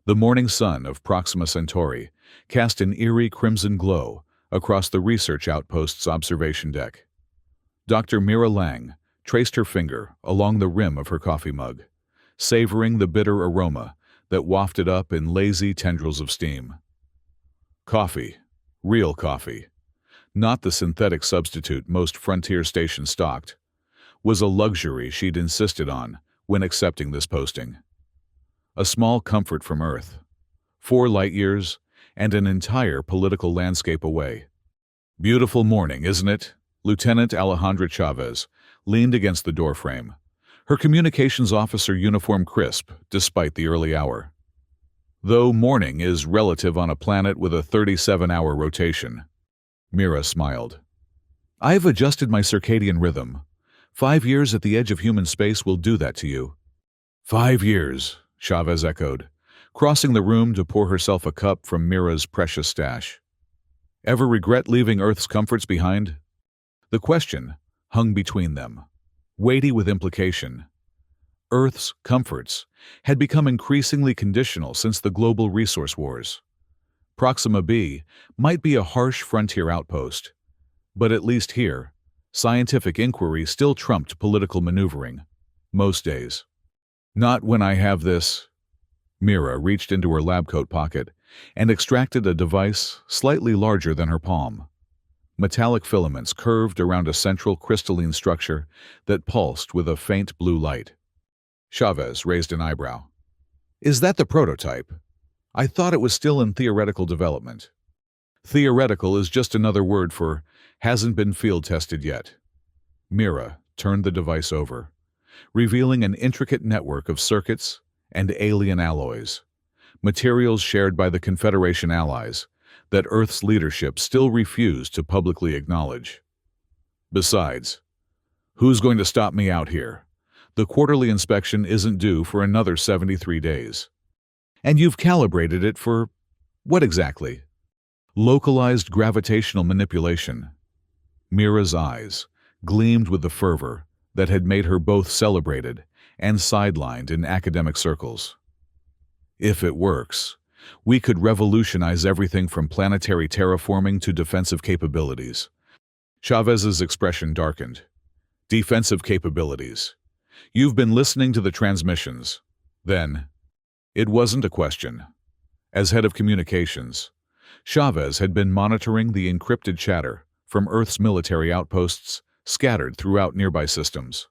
The morning sun of Proxima Centauri cast an eerie crimson glow across the research outpost's observation deck. Dr. Mira Lang traced her finger along the rim of her coffee mug, savoring the bitter aroma that wafted up in lazy tendrils of steam. Coffee, real coffee, not the synthetic substitute most frontier stations stocked, was a luxury she'd insisted on when accepting this posting. A small comfort from Earth, 4 light-years, and an entire political landscape away. "Beautiful morning, isn't it?" Lieutenant Alejandra Chavez leaned against the doorframe, her communications officer uniform crisp despite the early hour. Though morning is relative on a planet with a 37-hour rotation. Mira smiled. "I've adjusted my circadian rhythm. 5 years at the edge of human space will do that to you." 5 years, Chavez echoed, crossing the room to pour herself a cup from Mira's precious stash. "Ever regret leaving Earth's comforts behind?" The question hung between them, weighty with implication. Earth's comforts had become increasingly conditional since the global resource wars. Proxima B might be a harsh frontier outpost, but at least here, scientific inquiry still trumped political maneuvering, most days. "Not when I have this." Mira reached into her lab coat pocket and extracted a device slightly larger than her palm. Metallic filaments curved around a central crystalline structure that pulsed with a faint blue light. Chavez raised an eyebrow. "Is that the prototype? I thought it was still in theoretical development." "Theoretical is just another word for hasn't been field tested yet." Mira turned the device over, revealing an intricate network of circuits and alien alloys, materials shared by the Confederation allies that Earth's leadership still refused to publicly acknowledge. "Besides, who's going to stop me out here? The quarterly inspection isn't due for another 73 days. And you've calibrated it for what exactly?" "Localized gravitational manipulation." Mira's eyes gleamed with the fervor that had made her both celebrated and sidelined in academic circles. "If it works, we could revolutionize everything from planetary terraforming to defensive capabilities." Chavez's expression darkened. "Defensive capabilities. You've been listening to the transmissions. Then." It wasn't a question. As head of communications, Chavez had been monitoring the encrypted chatter from Earth's military outposts scattered throughout nearby systems.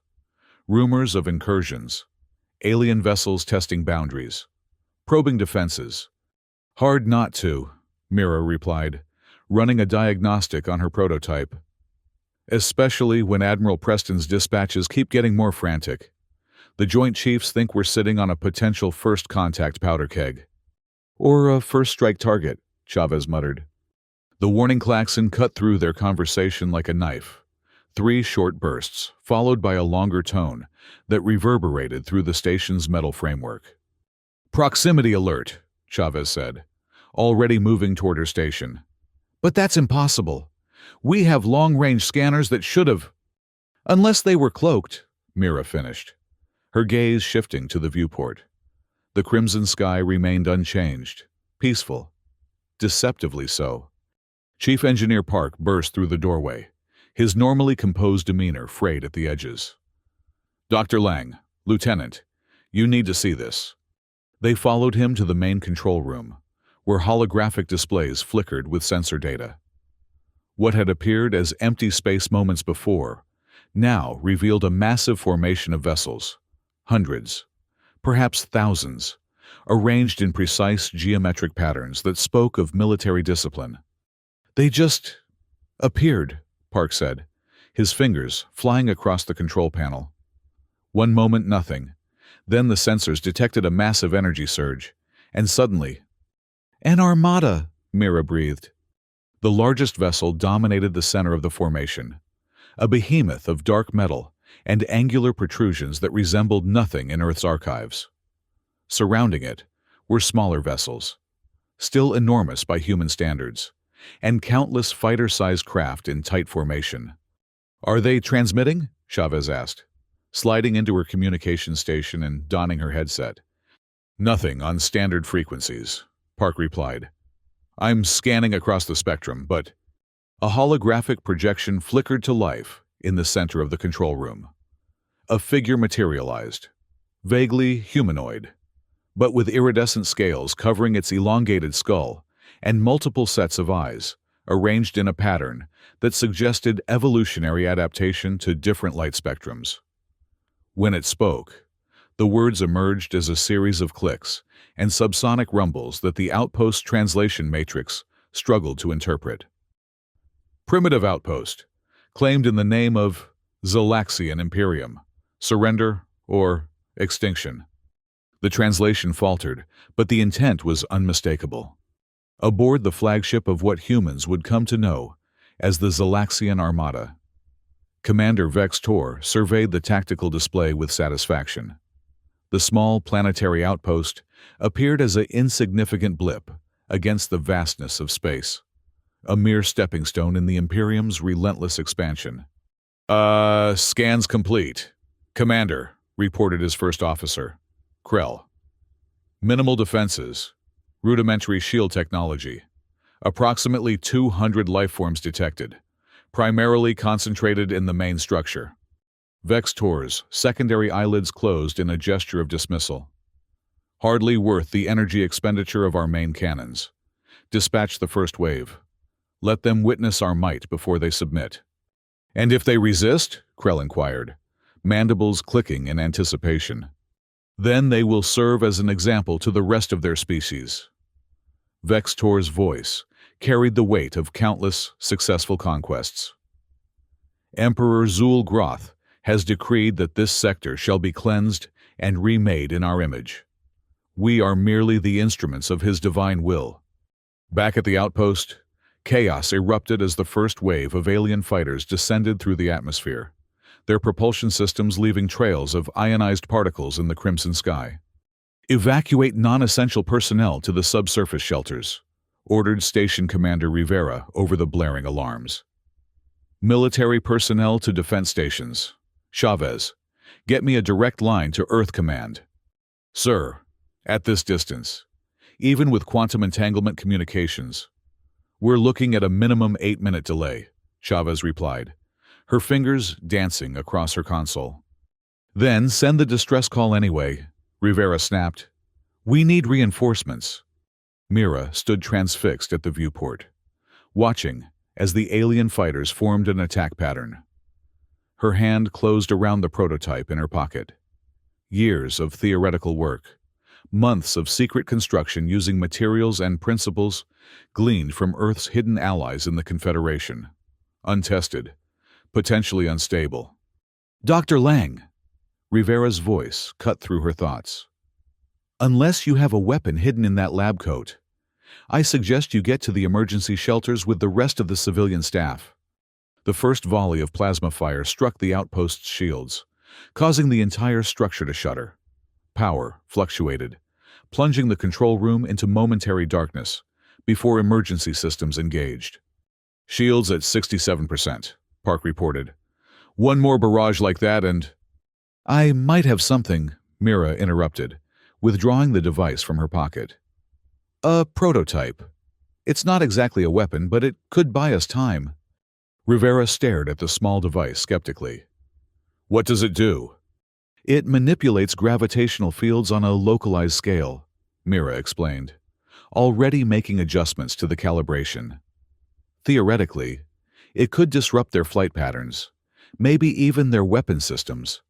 Rumors of incursions, alien vessels testing boundaries, probing defenses. "Hard not to," Mira replied, running a diagnostic on her prototype. "Especially when Admiral Preston's dispatches keep getting more frantic. The Joint Chiefs think we're sitting on a potential first contact powder keg." "Or a first strike target," Chavez muttered. The warning klaxon cut through their conversation like a knife. 3 short bursts, followed by a longer tone that reverberated through the station's metal framework. "Proximity alert," Chavez said, already moving toward her station. "But that's impossible. We have long-range scanners that should have—" "Unless they were cloaked," Mira finished, her gaze shifting to the viewport. The crimson sky remained unchanged, peaceful, deceptively so. Chief Engineer Park burst through the doorway, his normally composed demeanor frayed at the edges. "Dr. Lang, Lieutenant, you need to see this." They followed him to the main control room, where holographic displays flickered with sensor data. What had appeared as empty space moments before now revealed a massive formation of vessels, hundreds, perhaps thousands, arranged in precise geometric patterns that spoke of military discipline. "They just appeared," Park said, his fingers flying across the control panel. One moment nothing, then the sensors detected a massive energy surge, and suddenly, "An Armada," Mira breathed. The largest vessel dominated the center of the formation, a behemoth of dark metal and angular protrusions that resembled nothing in Earth's archives. Surrounding it were smaller vessels, still enormous by human standards, and countless fighter-sized craft in tight formation. "Are they transmitting?" Chavez asked, sliding into her communication station and donning her headset. Nothing on standard frequencies, Park replied. I'm scanning across the spectrum, but a holographic projection flickered to life in the center of the control room. A figure materialized, vaguely humanoid, but with iridescent scales covering its elongated skull and multiple sets of eyes, arranged in a pattern that suggested evolutionary adaptation to different light spectrums. When it spoke, the words emerged as a series of clicks and subsonic rumbles that the Outpost translation matrix struggled to interpret. Primitive Outpost, claimed in the name of Zalaxian Imperium, surrender or extinction. The translation faltered, but the intent was unmistakable. Aboard the flagship of what humans would come to know as the Zalaxian Armada, Commander Vex Tor surveyed the tactical display with satisfaction. The small planetary outpost appeared as an insignificant blip against the vastness of space, a mere stepping stone in the Imperium's relentless expansion. Scans complete. Commander, reported his first officer, Krell. Minimal defenses, rudimentary shield technology, approximately 200 lifeforms detected, primarily concentrated in the main structure. Vex Tor's secondary eyelids closed in a gesture of dismissal. Hardly worth the energy expenditure of our main cannons. Dispatch the first wave. Let them witness our might before they submit. And if they resist? Krell inquired, mandibles clicking in anticipation. Then they will serve as an example to the rest of their species. Vex Tor's voice carried the weight of countless successful conquests. Emperor Zul Groth has decreed that this sector shall be cleansed and remade in our image. We are merely the instruments of his divine will. Back at the outpost, chaos erupted as the first wave of alien fighters descended through the atmosphere, their propulsion systems leaving trails of ionized particles in the crimson sky. Evacuate non-essential personnel to the subsurface shelters, ordered Station Commander Rivera over the blaring alarms. Military personnel to defense stations. Chavez, get me a direct line to Earth Command. Sir, at this distance, even with quantum entanglement communications, we're looking at a minimum 8-minute delay, Chavez replied, her fingers dancing across her console. Then send the distress call anyway, Rivera snapped. We need reinforcements. Mira stood transfixed at the viewport, watching as the alien fighters formed an attack pattern. Her hand closed around the prototype in her pocket. Years of theoretical work, months of secret construction using materials and principles gleaned from Earth's hidden allies in the Confederation. Untested, potentially unstable. Dr. Lang, Rivera's voice cut through her thoughts. Unless you have a weapon hidden in that lab coat, I suggest you get to the emergency shelters with the rest of the civilian staff. The first volley of plasma fire struck the outpost's shields, causing the entire structure to shudder. Power fluctuated, plunging the control room into momentary darkness before emergency systems engaged. Shields at 67%, Park reported. One more barrage like that and... I might have something, Mira interrupted, withdrawing the device from her pocket. A prototype. It's not exactly a weapon, but it could buy us time. Rivera stared at the small device skeptically. What does it do? It manipulates gravitational fields on a localized scale, Mira explained, already making adjustments to the calibration. Theoretically, it could disrupt their flight patterns, maybe even their weapon systems.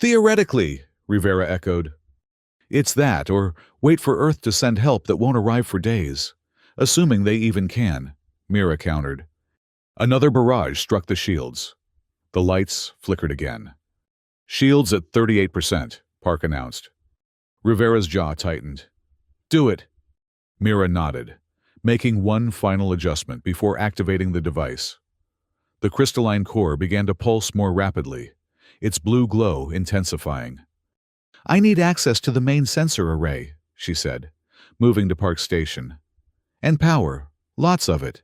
Theoretically, Rivera echoed. It's that, or wait for Earth to send help that won't arrive for days, assuming they even can, Mira countered. Another barrage struck the shields. The lights flickered again. Shields at 38%, Park announced. Rivera's jaw tightened. Do it. Mira nodded, making one final adjustment before activating the device. The crystalline core began to pulse more rapidly, its blue glow intensifying. I need access to the main sensor array, she said, moving to Park's station. And power, lots of it.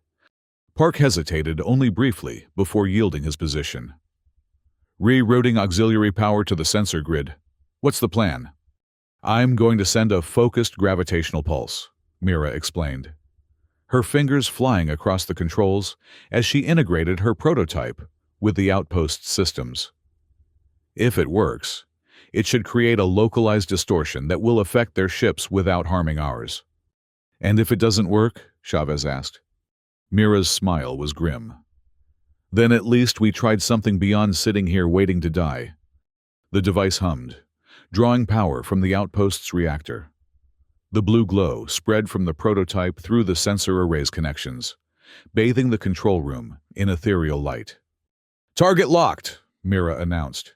Park hesitated only briefly before yielding his position. Rerouting auxiliary power to the sensor grid. What's the plan? I'm going to send a focused gravitational pulse, Mira explained, her fingers flying across the controls as she integrated her prototype with the Outpost systems. If it works, it should create a localized distortion that will affect their ships without harming ours. And if it doesn't work? Chavez asked. Mira's smile was grim. Then at least we tried something beyond sitting here waiting to die. The device hummed, drawing power from the Outpost's reactor. The blue glow spread from the prototype through the sensor array's connections, bathing the control room in ethereal light. Target locked, Mira announced.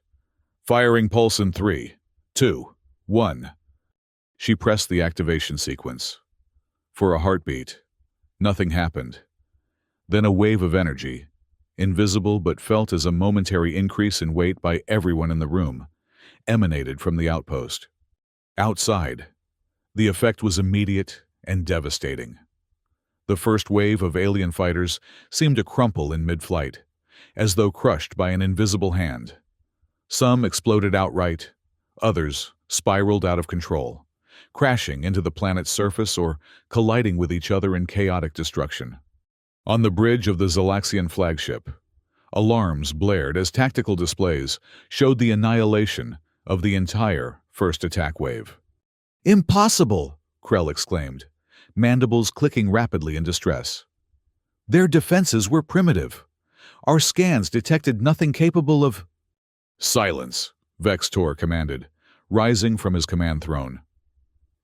Firing pulse in 3, 2, 1. She pressed the activation sequence. For a heartbeat, nothing happened. Then a wave of energy, invisible but felt as a momentary increase in weight by everyone in the room, emanated from the outpost. Outside, the effect was immediate and devastating. The first wave of alien fighters seemed to crumple in mid-flight, as though crushed by an invisible hand. Some exploded outright, others spiraled out of control, crashing into the planet's surface or colliding with each other in chaotic destruction. On the bridge of the Zalaxian flagship, alarms blared as tactical displays showed the annihilation of the entire first attack wave. "Impossible!" Krell exclaimed, mandibles clicking rapidly in distress. "Their defenses were primitive. Our scans detected nothing capable of—" "Silence," Vex Tor commanded, rising from his command throne.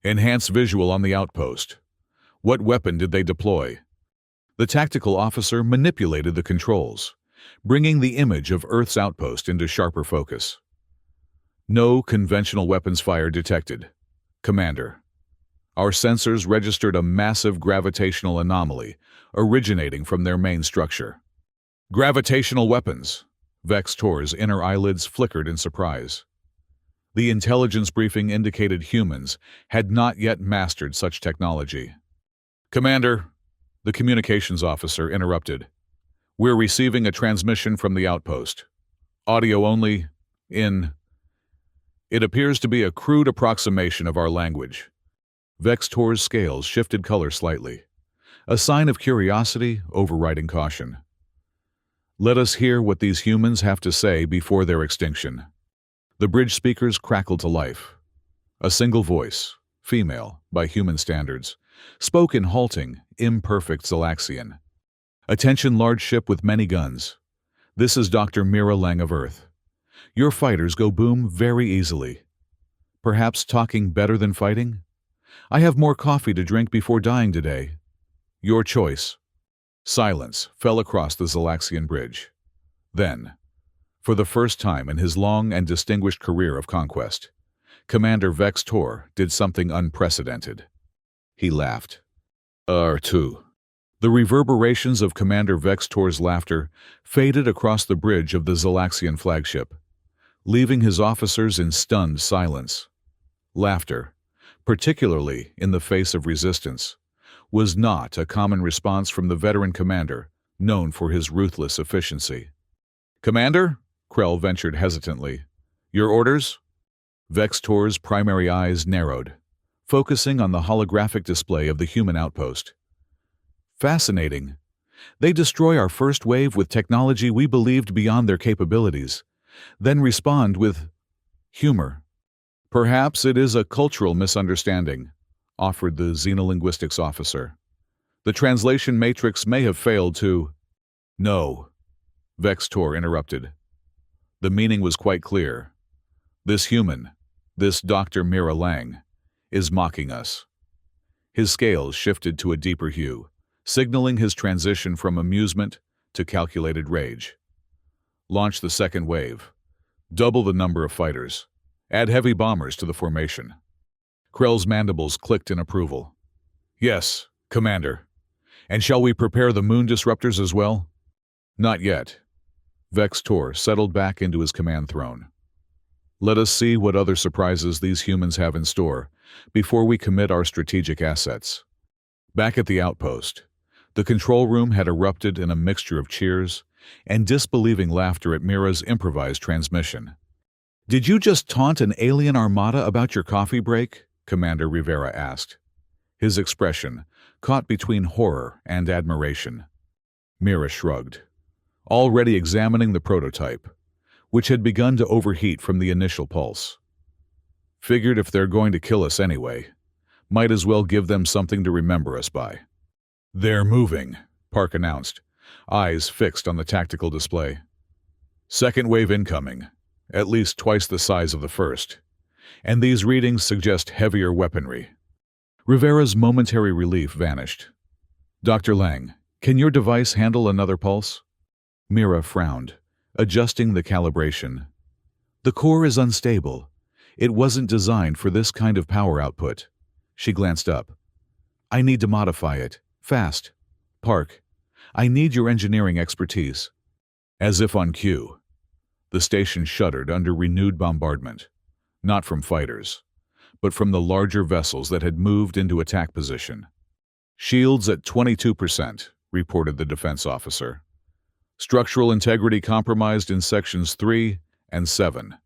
"Enhance visual on the outpost. What weapon did they deploy?" The tactical officer manipulated the controls, bringing the image of Earth's outpost into sharper focus. "No conventional weapons fire detected, Commander. Our sensors registered a massive gravitational anomaly originating from their main structure." "Gravitational weapons!" Vex Tor's inner eyelids flickered in surprise. The intelligence briefing indicated humans had not yet mastered such technology. "Commander," the communications officer interrupted, "we're receiving a transmission from the outpost. Audio only, in... It appears to be a crude approximation of our language." Vex Tor's scales shifted color slightly, a sign of curiosity overriding caution. "Let us hear what these humans have to say before their extinction." The bridge speakers crackled to life. A single voice, female by human standards, spoke in halting, imperfect Zalaxian. "Attention, large ship with many guns. This is Dr. Mira Lang of Earth. Your fighters go boom very easily. Perhaps talking better than fighting? I have more coffee to drink before dying today. Your choice." Silence fell across the Zalaxian bridge. Then, for the first time in his long and distinguished career of conquest, Commander Vex Tor did something unprecedented. He laughed. R2. The reverberations of Commander Vex Tor's laughter faded across the bridge of the Zalaxian flagship, leaving his officers in stunned silence. Laughter, particularly in the face of resistance, was not a common response from the veteran commander, known for his ruthless efficiency. "Commander?" Krell ventured hesitantly. "Your orders?" Vex Tor's primary eyes narrowed, focusing on the holographic display of the human outpost. "Fascinating. They destroy our first wave with technology we believed beyond their capabilities, then respond with humor. Perhaps it is a cultural misunderstanding," offered the xenolinguistics officer. "The translation matrix may have failed to—" "No," Vex Tor interrupted. "The meaning was quite clear. This human, this Dr. Mira Lang, is mocking us." His scales shifted to a deeper hue, signaling his transition from amusement to calculated rage. "Launch the second wave. Double the number of fighters. Add heavy bombers to the formation." Krell's mandibles clicked in approval. "Yes, Commander. And shall we prepare the moon disruptors as well?" "Not yet." Vex Tor settled back into his command throne. "Let us see what other surprises these humans have in store before we commit our strategic assets." Back at the outpost, the control room had erupted in a mixture of cheers and disbelieving laughter at Mira's improvised transmission. Did you just taunt an alien armada about your coffee break? Commander Rivera asked, his expression caught between horror and admiration. Mira shrugged, already examining the prototype, which had begun to overheat from the initial pulse. Figured if they're going to kill us anyway, might as well give them something to remember us by. They're moving, Park announced, eyes fixed on the tactical display. Second wave incoming, at least twice the size of the first, and these readings suggest heavier weaponry. Rivera's momentary relief vanished. Dr. Lang, can your device handle another pulse? Mira frowned, adjusting the calibration. The core is unstable. It wasn't designed for this kind of power output. She glanced up. I need to modify it. Fast. Park, I need your engineering expertise. As if on cue, the station shuddered under renewed bombardment, not from fighters, but from the larger vessels that had moved into attack position. Shields at 22%, reported the defense officer. Structural integrity compromised in sections 3 and 7.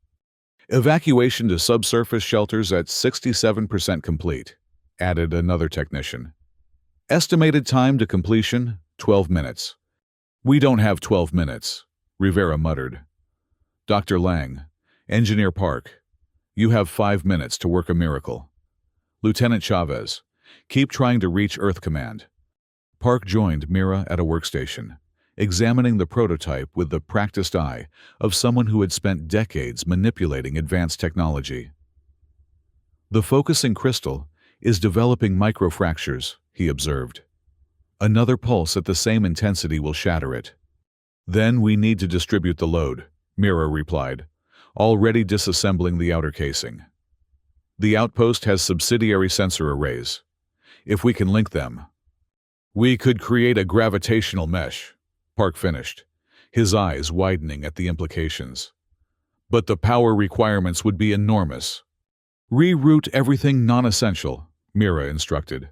Evacuation to subsurface shelters at 67% complete, added another technician. Estimated time to completion, 12 minutes. We don't have 12 minutes, Rivera muttered. Dr. Lang, Engineer Park, you have 5 minutes to work a miracle. Lieutenant Chavez, keep trying to reach Earth Command. Park joined Mira at a workstation, examining the prototype with the practiced eye of someone who had spent decades manipulating advanced technology. The focusing crystal is developing microfractures, he observed. Another pulse at the same intensity will shatter it. Then we need to distribute the load, Mira replied, already disassembling the outer casing. The outpost has subsidiary sensor arrays. If we can link them, we could create a gravitational mesh, Park finished, his eyes widening at the implications. But the power requirements would be enormous. Reroute everything non-essential, Mira instructed.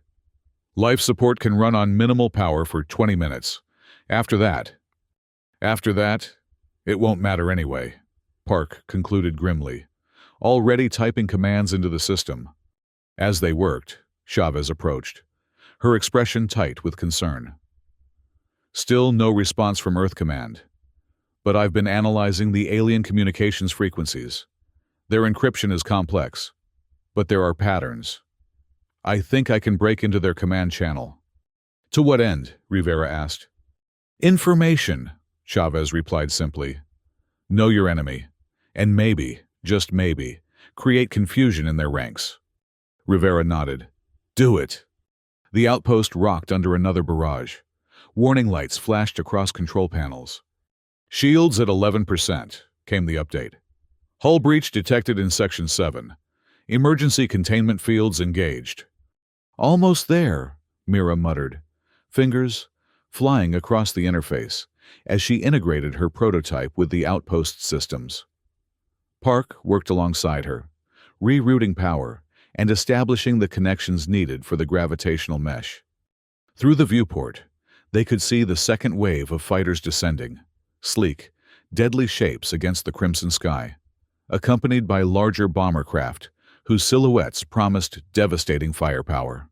Life support can run on minimal power for 20 minutes. After that, it won't matter anyway, Park concluded grimly, already typing commands into the system. As they worked, Chavez approached, her expression tight with concern. Still no response from Earth Command. But I've been analyzing the alien communications frequencies. Their encryption is complex, but there are patterns. I think I can break into their command channel. To what end? Rivera asked. Information, Chavez replied simply. Know your enemy, and maybe, just maybe, create confusion in their ranks. Rivera nodded. Do it. The outpost rocked under another barrage. Warning lights flashed across control panels. Shields at 11%, came the update. Hull breach detected in Section 7. Emergency containment fields engaged. Almost there, Mira muttered, fingers flying across the interface as she integrated her prototype with the outpost systems. Park worked alongside her, rerouting power and establishing the connections needed for the gravitational mesh. Through the viewport, they could see the second wave of fighters descending, sleek, deadly shapes against the crimson sky, accompanied by larger bomber craft whose silhouettes promised devastating firepower.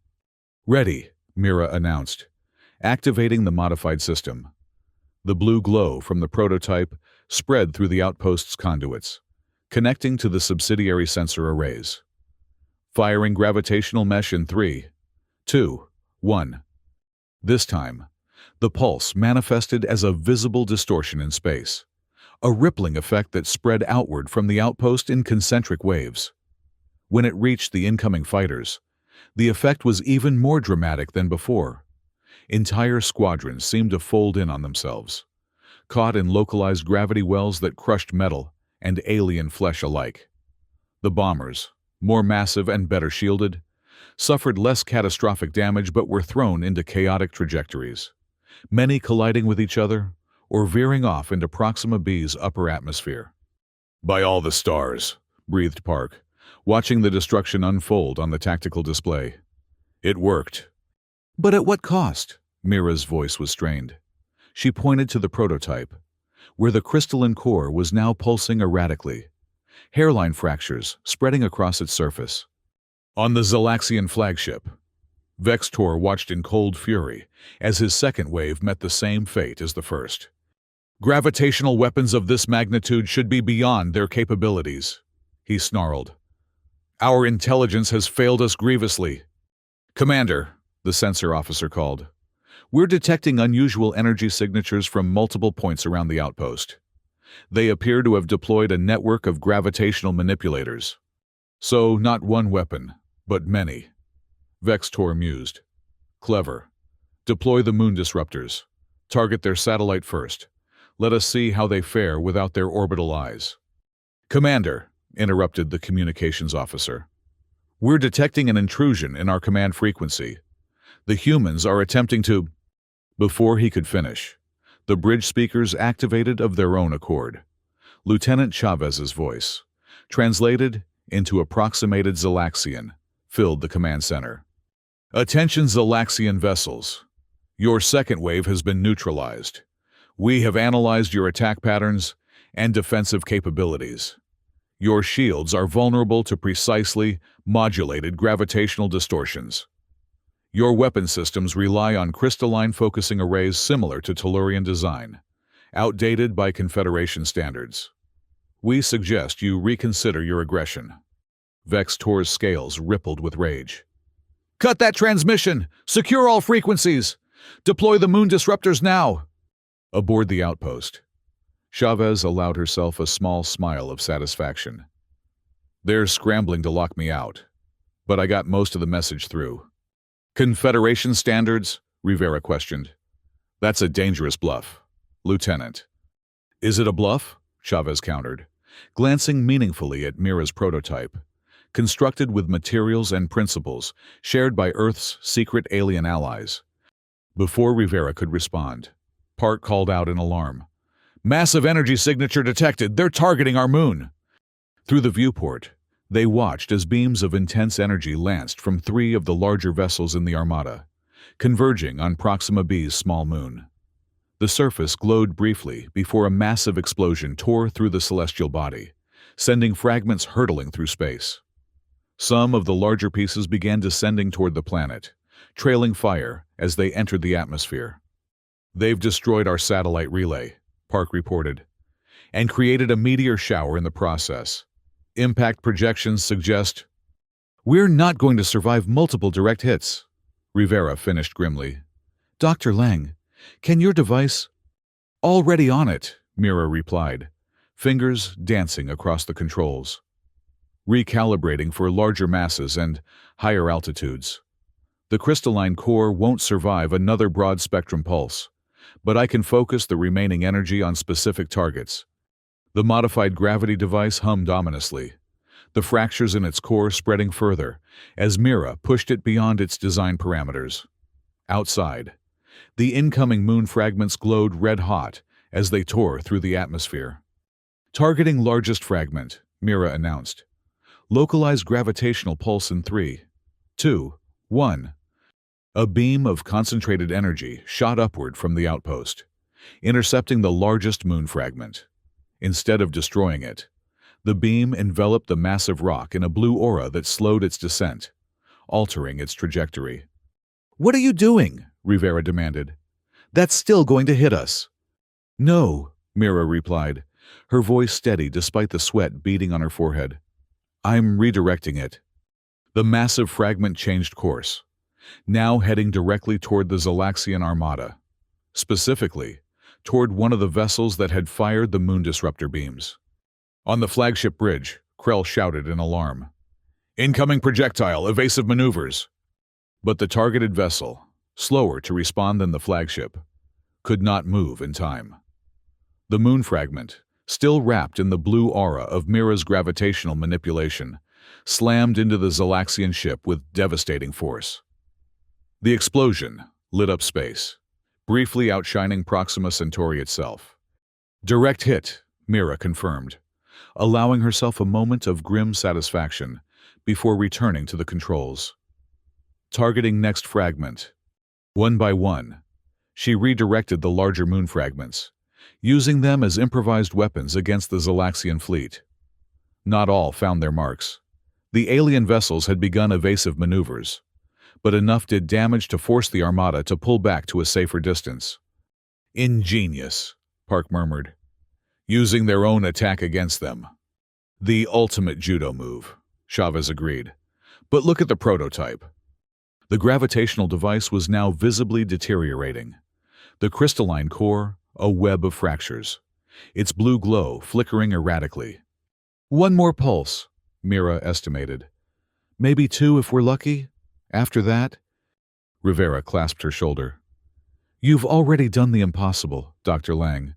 Ready, Mira announced, activating the modified system. The blue glow from the prototype spread through the outpost's conduits, connecting to the subsidiary sensor arrays. Firing gravitational mesh in 3, 2, 1. This time, the pulse manifested as a visible distortion in space, a rippling effect that spread outward from the outpost in concentric waves. When it reached the incoming fighters, the effect was even more dramatic than before. Entire squadrons seemed to fold in on themselves, caught in localized gravity wells that crushed metal and alien flesh alike. The bombers, more massive and better shielded, suffered less catastrophic damage but were thrown into chaotic trajectories, many colliding with each other or veering off into Proxima B's upper atmosphere. By all the stars, breathed Park, watching the destruction unfold on the tactical display. It worked. But at what cost? Mira's voice was strained. She pointed to the prototype, where the crystalline core was now pulsing erratically, hairline fractures spreading across its surface. On the Zalaxian flagship, Vextor watched in cold fury as his second wave met the same fate as the first. Gravitational weapons of this magnitude should be beyond their capabilities, he snarled. Our intelligence has failed us grievously. Commander, the sensor officer called. We're detecting unusual energy signatures from multiple points around the outpost. They appear to have deployed a network of gravitational manipulators. So, not one weapon, but many. Vextor mused. Clever. Deploy the moon disruptors. Target their satellite first. Let us see how they fare without their orbital eyes. Commander, interrupted the communications officer. We're detecting an intrusion in our command frequency. The humans are attempting to... Before he could finish, the bridge speakers activated of their own accord. Lieutenant Chavez's voice, translated into approximated Zalaxian, filled the command center. Attention Zalaxian vessels. Your second wave has been neutralized. We have analyzed your attack patterns and defensive capabilities. Your shields are vulnerable to precisely modulated gravitational distortions. Your weapon systems rely on crystalline focusing arrays similar to Tellurian design, outdated by Confederation standards. We suggest you reconsider your aggression. Vextor's scales rippled with rage. Cut that transmission! Secure all frequencies! Deploy the moon disruptors now! Aboard the outpost, Chavez allowed herself a small smile of satisfaction. They're scrambling to lock me out, but I got most of the message through. Confederation standards? Rivera questioned. That's a dangerous bluff, Lieutenant. Is it a bluff? Chavez countered, glancing meaningfully at Mira's prototype, constructed with materials and principles shared by Earth's secret alien allies. Before Rivera could respond, Park called out in alarm. Massive energy signature detected. They're targeting our moon. Through the viewport, they watched as beams of intense energy lanced from 3 of the larger vessels in the Armada, converging on Proxima B's small moon. The surface glowed briefly before a massive explosion tore through the celestial body, sending fragments hurtling through space. Some of the larger pieces began descending toward the planet, trailing fire as they entered the atmosphere. They've destroyed our satellite relay, Park reported, and created a meteor shower in the process. Impact projections suggest we're not going to survive multiple direct hits, Rivera finished grimly. Dr. Lang, can your device... Already on it, Mira replied, fingers dancing across the controls. Recalibrating for larger masses and higher altitudes. The crystalline core won't survive another broad-spectrum pulse, but I can focus the remaining energy on specific targets. The modified gravity device hummed ominously, the fractures in its core spreading further as Mira pushed it beyond its design parameters. Outside, the incoming moon fragments glowed red-hot as they tore through the atmosphere. Targeting largest fragment, Mira announced. Localized gravitational pulse in 3, 2, 1. A beam of concentrated energy shot upward from the outpost, intercepting the largest moon fragment. Instead of destroying it, the beam enveloped the massive rock in a blue aura that slowed its descent, altering its trajectory. What are you doing? Rivera demanded. That's still going to hit us. No, Mira replied, her voice steady despite the sweat beading on her forehead. I'm redirecting it. The massive fragment changed course, now heading directly toward the Zalaxian Armada, specifically toward one of the vessels that had fired the moon disruptor beams. On the flagship bridge, Krell shouted in alarm. Incoming projectile, evasive maneuvers. But the targeted vessel, slower to respond than the flagship, could not move in time. The moon fragment, still wrapped in the blue aura of Mira's gravitational manipulation, slammed into the Zalaxian ship with devastating force. The explosion lit up space, briefly outshining Proxima Centauri itself. Direct hit, Mira confirmed, allowing herself a moment of grim satisfaction before returning to the controls. Targeting next fragment. One by one, she redirected the larger moon fragments, using them as improvised weapons against the Zalaxian fleet. Not all found their marks. The alien vessels had begun evasive maneuvers, but enough did damage to force the Armada to pull back to a safer distance. Ingenious, Park murmured. Using their own attack against them. The ultimate judo move, Chavez agreed. But look at the prototype. The gravitational device was now visibly deteriorating. The crystalline core, a web of fractures. Its blue glow flickering erratically. One more pulse, Mira estimated. Maybe two if we're lucky. After that? Rivera clasped her shoulder. You've already done the impossible, Dr. Lang.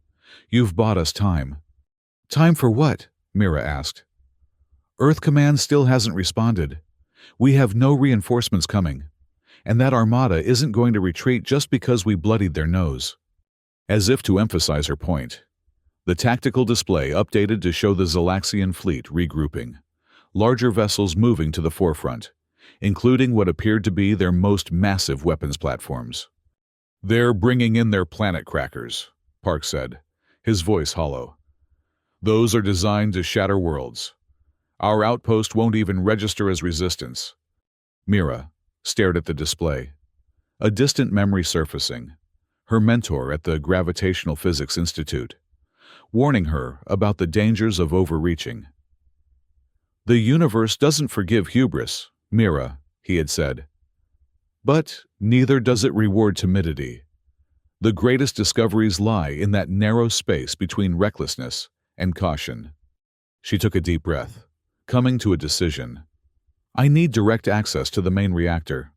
You've bought us time. Time for what? Mira asked. Earth Command still hasn't responded. We have no reinforcements coming. And that Armada isn't going to retreat just because we bloodied their nose. As if to emphasize her point, the tactical display updated to show the Zalaxian fleet regrouping, larger vessels moving to the forefront, including what appeared to be their most massive weapons platforms. They're bringing in their planet crackers, Park said, his voice hollow. Those are designed to shatter worlds. Our outpost won't even register as resistance. Mira stared at the display, a distant memory surfacing, her mentor at the Gravitational Physics Institute, warning her about the dangers of overreaching. The universe doesn't forgive hubris, Mira, he had said. But neither does it reward timidity. The greatest discoveries lie in that narrow space between recklessness and caution. She took a deep breath, coming to a decision. I need direct access to the main reactor.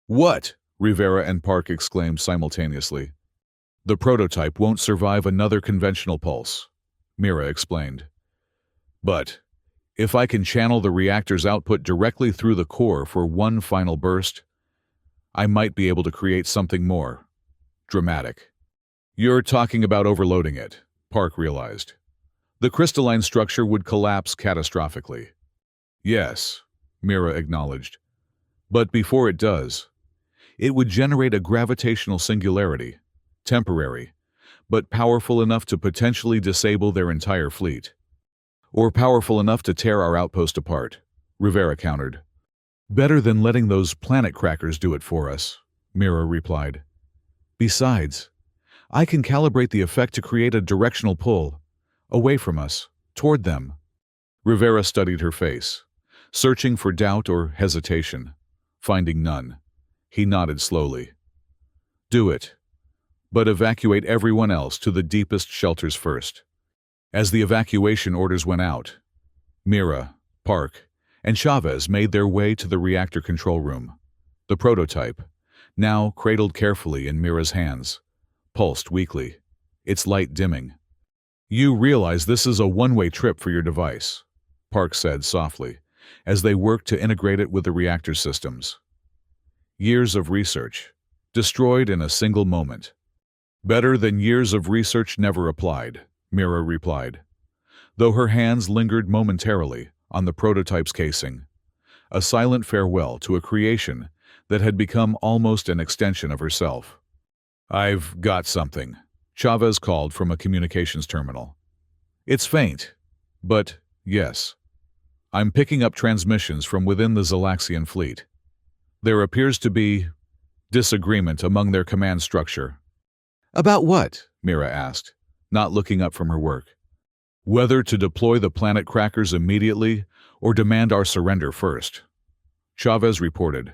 What? Rivera and Park exclaimed simultaneously. The prototype won't survive another conventional pulse, Mira explained. But if I can channel the reactor's output directly through the core for one final burst, I might be able to create something more dramatic. You're talking about overloading it, Park realized. The crystalline structure would collapse catastrophically. Yes, Mira acknowledged. But before it does, it would generate a gravitational singularity, temporary, but powerful enough to potentially disable their entire fleet. Or powerful enough to tear our outpost apart, Rivera countered. Better than letting those planet crackers do it for us, Mira replied. Besides, I can calibrate the effect to create a directional pull, away from us, toward them. Rivera studied her face, searching for doubt or hesitation. Finding none, he nodded slowly. Do it, but evacuate everyone else to the deepest shelters first. As the evacuation orders went out, Mira, Park, and Chavez made their way to the reactor control room. The prototype, now cradled carefully in Mira's hands, pulsed weakly, its light dimming. You realize this is a one-way trip for your device, Park said softly, as they worked to integrate it with the reactor systems. Years of research, destroyed in a single moment. Better than years of research never applied, Mira replied, though her hands lingered momentarily on the prototype's casing, a silent farewell to a creation that had become almost an extension of herself. I've got something, Chavez called from a communications terminal. It's faint, but yes. I'm picking up transmissions from within the Zalaxian fleet. There appears to be disagreement among their command structure. About what? Mira asked, not looking up from her work. Whether to deploy the planet crackers immediately or demand our surrender first. Chavez reported.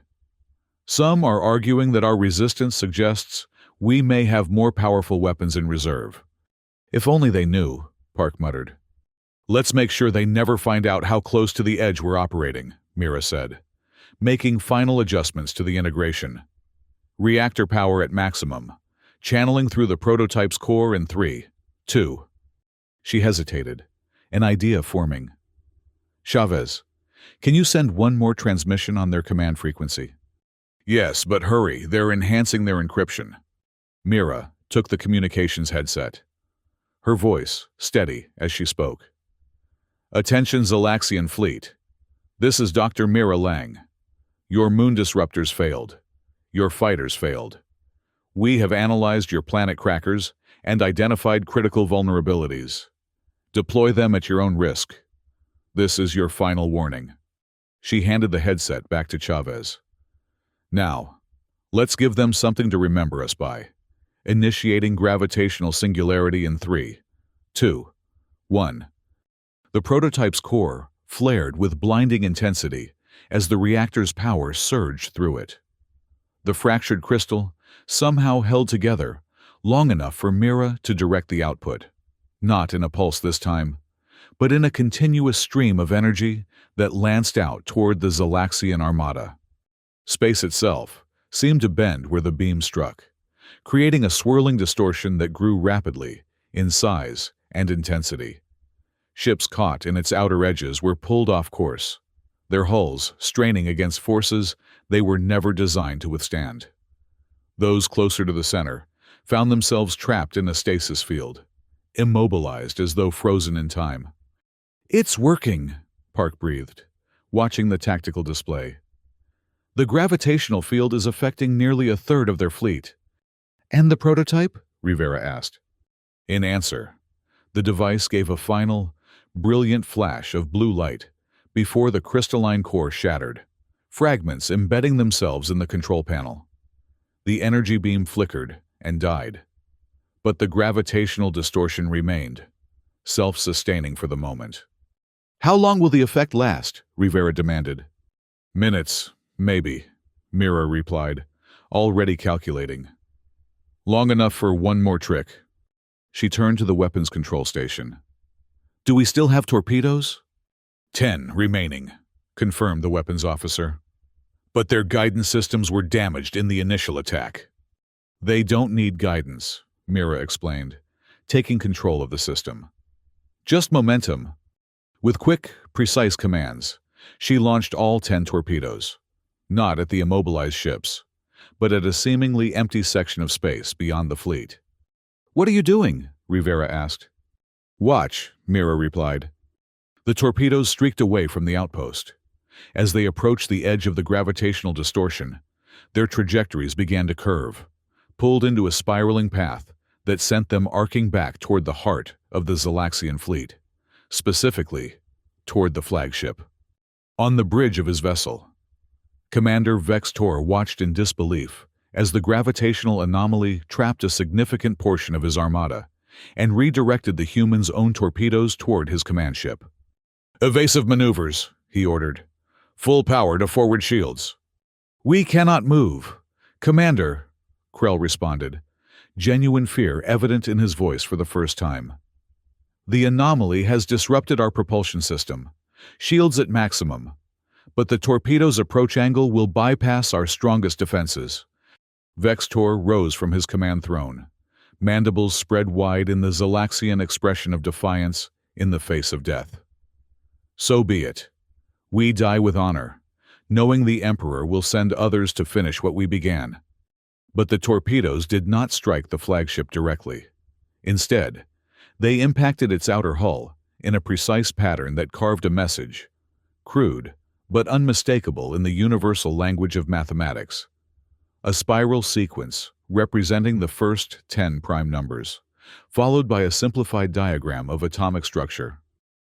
Some are arguing that our resistance suggests we may have more powerful weapons in reserve. If only they knew, Park muttered. Let's make sure they never find out how close to the edge we're operating, Mira said, making final adjustments to the integration. Reactor power at maximum, channeling through the prototype's core in 3, 2. She hesitated, an idea forming. Chavez, can you send one more transmission on their command frequency? Yes, but hurry, they're enhancing their encryption. Mira took the communications headset, her voice steady as she spoke. Attention Zalaxian fleet. This is Dr. Mira Lang. Your moon disruptors failed. Your fighters failed. We have analyzed your planet crackers and identified critical vulnerabilities. Deploy them at your own risk. This is your final warning. She handed the headset back to Chavez. Now, let's give them something to remember us by. Initiating gravitational singularity in 3, 2, 1. The prototype's core flared with blinding intensity as the reactor's power surged through it. The fractured crystal somehow held together long enough for Mira to direct the output, not in a pulse this time, but in a continuous stream of energy that lanced out toward the Zalaxian Armada. Space itself seemed to bend where the beam struck, creating a swirling distortion that grew rapidly in size and intensity. Ships caught in its outer edges were pulled off course, their hulls straining against forces they were never designed to withstand. Those closer to the center found themselves trapped in a stasis field, immobilized as though frozen in time. "It's working," Park breathed, watching the tactical display. "The gravitational field is affecting nearly a third of their fleet." "And the prototype?" Rivera asked. In answer, the device gave a final, brilliant flash of blue light before the crystalline core shattered, fragments embedding themselves in the control panel. The energy beam flickered and died, but the gravitational distortion remained, self-sustaining for the moment. "How long will the effect last?" Rivera demanded. "Minutes, maybe," Mira replied, already calculating. "Long enough for one more trick." She turned to the weapons control station. "Do we still have torpedoes?" 10 remaining, confirmed the weapons officer. "But their guidance systems were damaged in the initial attack." "They don't need guidance," Mira explained, taking control of the system. "Just momentum." With quick, precise commands, she launched all 10 torpedoes, not at the immobilized ships, but at a seemingly empty section of space beyond the fleet. "What are you doing?" Rivera asked. "Watch," Mira replied. The torpedoes streaked away from the outpost. As they approached the edge of the gravitational distortion, their trajectories began to curve, pulled into a spiraling path that sent them arcing back toward the heart of the Zalaxian fleet, specifically toward the flagship. On the bridge of his vessel, Commander Vex Tor watched in disbelief as the gravitational anomaly trapped a significant portion of his armada and redirected the human's own torpedoes toward his command ship. "Evasive maneuvers," he ordered. "Full power to forward shields." "We cannot move." "Commander," Krell responded, genuine fear evident in his voice for the first time. "The anomaly has disrupted our propulsion system. Shields at maximum. But the torpedo's approach angle will bypass our strongest defenses." Vex Tor rose from his command throne, mandibles spread wide in the Zalaxian expression of defiance in the face of death. "So be it. We die with honor, knowing the Emperor will send others to finish what we began." But the torpedoes did not strike the flagship directly. Instead, they impacted its outer hull in a precise pattern that carved a message, crude but unmistakable in the universal language of mathematics. A spiral sequence representing the first 10 prime numbers, followed by a simplified diagram of atomic structure.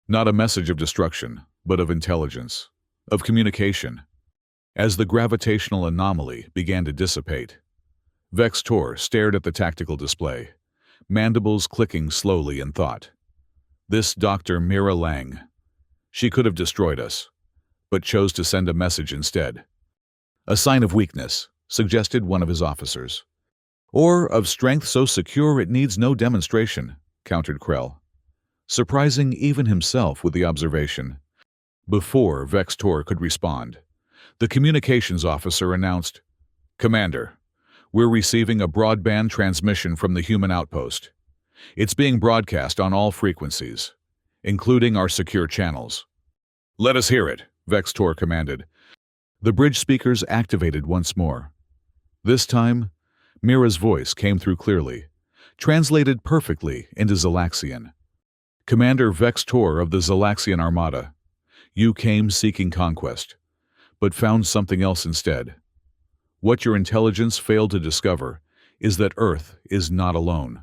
Not a message of destruction, but of intelligence, of communication. As the gravitational anomaly began to dissipate, Vex Tor stared at the tactical display, mandibles clicking slowly in thought. This Dr. Mira Lang. She could have destroyed us, but chose to send a message instead. "A sign of weakness," suggested one of his officers. "Or of strength so secure it needs no demonstration," countered Krell, surprising even himself with the observation. Before Vex Tor could respond, the communications officer announced, "Commander, we're receiving a broadband transmission from the human outpost. It's being broadcast on all frequencies, including our secure channels." "Let us hear it," Vex Tor commanded. The bridge speakers activated once more. This time, Mira's voice came through clearly, translated perfectly into Zalaxian. "Commander Vex Tor of the Zalaxian Armada, you came seeking conquest, but found something else instead. What your intelligence failed to discover is that Earth is not alone.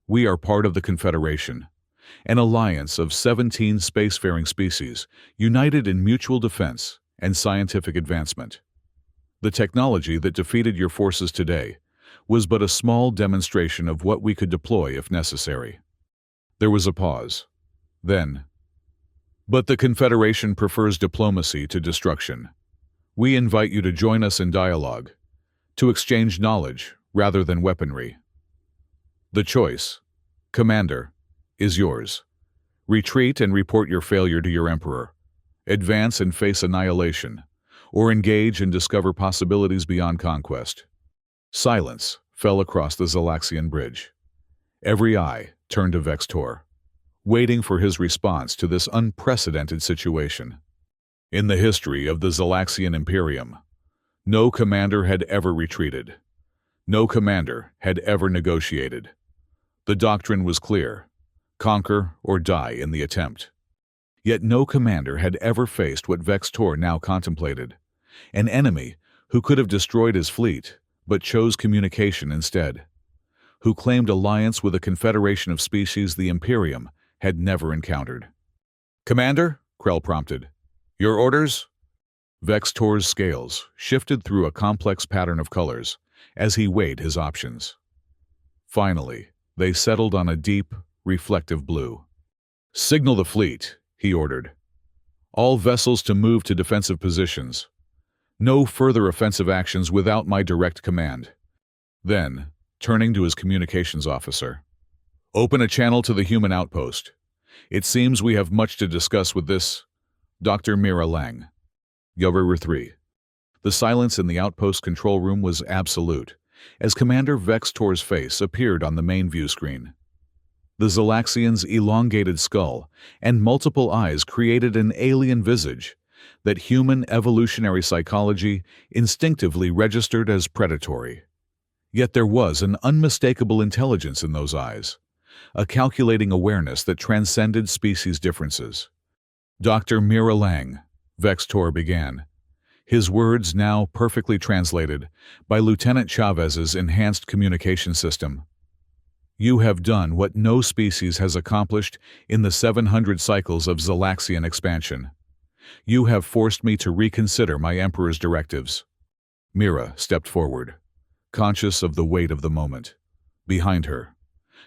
We are part of the Confederation, an alliance of 17 spacefaring species united in mutual defense and scientific advancement. The technology that defeated your forces today was but a small demonstration of what we could deploy if necessary. There was a pause. Then, but the Confederation prefers diplomacy to destruction. We invite you to join us in dialogue, to exchange knowledge rather than weaponry. The choice, Commander, is yours. Retreat and report your failure to your Emperor. Advance and face annihilation, or engage and discover possibilities beyond conquest. Silence fell across the Zalaxian bridge. Every eye turned to Vextor, waiting for his response to this unprecedented situation. In the history of the Zalaxian Imperium, no commander had ever retreated. No commander had ever negotiated. The doctrine was clear: conquer or die in the attempt. Yet no commander had ever faced what Vextor now contemplated: an enemy who could have destroyed his fleet, but chose communication instead, who claimed alliance with a confederation of species the Imperium had never encountered. "Commander?" Krell prompted. "Your orders?" Vextor's scales shifted through a complex pattern of colors as he weighed his options. Finally, they settled on a deep, reflective blue. "Signal the fleet," he ordered. "All vessels to move to defensive positions. No further offensive actions without my direct command." Then, turning to his communications officer, "Open a channel to the human outpost. It seems we have much to discuss with this Dr. Mira Lang." Yoverer 3. The silence in the outpost control room was absolute, as Commander Vextor's face appeared on the main view screen. The Zalaxian's elongated skull and multiple eyes created an alien visage that human evolutionary psychology instinctively registered as predatory. Yet there was an unmistakable intelligence in those eyes, a calculating awareness that transcended species differences. "Dr. Mira Lang," Vextor began, his words now perfectly translated by Lieutenant Chavez's enhanced communication system. "You have done what no species has accomplished in the 700 cycles of Zalaxian expansion. You have forced me to reconsider my Emperor's directives." Mira stepped forward, conscious of the weight of the moment. Behind her,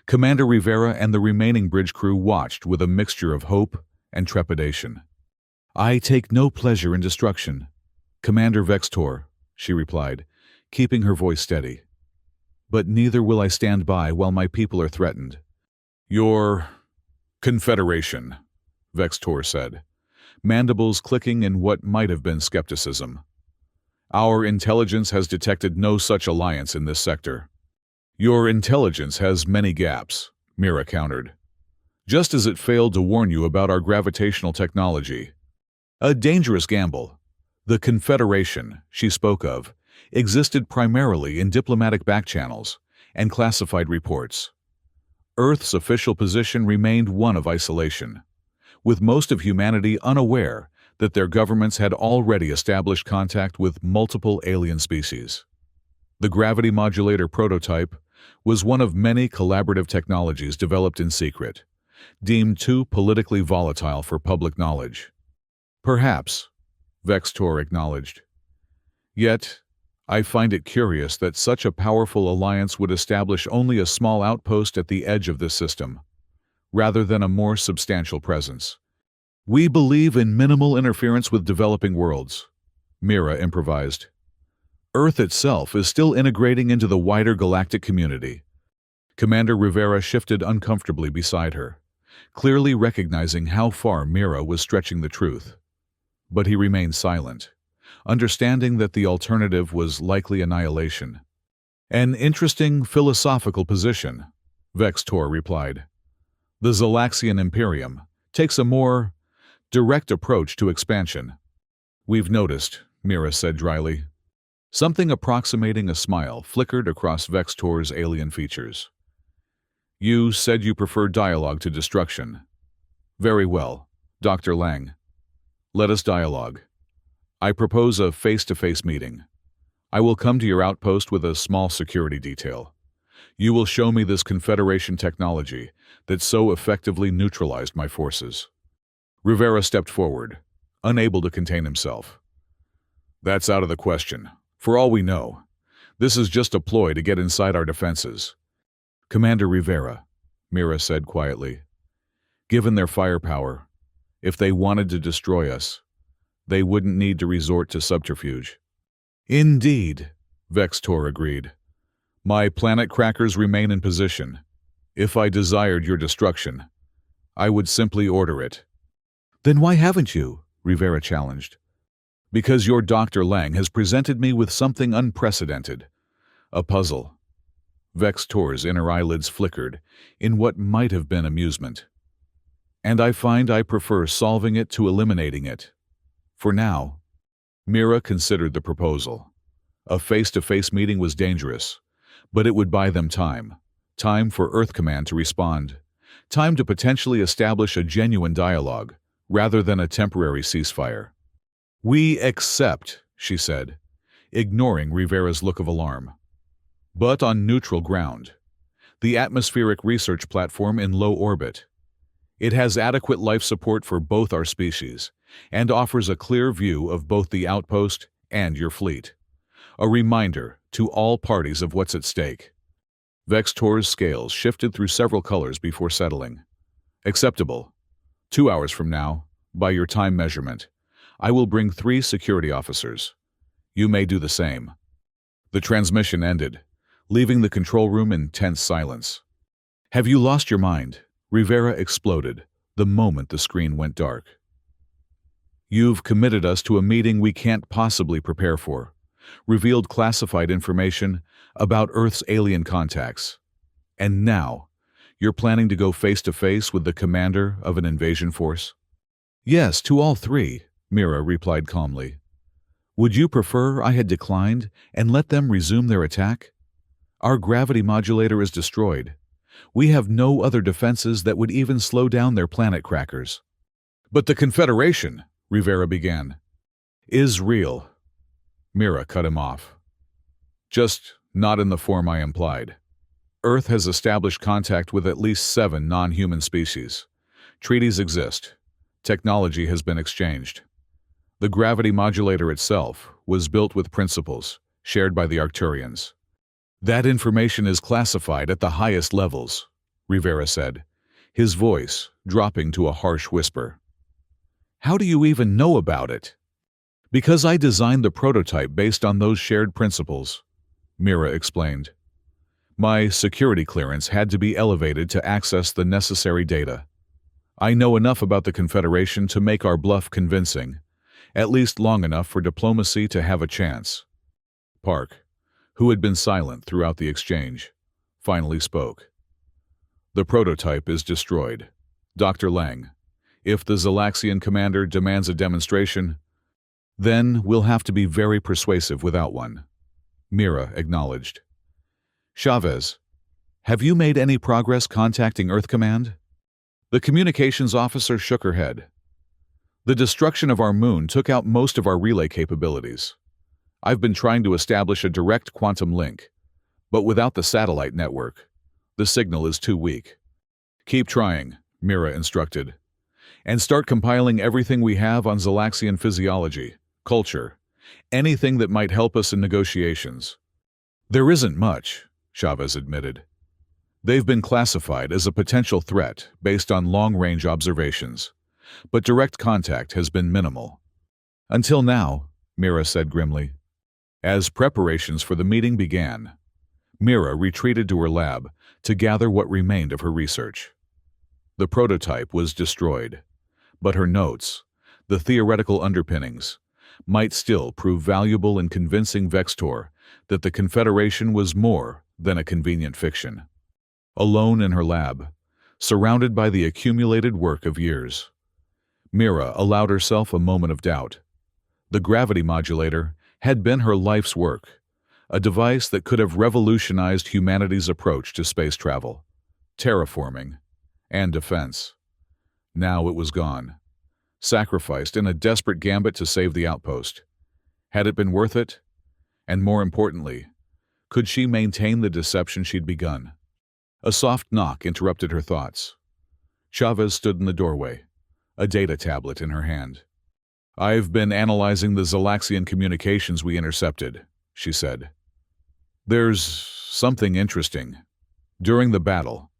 Commander Rivera and the remaining bridge crew watched with a mixture of hope and trepidation. "I take no pleasure in destruction, Commander Vextor," she replied, keeping her voice steady. "But neither will I stand by while my people are threatened." "Your Confederation," Vextor said, mandibles clicking in what might have been skepticism. "Our intelligence has detected no such alliance in this sector." "Your intelligence has many gaps," Mira countered. "Just as it failed to warn you about our gravitational technology." A dangerous gamble. The Confederation she spoke of existed primarily in diplomatic backchannels and classified reports. Earth's official position remained one of isolation, with most of humanity unaware that their governments had already established contact with multiple alien species. The gravity modulator prototype was one of many collaborative technologies developed in secret, deemed too politically volatile for public knowledge. "Perhaps," Vextor acknowledged. "Yet, I find it curious that such a powerful alliance would establish only a small outpost at the edge of this system, rather than a more substantial presence." "We believe in minimal interference with developing worlds," Mira improvised. "Earth itself is still integrating into the wider galactic community." Commander Rivera shifted uncomfortably beside her, clearly recognizing how far Mira was stretching the truth. But he remained silent, understanding that the alternative was likely annihilation. "An interesting philosophical position," Vextor replied. "The Zalaxian Imperium takes a more direct approach to expansion." "We've noticed," Mira said dryly. Something approximating a smile flickered across Vextor's alien features. "You said you prefer dialogue to destruction. Very well, Dr. Lang. Let us dialogue. I propose a face-to-face meeting. I will come to your outpost with a small security detail. You will show me this Confederation technology that so effectively neutralized my forces." Rivera stepped forward, unable to contain himself. "That's out of the question. For all we know, this is just a ploy to get inside our defenses." "Commander Rivera," Mira said quietly, "given their firepower, if they wanted to destroy us, they wouldn't need to resort to subterfuge." "Indeed," Vextor agreed. "My planet crackers remain in position. If I desired your destruction, I would simply order it." "Then why haven't you?" Rivera challenged. "Because your Dr. Lang has presented me with something unprecedented. A puzzle." Vextor's inner eyelids flickered in what might have been amusement. "And I find I prefer solving it to eliminating it. For now." Mira considered the proposal. A face-to-face meeting was dangerous, but it would buy them time. Time for Earth Command to respond. Time to potentially establish a genuine dialogue, rather than a temporary ceasefire. "We accept," she said, ignoring Rivera's look of alarm. "But on neutral ground. The atmospheric research platform in low orbit. It has adequate life support for both our species, and offers a clear view of both the outpost and your fleet. A reminder to all parties of what's at stake." Vextor's scales shifted through several colors before settling. "Acceptable. 2 hours from now, by your time measurement, I will bring 3 security officers. You may do the same." The transmission ended, leaving the control room in tense silence. "Have you lost your mind?" Rivera exploded the moment the screen went dark. "You've committed us to a meeting we can't possibly prepare for. Revealed classified information about Earth's alien contacts. And now, you're planning to go face-to-face with the commander of an invasion force?" "Yes, to all 3, Mira replied calmly. "Would you prefer I had declined and let them resume their attack? Our gravity modulator is destroyed. We have no other defenses that would even slow down their planet crackers." "But the Confederation," Rivera began, "is real." Mira cut him off. "Just not in the form I implied. Earth has established contact with at least 7 non-human species. Treaties exist. Technology has been exchanged. The gravity modulator itself was built with principles shared by the Arcturians. That information is classified at the highest levels," Rivera said, his voice dropping to a harsh whisper. "How do you even know about it?" "Because I designed the prototype based on those shared principles," Mira explained. "My security clearance had to be elevated to access the necessary data. I know enough about the Confederation to make our bluff convincing, at least long enough for diplomacy to have a chance." Park, who had been silent throughout the exchange, finally spoke. "The prototype is destroyed. Dr. Lang, if the Zalaxian commander demands a demonstration, then we'll have to be very persuasive without one," Mira acknowledged. "Chavez, have you made any progress contacting Earth Command?" The communications officer shook her head. "The destruction of our moon took out most of our relay capabilities. I've been trying to establish a direct quantum link, but without the satellite network, the signal is too weak." "Keep trying," Mira instructed, "and start compiling everything we have on Zalaxian physiology, culture, anything that might help us in negotiations." "There isn't much," Chavez admitted. "They've been classified as a potential threat based on long-range observations, but direct contact has been minimal." "Until now," Mira said grimly. As preparations for the meeting began, Mira retreated to her lab to gather what remained of her research. The prototype was destroyed, but her notes, the theoretical underpinnings, might still prove valuable in convincing Vextor that the Confederation was more than a convenient fiction. Alone in her lab, surrounded by the accumulated work of years, Mira allowed herself a moment of doubt. The gravity modulator had been her life's work, a device that could have revolutionized humanity's approach to space travel, terraforming, and defense. Now it was gone, sacrificed in a desperate gambit to save the outpost. Had it been worth it? And more importantly, Could she maintain the deception she'd begun? A soft knock interrupted her thoughts. Chavez stood in the doorway, a data tablet in her hand. "I've been analyzing the Zalaxian communications we intercepted," she said. "There's something interesting. During the battle,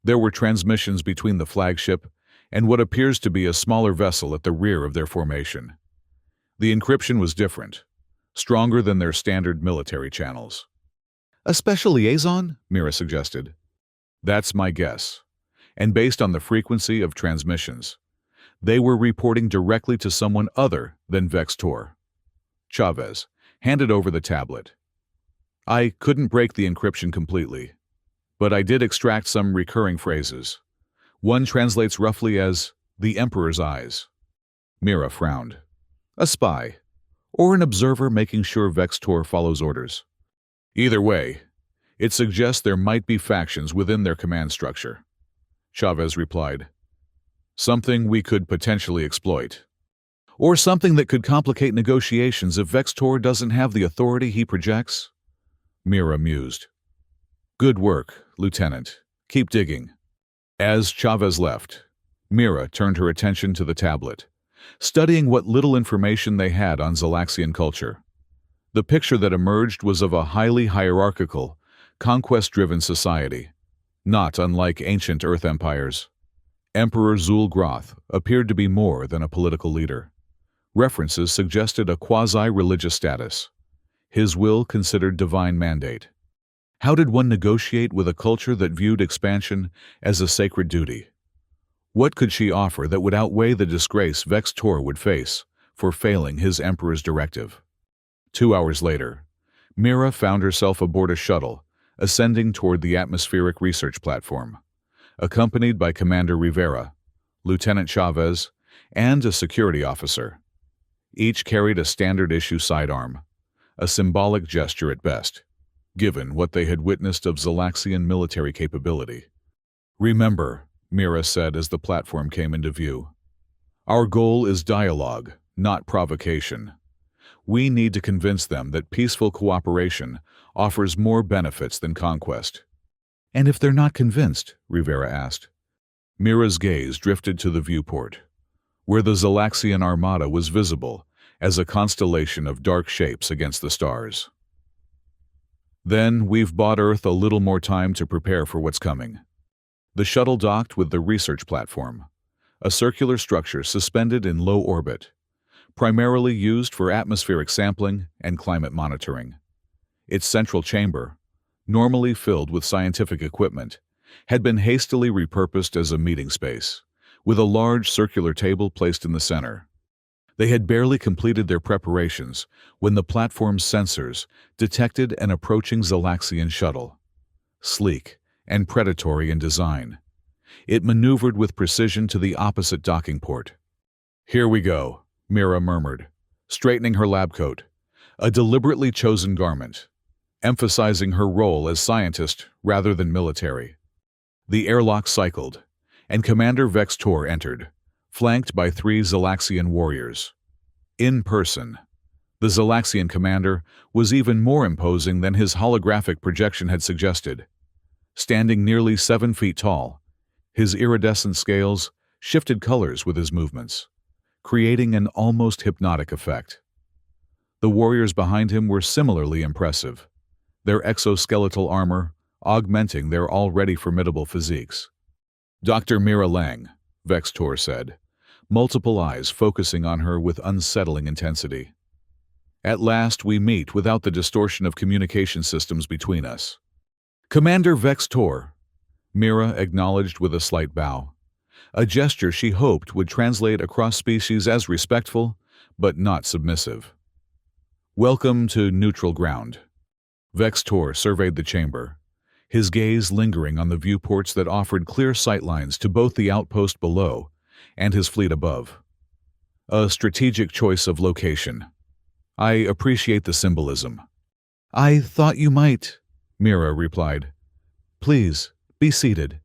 there were transmissions between the flagship and what appears to be a smaller vessel at the rear of their formation. The encryption was different, stronger than their standard military channels." "A special liaison?" Mira suggested. "That's my guess. And based on the frequency of transmissions, they were reporting directly to someone other than Vex-Tor." Chavez handed over the tablet. "I couldn't break the encryption completely, but I did extract some recurring phrases. One translates roughly as, 'the Emperor's eyes.'" Mira frowned. "A spy, or an observer making sure Vex-Tor follows orders. Either way, it suggests there might be factions within their command structure," Chavez replied. "Something we could potentially exploit. Or something that could complicate negotiations if Vex-Tor doesn't have the authority he projects," Mira mused. "Good work, Lieutenant. Keep digging." As Chavez left, Mira turned her attention to the tablet, studying what little information they had on Zalaxian culture. The picture that emerged was of a highly hierarchical, conquest-driven society, not unlike ancient Earth empires. Emperor Zul'Groth appeared to be more than a political leader. References suggested a quasi-religious status, his will considered divine mandate. How did one negotiate with a culture that viewed expansion as a sacred duty? What could she offer that would outweigh the disgrace Vex-Tor would face for failing his emperor's directive? 2 hours later, Mira found herself aboard a shuttle, ascending toward the atmospheric research platform, accompanied by Commander Rivera, Lieutenant Chavez, and a security officer. Each carried a standard-issue sidearm, a symbolic gesture at best, given what they had witnessed of Zalaxian military capability. "Remember," Mira said as the platform came into view, "our goal is dialogue, not provocation. We need to convince them that peaceful cooperation offers more benefits than conquest." "And if they're not convinced?" Rivera asked. Mira's gaze drifted to the viewport, where the Zalaxian Armada was visible as a constellation of dark shapes against the stars. "Then we've bought Earth a little more time to prepare for what's coming." The shuttle docked with the research platform, a circular structure suspended in low orbit, primarily used for atmospheric sampling and climate monitoring. Its central chamber, normally filled with scientific equipment, had been hastily repurposed as a meeting space, with a large circular table placed in the center. They had barely completed their preparations when the platform's sensors detected an approaching Zalaxian shuttle. Sleek and predatory in design, it maneuvered with precision to the opposite docking port. "Here we go," Mira murmured, straightening her lab coat, a deliberately chosen garment, emphasizing her role as scientist rather than military. The airlock cycled, and Commander Vex-Tor entered, flanked by 3 Zalaxian warriors. In person, the Zalaxian commander was even more imposing than his holographic projection had suggested. Standing nearly 7 feet tall, his iridescent scales shifted colors with his movements, creating an almost hypnotic effect. The warriors behind him were similarly impressive, their exoskeletal armor augmenting their already formidable physiques. "Dr. Mira Lang," Vex-Tor said, multiple eyes focusing on her with unsettling intensity. "At last we meet without the distortion of communication systems between us." "Commander Vex-Tor," Mira acknowledged with a slight bow, a gesture she hoped would translate across species as respectful, but not submissive. "Welcome to neutral ground." Vex-Tor surveyed the chamber, his gaze lingering on the viewports that offered clear sightlines to both the outpost below and his fleet above. "A strategic choice of location. I appreciate the symbolism." "I thought you might," Mira replied. "Please, be seated.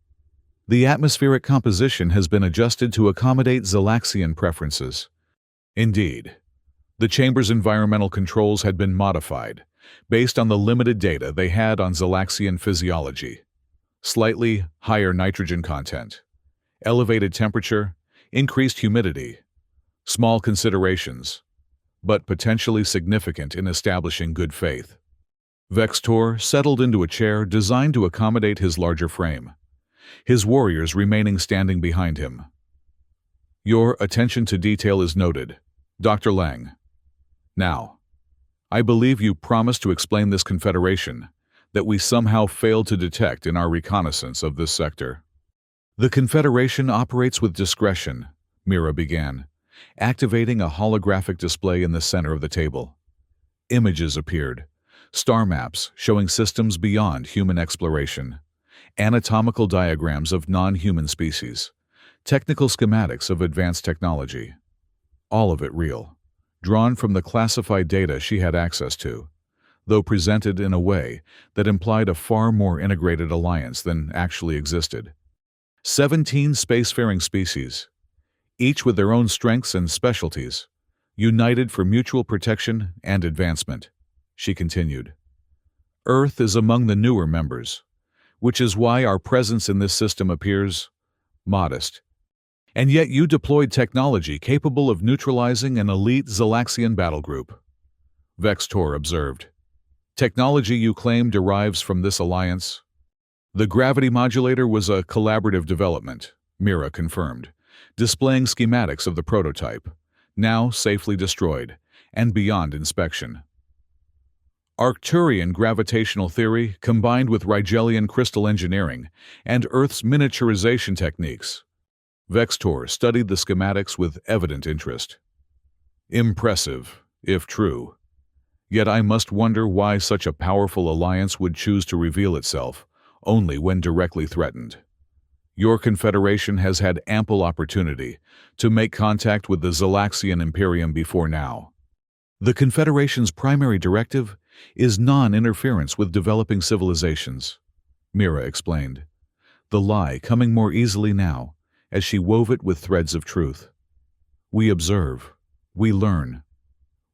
The atmospheric composition has been adjusted to accommodate Zalaxian preferences." Indeed, the chamber's environmental controls had been modified based on the limited data they had on Zalaxian physiology. Slightly higher nitrogen content, elevated temperature, increased humidity. Small considerations, but potentially significant in establishing good faith. Vextor settled into a chair designed to accommodate his larger frame, his warriors remaining standing behind him. Your attention to detail is noted, Dr. Lang. Now, I believe you promised to explain this confederation that we somehow failed to detect in our reconnaissance of this sector. The Confederation operates with discretion, Mira began, activating a holographic display in the center of the table. Images appeared, star maps showing systems beyond human exploration, anatomical diagrams of non-human species, technical schematics of advanced technology. All of it real, drawn from the classified data she had access to, though presented in a way that implied a far more integrated alliance than actually existed. 17 spacefaring species, each with their own strengths and specialties, united for mutual protection and advancement, she continued. Earth is among the newer members, which is why our presence in this system appears modest. And yet you deployed technology capable of neutralizing an elite Zalaxian battle group, Vextor observed. Technology you claim derives from this alliance? The gravity modulator was a collaborative development, Mira confirmed, displaying schematics of the prototype, now safely destroyed and beyond inspection. Arcturian gravitational theory combined with Rigelian crystal engineering and Earth's miniaturization techniques. Vextor studied the schematics with evident interest. Impressive, if true. Yet I must wonder why such a powerful alliance would choose to reveal itself only when directly threatened. Your Confederation has had ample opportunity to make contact with the Zalaxian Imperium before now. The Confederation's primary directive is non-interference with developing civilizations, Mira explained, the lie coming more easily now as she wove it with threads of truth. We observe, we learn,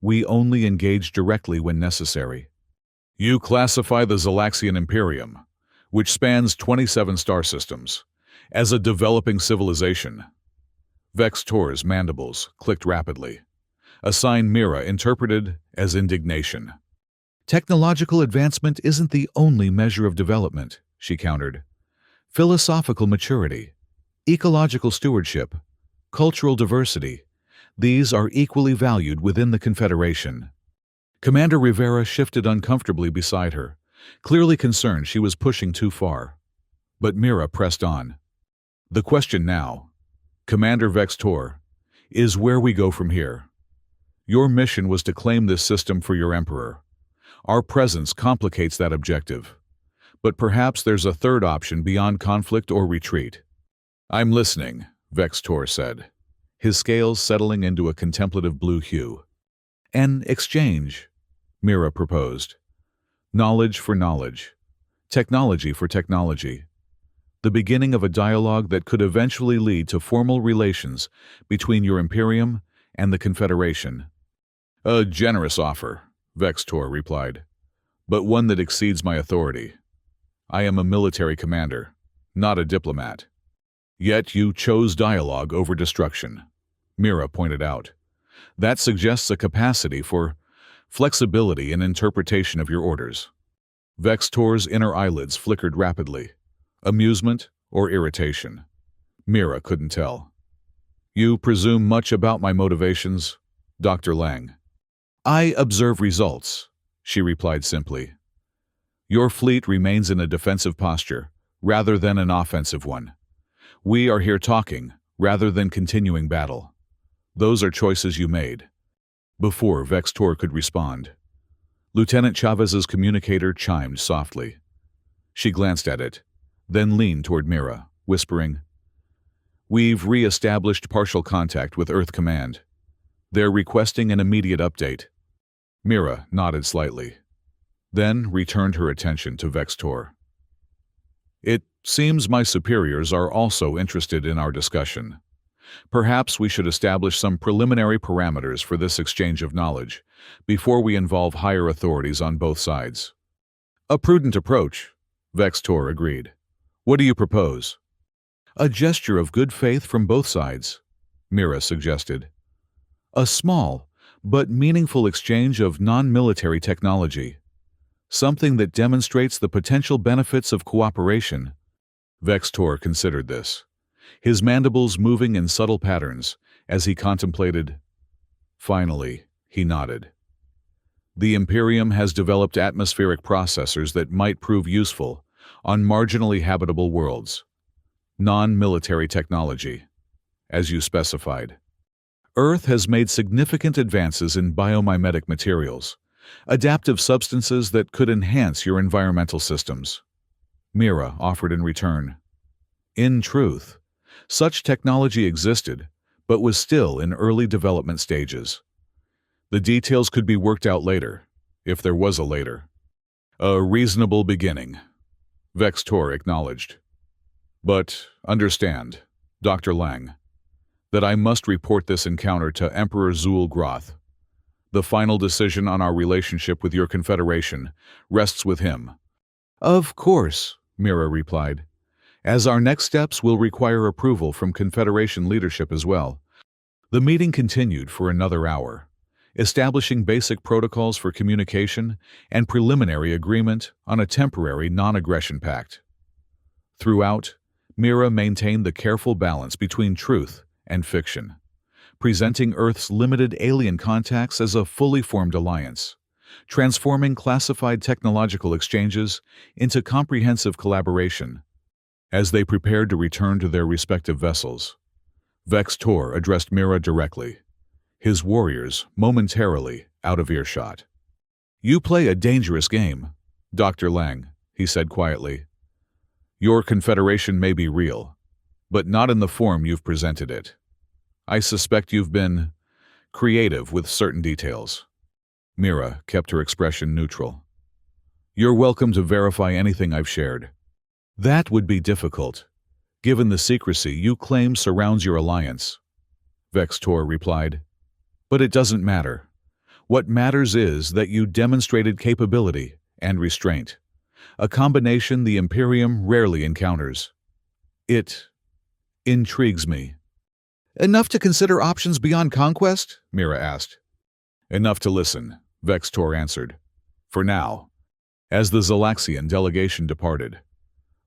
we only engage directly when necessary. You classify the Zalaxian Imperium, which spans 27 star systems, as a developing civilization. Vextor's mandibles clicked rapidly, a sign Mira interpreted as indignation. Technological advancement isn't the only measure of development, she countered. Philosophical maturity, ecological stewardship, cultural diversity, these are equally valued within the Confederation. Commander Rivera shifted uncomfortably beside her, clearly concerned she was pushing too far. But Mira pressed on. The question now, Commander Vextor, is where we go from here. Your mission was to claim this system for your Emperor. Our presence complicates that objective. But perhaps there's a third option beyond conflict or retreat. I'm listening, Vextor said, his scales settling into a contemplative blue hue. An exchange, Mira proposed. Knowledge for knowledge. Technology for technology. The beginning of a dialogue that could eventually lead to formal relations between your Imperium and the Confederation. A generous offer, Vextor replied, but one that exceeds my authority. I am a military commander, not a diplomat. Yet you chose dialogue over destruction, Mira pointed out. That suggests a capacity for flexibility in interpretation of your orders. Vextor's inner eyelids flickered rapidly. Amusement or irritation? Mira couldn't tell. You presume much about my motivations, Dr. Lang. I observe results, she replied simply. Your fleet remains in a defensive posture, rather than an offensive one. We are here talking, rather than continuing battle. Those are choices you made. Before Vextor could respond, Lieutenant Chavez's communicator chimed softly. She glanced at it, then leaned toward Mira, whispering, We've re-established partial contact with Earth Command. They're requesting an immediate update. Mira nodded slightly, then returned her attention to Vextor. It seems my superiors are also interested in our discussion. Perhaps we should establish some preliminary parameters for this exchange of knowledge before we involve higher authorities on both sides. A prudent approach, Vextor agreed. What do you propose? A gesture of good faith from both sides, Mira suggested. A small, but meaningful exchange of non-military technology. Something that demonstrates the potential benefits of cooperation. Vextor considered this, his mandibles moving in subtle patterns as he contemplated. Finally, he nodded. The Imperium has developed atmospheric processors that might prove useful on marginally habitable worlds. Non-military technology, as you specified. Earth has made significant advances in biomimetic materials, adaptive substances that could enhance your environmental systems. Mira offered in return. In truth, such technology existed, but was still in early development stages. The details could be worked out later, if there was a later. A reasonable beginning, Vextor acknowledged. But understand, Dr. Lang, that I must report this encounter to Emperor Zul Groth. The final decision on our relationship with your Confederation rests with him. Of course, Mira replied, as our next steps will require approval from Confederation leadership as well. The meeting continued for another hour, establishing basic protocols for communication and preliminary agreement on a temporary non-aggression pact. Throughout, Mira maintained the careful balance between truth and fiction, presenting Earth's limited alien contacts as a fully formed alliance, transforming classified technological exchanges into comprehensive collaboration. As they prepared to return to their respective vessels, Vextor addressed Mira directly, his warriors momentarily out of earshot. You play a dangerous game, Dr. Lang, he said quietly. Your Confederation may be real, but not in the form you've presented it. I suspect you've been creative with certain details. Mira kept her expression neutral. You're welcome to verify anything I've shared. That would be difficult, given the secrecy you claim surrounds your alliance, Vextor replied. But it doesn't matter. What matters is that you demonstrated capability and restraint, a combination the Imperium rarely encounters. It intrigues me. Enough to consider options beyond conquest? Mira asked. Enough to listen, Vextor answered. For now. As the Zalaxian delegation departed,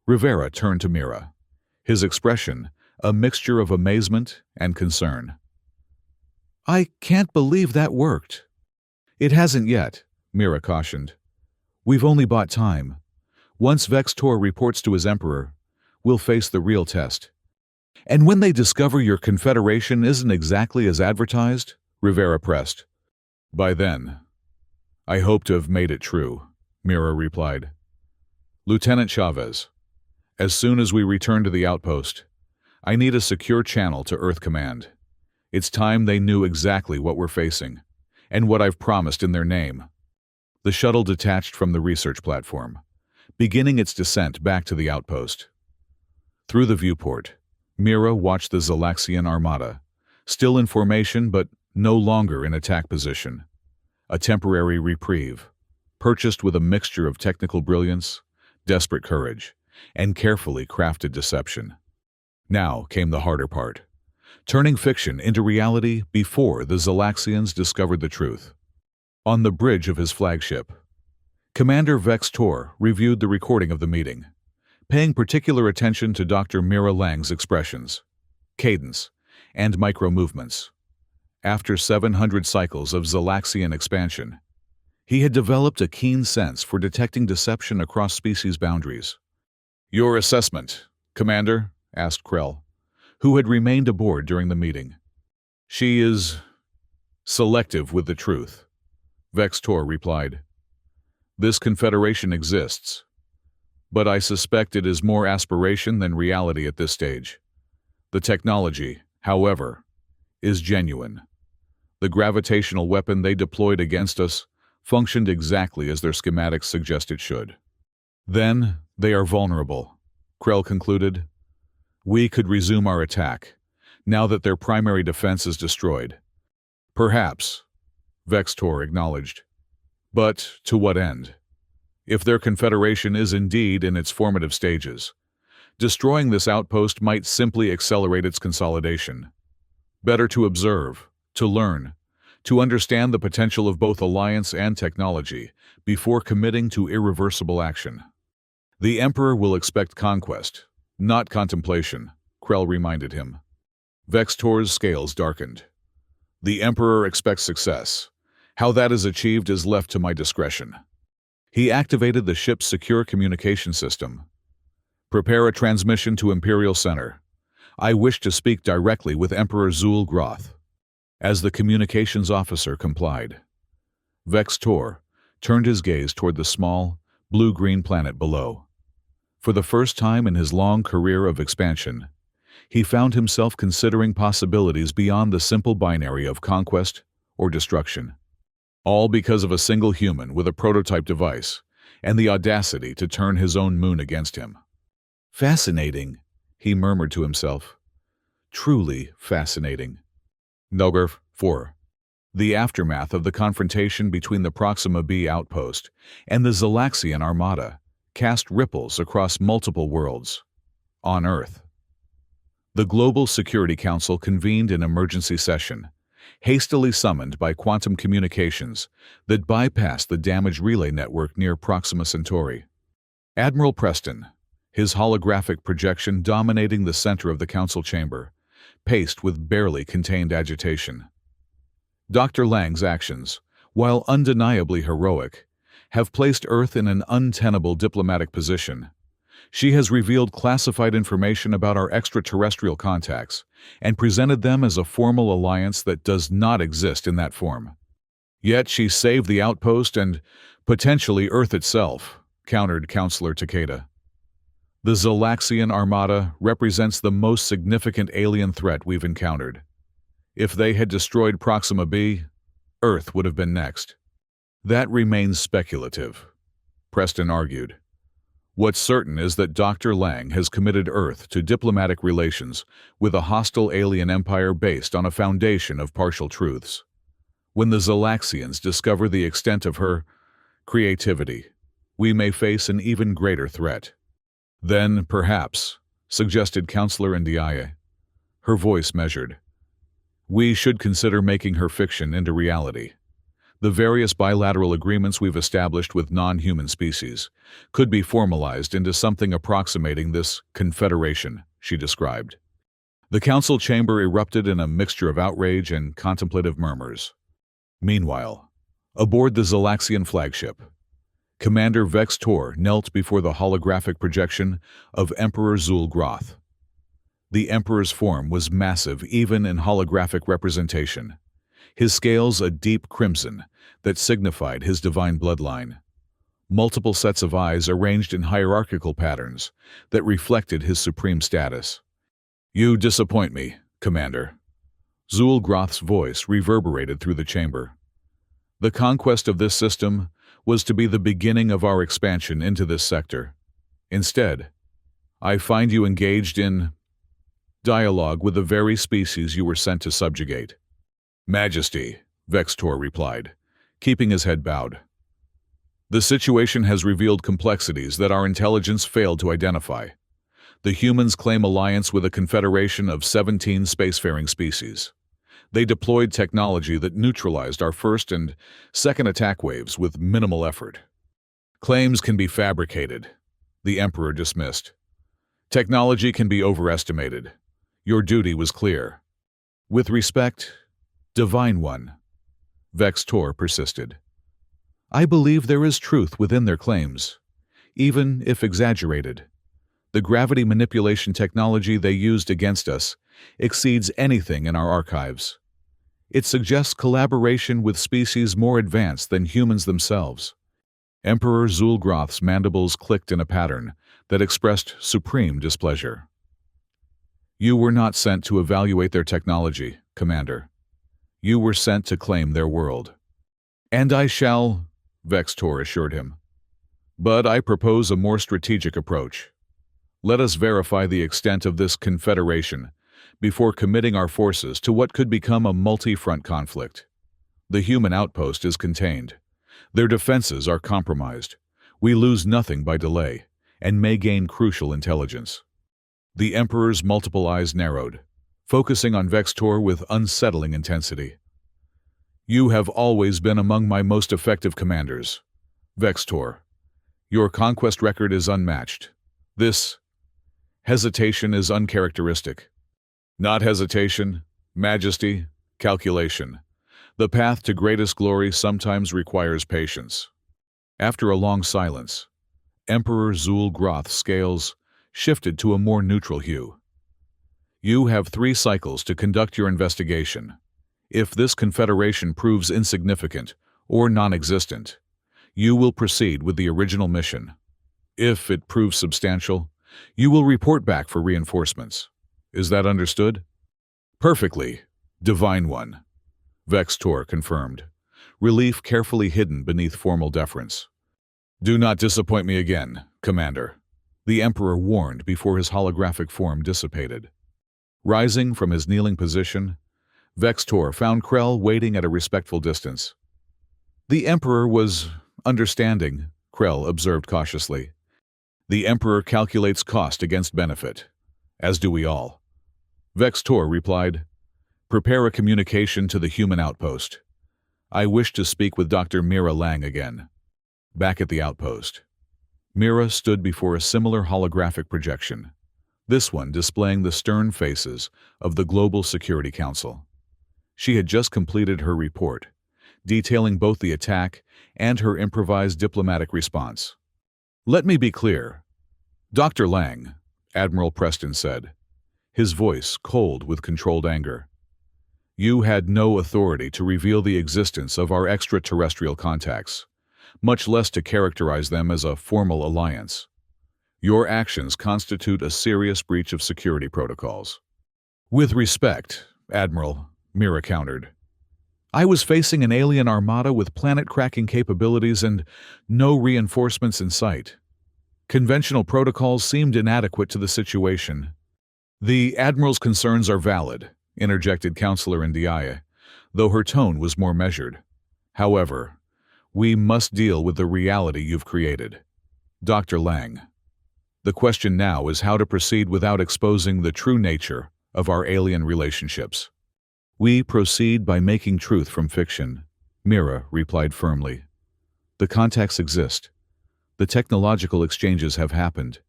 Rivera turned to Mira, his expression a mixture of amazement and concern. I can't believe that worked. It hasn't yet, Mira cautioned. We've only bought time. Once Vextor reports to his Emperor, we'll face the real test. And when they discover your Confederation isn't exactly as advertised, Rivera pressed. By then, I hope to have made it true, Mira replied. Lieutenant Chavez, as soon as we return to the outpost, I need a secure channel to Earth Command. It's time they knew exactly what we're facing, and what I've promised in their name. The shuttle detached from the research platform, beginning its descent back to the outpost. Through the viewport, Mira watched the Zalaxian Armada, still in formation but no longer in attack position. A temporary reprieve, purchased with a mixture of technical brilliance, desperate courage, and carefully crafted deception. Now came the harder part, turning fiction into reality before the Zalaxians discovered the truth. On the bridge of his flagship, Commander Vextor reviewed the recording of the meeting, paying particular attention to Dr. Mira Lang's expressions, cadence, and micro-movements. After 700 cycles of Zalaxian expansion, he had developed a keen sense for detecting deception across species boundaries. Your assessment, Commander? Asked Krell, who had remained aboard during the meeting. She is selective with the truth, Vextor replied. This confederation exists, but I suspect it is more aspiration than reality at this stage. The technology, however, is genuine. The gravitational weapon they deployed against us functioned exactly as their schematics suggest it should. Then they are vulnerable, Krell concluded. We could resume our attack, now that their primary defense is destroyed. Perhaps, Vextor acknowledged. But to what end? If their confederation is indeed in its formative stages, destroying this outpost might simply accelerate its consolidation. Better to observe, to learn, to understand the potential of both alliance and technology before committing to irreversible action. The Emperor will expect conquest, not contemplation, Krell reminded him. Vextor's scales darkened. The Emperor expects success. How that is achieved is left to my discretion. He activated the ship's secure communication system. Prepare a transmission to Imperial Center. I wish to speak directly with Emperor Zul Groth. As the communications officer complied, Vextor turned his gaze toward the small, blue-green planet below. For the first time in his long career of expansion, he found himself considering possibilities beyond the simple binary of conquest or destruction. All because of a single human with a prototype device and the audacity to turn his own moon against him. Fascinating, he murmured to himself. Truly fascinating. Nogarf 4. The aftermath of the confrontation between the Proxima B outpost and the Zalaxian Armada cast ripples across multiple worlds. On Earth, the Global Security Council convened an emergency session, hastily summoned by quantum communications that bypassed the damaged relay network near Proxima Centauri. Admiral Preston, his holographic projection dominating the center of the council chamber, paced with barely contained agitation. Dr. Lang's actions, while undeniably heroic, have placed Earth in an untenable diplomatic position. She has revealed classified information about our extraterrestrial contacts and presented them as a formal alliance that does not exist in that form. Yet she saved the outpost and, potentially, Earth itself, countered Counselor Takeda. The Zalaxian Armada represents the most significant alien threat we've encountered. If they had destroyed Proxima B, Earth would have been next. That remains speculative, Preston argued. What's certain is that Dr. Lang has committed Earth to diplomatic relations with a hostile alien empire based on a foundation of partial truths. When the Zalaxians discover the extent of her creativity, we may face an even greater threat. Then, perhaps, suggested Counselor Ndiaye, her voice measured, we should consider making her fiction into reality. The various bilateral agreements we've established with non-human species could be formalized into something approximating this confederation, she described. The council chamber erupted in a mixture of outrage and contemplative murmurs. Meanwhile, aboard the Zalaxian flagship, Commander Vextor knelt before the holographic projection of Emperor Zul Groth. The Emperor's form was massive even in holographic representation, his scales a deep crimson that signified his divine bloodline. Multiple sets of eyes arranged in hierarchical patterns that reflected his supreme status. You disappoint me, Commander. Zul Groth's voice reverberated through the chamber. The conquest of this system was to be the beginning of our expansion into this sector. Instead, I find you engaged in dialogue with the very species you were sent to subjugate. Majesty, Vextor replied, keeping his head bowed. The situation has revealed complexities that our intelligence failed to identify. The humans claim alliance with a confederation of 17 spacefaring species. They deployed technology that neutralized our first and second attack waves with minimal effort. Claims can be fabricated, the Emperor dismissed. Technology can be overestimated. Your duty was clear. With respect, Divine One, Vextor persisted. I believe there is truth within their claims, even if exaggerated. The gravity manipulation technology they used against us exceeds anything in our archives. It suggests collaboration with species more advanced than humans themselves. Emperor Zul Groth's mandibles clicked in a pattern that expressed supreme displeasure. You were not sent to evaluate their technology, Commander. You were sent to claim their world. And I shall, Vextor assured him. But I propose a more strategic approach. Let us verify the extent of this confederation before committing our forces to what could become a multi-front conflict. The human outpost is contained. Their defenses are compromised. We lose nothing by delay, and may gain crucial intelligence. The Emperor's multiple eyes narrowed, focusing on Vextor with unsettling intensity. You have always been among my most effective commanders. Vextor, your conquest record is unmatched. This hesitation is uncharacteristic. Not hesitation, majesty, calculation. The path to greatest glory sometimes requires patience. After a long silence, Emperor Zul-Groth's scales shifted to a more neutral hue. You have 3 cycles to conduct your investigation. If this confederation proves insignificant or non-existent, you will proceed with the original mission. If it proves substantial, you will report back for reinforcements. Is that understood? Perfectly, Divine One, Vextor confirmed, relief carefully hidden beneath formal deference. Do not disappoint me again, Commander, the Emperor warned before his holographic form dissipated. Rising from his kneeling position, Vextor found Krell waiting at a respectful distance. The Emperor was understanding, Krell observed cautiously. The Emperor calculates cost against benefit, as do we all. Vextor replied, Prepare a communication to the human outpost. I wish to speak with Dr. Mira Lang again. Back at the outpost, Mira stood before a similar holographic projection, this one displaying the stern faces of the Global Security Council. She had just completed her report, detailing both the attack and her improvised diplomatic response. Let me be clear. Dr. Lang, Admiral Preston said, his voice cold with controlled anger. You had no authority to reveal the existence of our extraterrestrial contacts, much less to characterize them as a formal alliance. Your actions constitute a serious breach of security protocols. With respect, Admiral, Mira countered. I was facing an alien armada with planet-cracking capabilities and no reinforcements in sight. Conventional protocols seemed inadequate to the situation. The Admiral's concerns are valid, interjected Counselor Ndiaye, though her tone was more measured. However, we must deal with the reality you've created. Dr. Lang, the question now is how to proceed without exposing the true nature of our alien relationships. We proceed by making truth from fiction, Mira replied firmly. The contacts exist. The technological exchanges have happened.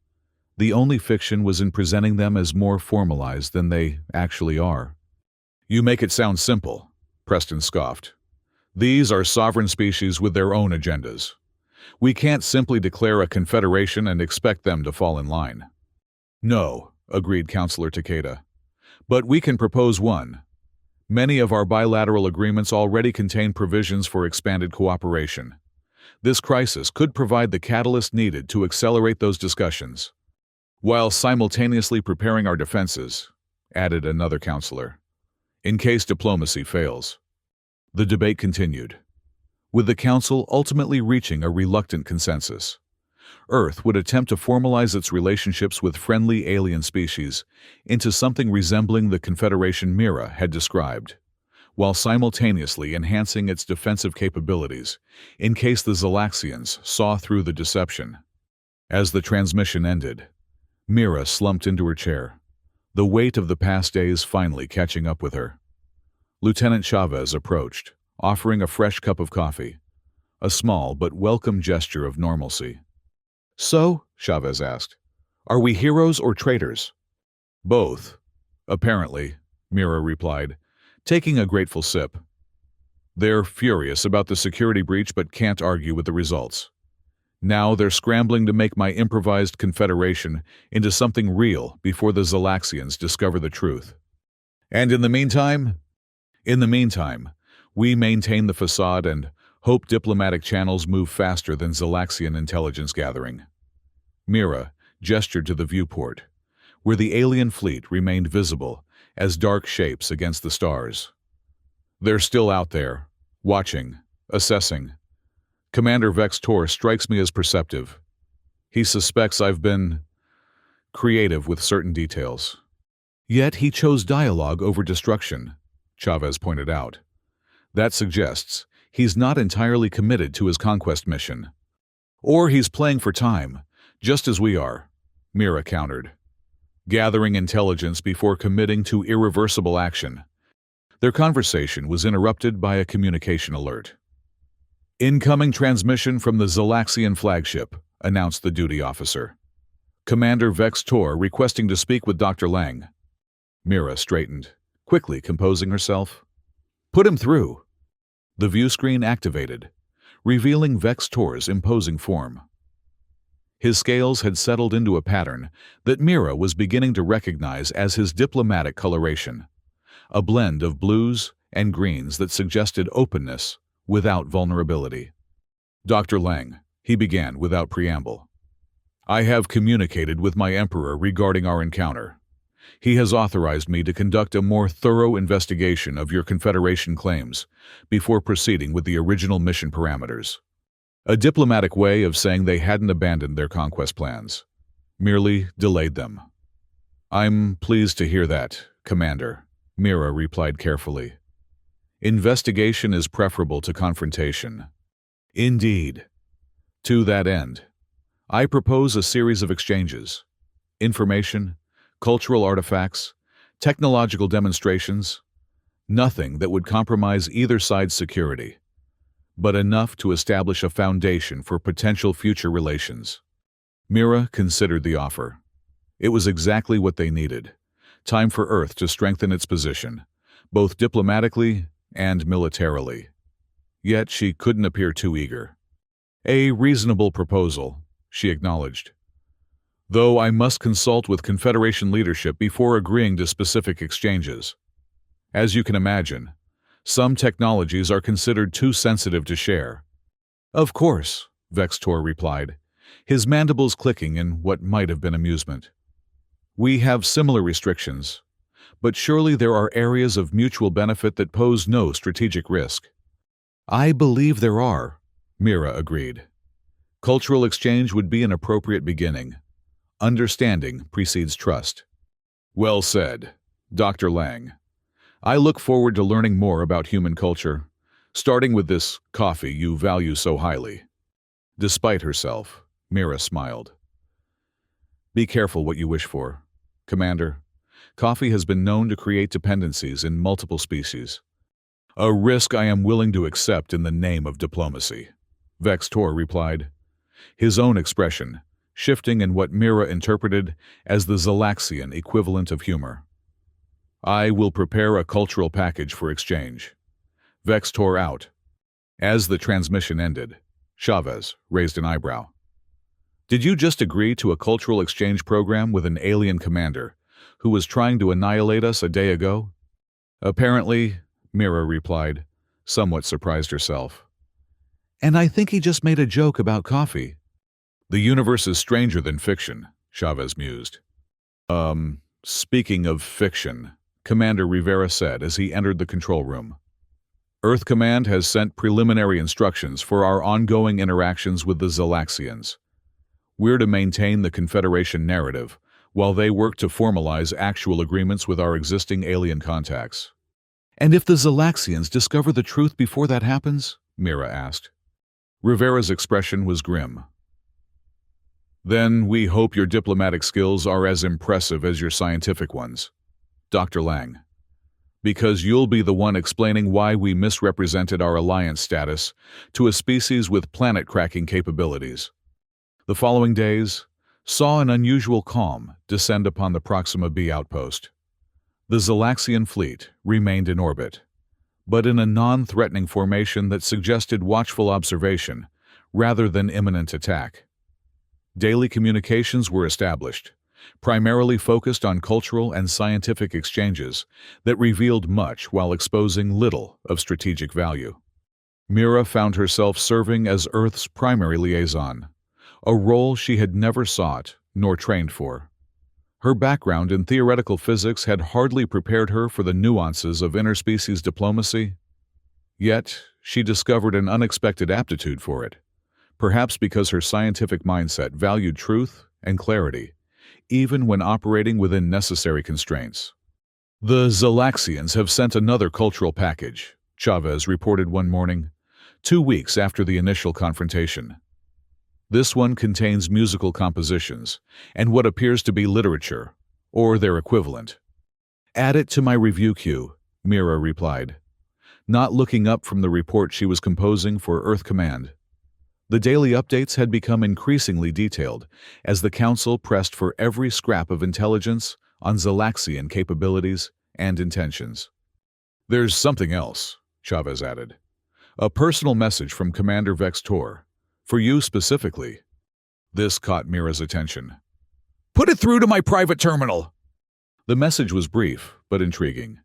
The only fiction was in presenting them as more formalized than they actually are. You make it sound simple, Preston scoffed. These are sovereign species with their own agendas. We can't simply declare a confederation and expect them to fall in line. No, agreed Counselor Takeda. But we can propose one. Many of our bilateral agreements already contain provisions for expanded cooperation. This crisis could provide the catalyst needed to accelerate those discussions, while simultaneously preparing our defenses, added another counselor, in case diplomacy fails. The debate continued, with the Council ultimately reaching a reluctant consensus. Earth would attempt to formalize its relationships with friendly alien species into something resembling the Confederation Mira had described, while simultaneously enhancing its defensive capabilities in case the Zalaxians saw through the deception. As the transmission ended, Mira slumped into her chair, the weight of the past days finally catching up with her. Lieutenant Chavez approached, offering a fresh cup of coffee, a small but welcome gesture of normalcy. So, Chavez asked, are we heroes or traitors? Both, apparently, Mira replied, taking a grateful sip. They're furious about the security breach but can't argue with the results. Now they're scrambling to make my improvised confederation into something real before the Zalaxians discover the truth. And in the meantime, we maintain the facade and hope diplomatic channels move faster than Zalaxian intelligence gathering. Mira gestured to the viewport, where the alien fleet remained visible as dark shapes against the stars. They're still out there, watching, assessing. Commander Vextor strikes me as perceptive. He suspects I've been creative with certain details. Yet he chose dialogue over destruction, Chavez pointed out. That suggests he's not entirely committed to his conquest mission. Or he's playing for time, just as we are, Mira countered, gathering intelligence before committing to irreversible action. Their conversation was interrupted by a communication alert. "Incoming transmission from the Zalaxian flagship," announced the duty officer. "Commander Vex Tor requesting to speak with Dr. Lang." Mira straightened, quickly composing herself. "Put him through." The view screen activated, revealing Vex Tor's imposing form. His scales had settled into a pattern that Mira was beginning to recognize as his diplomatic coloration, a blend of blues and greens that suggested openness without vulnerability. "Dr. Lang," he began without preamble, "I have communicated with my Emperor regarding our encounter. He has authorized me to conduct a more thorough investigation of your Confederation claims before proceeding with the original mission parameters." A diplomatic way of saying they hadn't abandoned their conquest plans, merely delayed them. "I'm pleased to hear that, Commander," Mira replied carefully. "Investigation is preferable to confrontation." "Indeed. To that end, I propose a series of exchanges. Information, cultural artifacts, technological demonstrations, nothing that would compromise either side's security, but enough to establish a foundation for potential future relations." Mira considered the offer. It was exactly what they needed. Time for Earth to strengthen its position, both diplomatically and militarily. Yet she couldn't appear too eager. "A reasonable proposal," she acknowledged, "though I must consult with Confederation leadership before agreeing to specific exchanges. As you can imagine, some technologies are considered too sensitive to share." "Of course," Vex Tor replied, his mandibles clicking in what might have been amusement. "We have similar restrictions, but surely there are areas of mutual benefit that pose no strategic risk." "I believe there are," Mira agreed. "Cultural exchange would be an appropriate beginning. Understanding precedes trust." "Well said, Dr. Lang. I look forward to learning more about human culture, starting with this coffee you value so highly." Despite herself, Mira smiled. "Be careful what you wish for, Commander. Coffee has been known to create dependencies in multiple species. A risk I am willing to accept in the name of diplomacy," Vex Tor replied, his own expression shifting in what Mira interpreted as the Zalaxian equivalent of humor. "I will prepare a cultural package for exchange." Vex Tor out. As the transmission ended, Chavez raised an eyebrow. "Did you just agree to a cultural exchange program with an alien commander who was trying to annihilate us a day ago?" "Apparently," Mira replied, somewhat surprised herself. "And I think he just made a joke about coffee." "The universe is stranger than fiction," Chavez mused. Speaking of fiction," Commander Rivera said as he entered the control room. "Earth Command has sent preliminary instructions for our ongoing interactions with the Zalaxians. We're to maintain the Confederation narrative, while they work to formalize actual agreements with our existing alien contacts." "And if the Zalaxians discover the truth before that happens?" Mira asked. Rivera's expression was grim. "Then we hope your diplomatic skills are as impressive as your scientific ones, Dr. Lang. Because you'll be the one explaining why we misrepresented our alliance status to a species with planet-cracking capabilities." The following days saw an unusual calm descend upon the Proxima B outpost. The Zalaxian fleet remained in orbit, but in a non-threatening formation that suggested watchful observation rather than imminent attack. Daily communications were established, primarily focused on cultural and scientific exchanges that revealed much while exposing little of strategic value. Mira found herself serving as Earth's primary liaison, a role she had never sought nor trained for. Her background in theoretical physics had hardly prepared her for the nuances of interspecies diplomacy, yet she discovered an unexpected aptitude for it, perhaps because her scientific mindset valued truth and clarity, even when operating within necessary constraints. The Zalaxians have sent another cultural package, Chavez reported one morning, 2 weeks after the initial confrontation. This one contains musical compositions and what appears to be literature, or their equivalent. Add it to my review queue, Mira replied, not looking up from the report she was composing for Earth Command. The daily updates had become increasingly detailed as the Council pressed for every scrap of intelligence on Zalaxian capabilities and intentions. There's something else, Chavez added. A personal message from Commander Vextor, for you specifically. This caught Mira's attention. Put it through to my private terminal! The message was brief, but intriguing.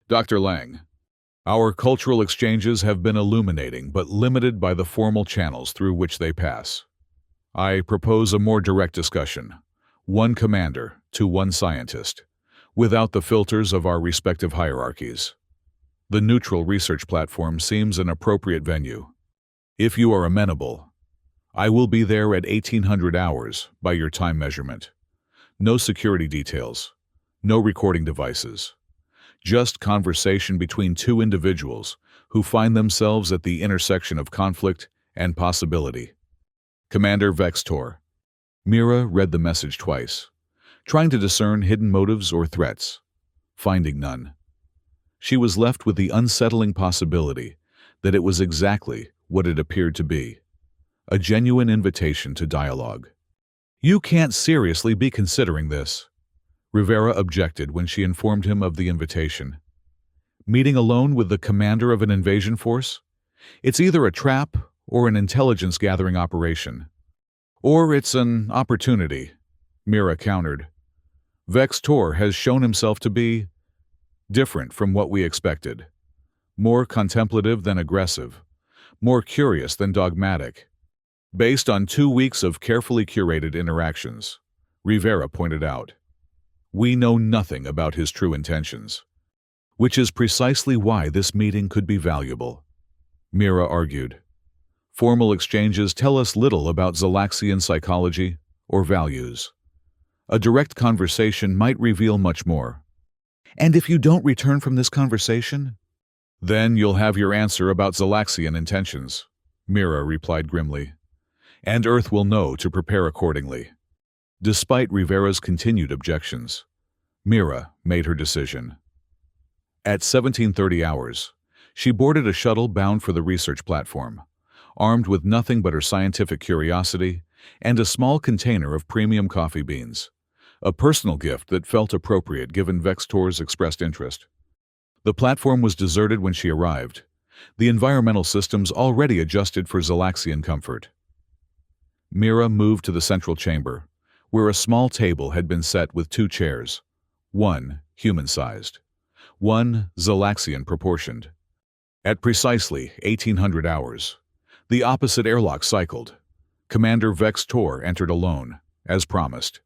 Dr. Lang, our cultural exchanges have been illuminating but limited by the formal channels through which they pass. I propose a more direct discussion, one commander to one scientist, without the filters of our respective hierarchies. The neutral research platform seems an appropriate venue. If you are amenable, I will be there at 1800 hours by your time measurement. No security details, no recording devices. Just conversation between two individuals who find themselves at the intersection of conflict and possibility. Commander Vextor. Mira read the message twice, trying to discern hidden motives or threats, finding none. She was left with the unsettling possibility that it was exactly what it appeared to be, a genuine invitation to dialogue. You can't seriously be considering this, Rivera objected when she informed him of the invitation. Meeting alone with the commander of an invasion force? It's either a trap or an intelligence-gathering operation. Or it's an opportunity, Mira countered. Vextor has shown himself to be different from what we expected. More contemplative than aggressive. More curious than dogmatic. Based on 2 weeks of carefully curated interactions, Rivera pointed out. We know nothing about his true intentions, which is precisely why this meeting could be valuable, Mira argued. Formal exchanges tell us little about Zalaxian psychology or values. A direct conversation might reveal much more. And if you don't return from this conversation? Then you'll have your answer about Zalaxian intentions, Mira replied grimly. And Earth will know to prepare accordingly. Despite Rivera's continued objections, Mira made her decision. At 1730 hours, she boarded a shuttle bound for the research platform, armed with nothing but her scientific curiosity and a small container of premium coffee beans, a personal gift that felt appropriate given Vextor's expressed interest. The platform was deserted when she arrived, the environmental systems already adjusted for Zalaxian comfort. Mira moved to the central chamber, where a small table had been set with 2 chairs, one human-sized, one Zalaxian proportioned. At precisely 1800 hours, the opposite airlock cycled. Commander Vextor entered alone, as promised,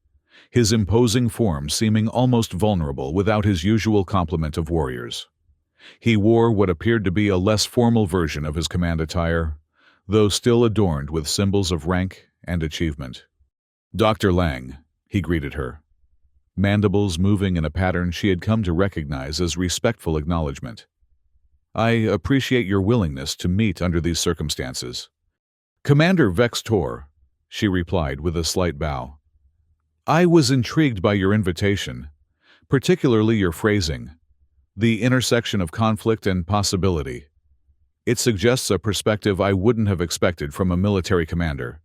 his imposing form seeming almost vulnerable without his usual complement of warriors. He wore what appeared to be a less formal version of his command attire, though still adorned with symbols of rank and achievement. Dr. Lang, he greeted her, mandibles moving in a pattern she had come to recognize as respectful acknowledgement. I appreciate your willingness to meet under these circumstances. Commander Vextor, she replied with a slight bow. I was intrigued by your invitation, particularly your phrasing, the intersection of conflict and possibility. It suggests a perspective I wouldn't have expected from a military commander.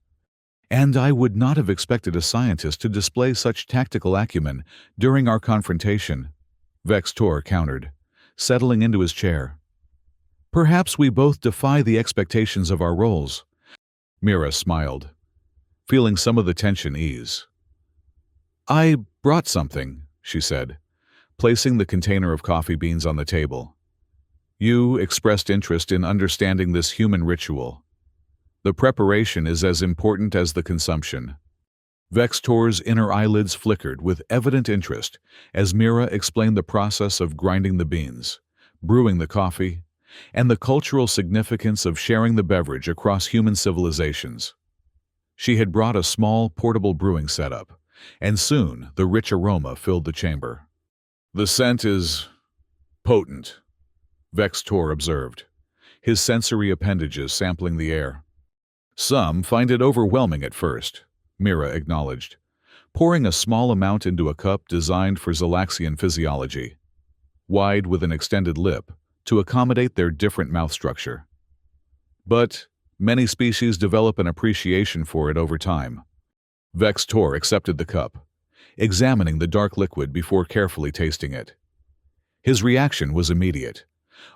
And I would not have expected a scientist to display such tactical acumen during our confrontation, Vextor countered, settling into his chair. Perhaps we both defy the expectations of our roles. Mira smiled, feeling some of the tension ease. I brought something, she said, placing the container of coffee beans on the table. You expressed interest in understanding this human ritual. The preparation is as important as the consumption. Vextor's inner eyelids flickered with evident interest as Mira explained the process of grinding the beans, brewing the coffee, and the cultural significance of sharing the beverage across human civilizations. She had brought a small, portable brewing setup, and soon the rich aroma filled the chamber. The scent is potent, Vextor observed, his sensory appendages sampling the air. Some find it overwhelming at first, Mira acknowledged, pouring a small amount into a cup designed for Zalaxian physiology, wide with an extended lip to accommodate their different mouth structure. But many species develop an appreciation for it over time. Vextor accepted the cup, examining the dark liquid before carefully tasting it. His reaction was immediate,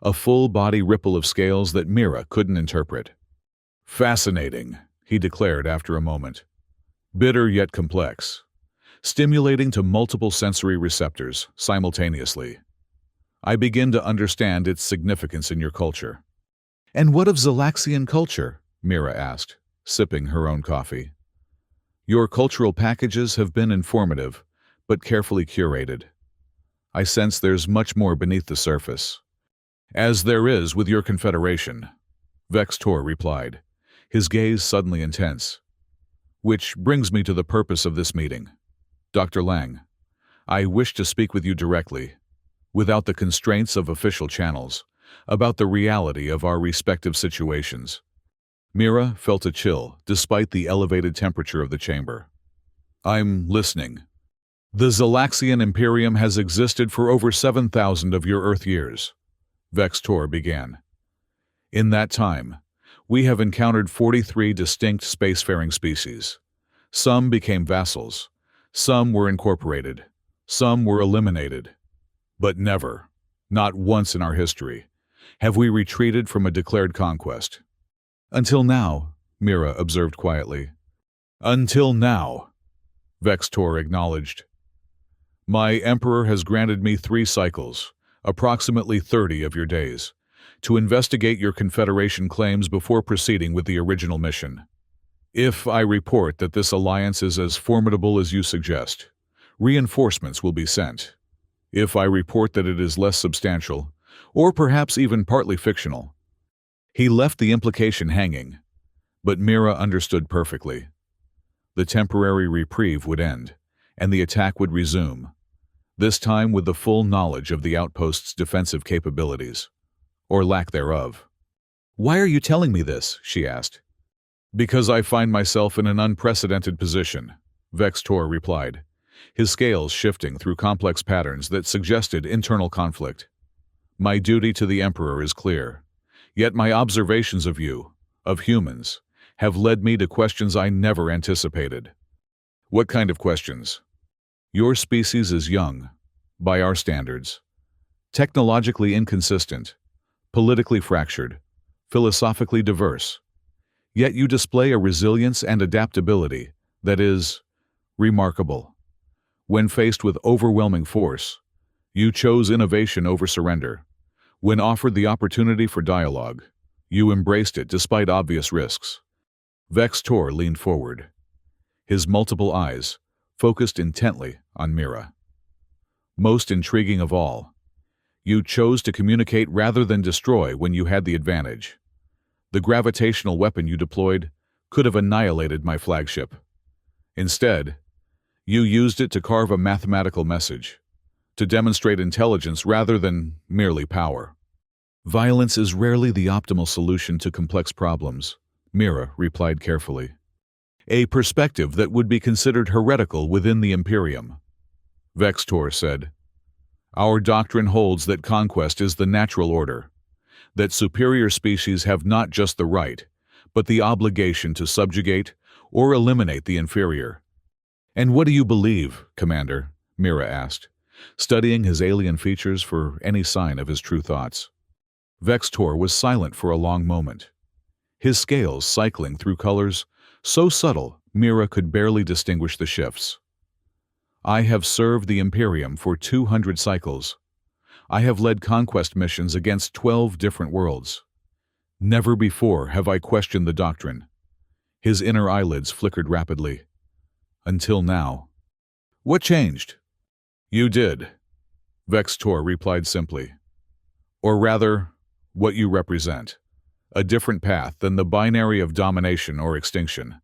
a full-body ripple of scales that Mira couldn't interpret. Fascinating, he declared after a moment. Bitter yet complex, stimulating to multiple sensory receptors simultaneously. I begin to understand its significance in your culture. And what of Zalaxian culture? Mira asked, sipping her own coffee. Your cultural packages have been informative, but carefully curated. I sense there's much more beneath the surface. As there is with your confederation, Vextor replied, his gaze suddenly intense. Which brings me to the purpose of this meeting. Dr. Lang, I wish to speak with you directly, without the constraints of official channels, about the reality of our respective situations. Mira felt a chill, despite the elevated temperature of the chamber. I'm listening. The Zalaxian Imperium has existed for over 7,000 of your Earth years, Vextor began. In that time, we have encountered 43 distinct spacefaring species. Some became vassals, some were incorporated, some were eliminated. But never, not once in our history, have we retreated from a declared conquest. Until now, Mira observed quietly. Until now, Vextor acknowledged. My Emperor has granted me 3 cycles, approximately 30 of your days, to investigate your Confederation claims before proceeding with the original mission. If I report that this alliance is as formidable as you suggest, reinforcements will be sent. If I report that it is less substantial, or perhaps even partly fictional. He left the implication hanging, but Mira understood perfectly. The temporary reprieve would end, and the attack would resume, this time with the full knowledge of the Outpost's defensive capabilities, or lack thereof. Why are you telling me this? She asked. Because I find myself in an unprecedented position, Vextor replied, his scales shifting through complex patterns that suggested internal conflict. My duty to the Emperor is clear, yet my observations of you, of humans, have led me to questions I never anticipated. What kind of questions? Your species is young, by our standards, technologically inconsistent, politically fractured, philosophically diverse. Yet you display a resilience and adaptability that is remarkable. When faced with overwhelming force, you chose innovation over surrender. When offered the opportunity for dialogue, you embraced it despite obvious risks. Vextor leaned forward, his multiple eyes focused intently on Mira. Most intriguing of all, you chose to communicate rather than destroy when you had the advantage. The gravitational weapon you deployed could have annihilated my flagship. Instead, you used it to carve a mathematical message, to demonstrate intelligence rather than merely power. Violence is rarely the optimal solution to complex problems, Mira replied carefully. A perspective that would be considered heretical within the Imperium. Vextor said, Our doctrine holds that conquest is the natural order, that superior species have not just the right, but the obligation to subjugate or eliminate the inferior. And what do you believe, Commander? Mira asked, studying his alien features for any sign of his true thoughts. Vextor was silent for a long moment, his scales cycling through colors so subtle Mira could barely distinguish the shifts. I have served the Imperium for 200 cycles. I have led conquest missions against 12 different worlds. Never before have I questioned the doctrine. His inner eyelids flickered rapidly. Until now. What changed? You did, Vextor replied simply. Or rather, what you represent. A different path than the binary of domination or extinction.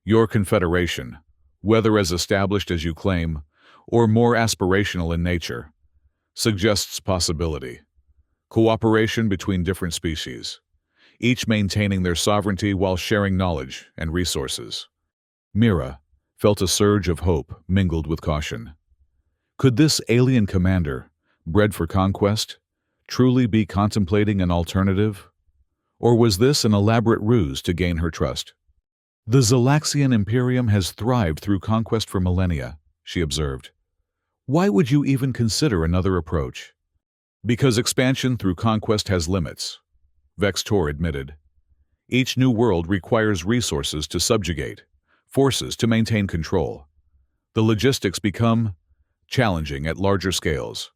Your confederation, whether as established as you claim, or more aspirational in nature, suggests possibility. Cooperation between different species, each maintaining their sovereignty while sharing knowledge and resources. Mira felt a surge of hope mingled with caution. Could this alien commander, bred for conquest, truly be contemplating an alternative? Or was this an elaborate ruse to gain her trust? The Zalaxian Imperium has thrived through conquest for millennia, she observed. Why would you even consider another approach? Because expansion through conquest has limits, Vextor admitted. Each new world requires resources to subjugate, forces to maintain control. The logistics become challenging at larger scales.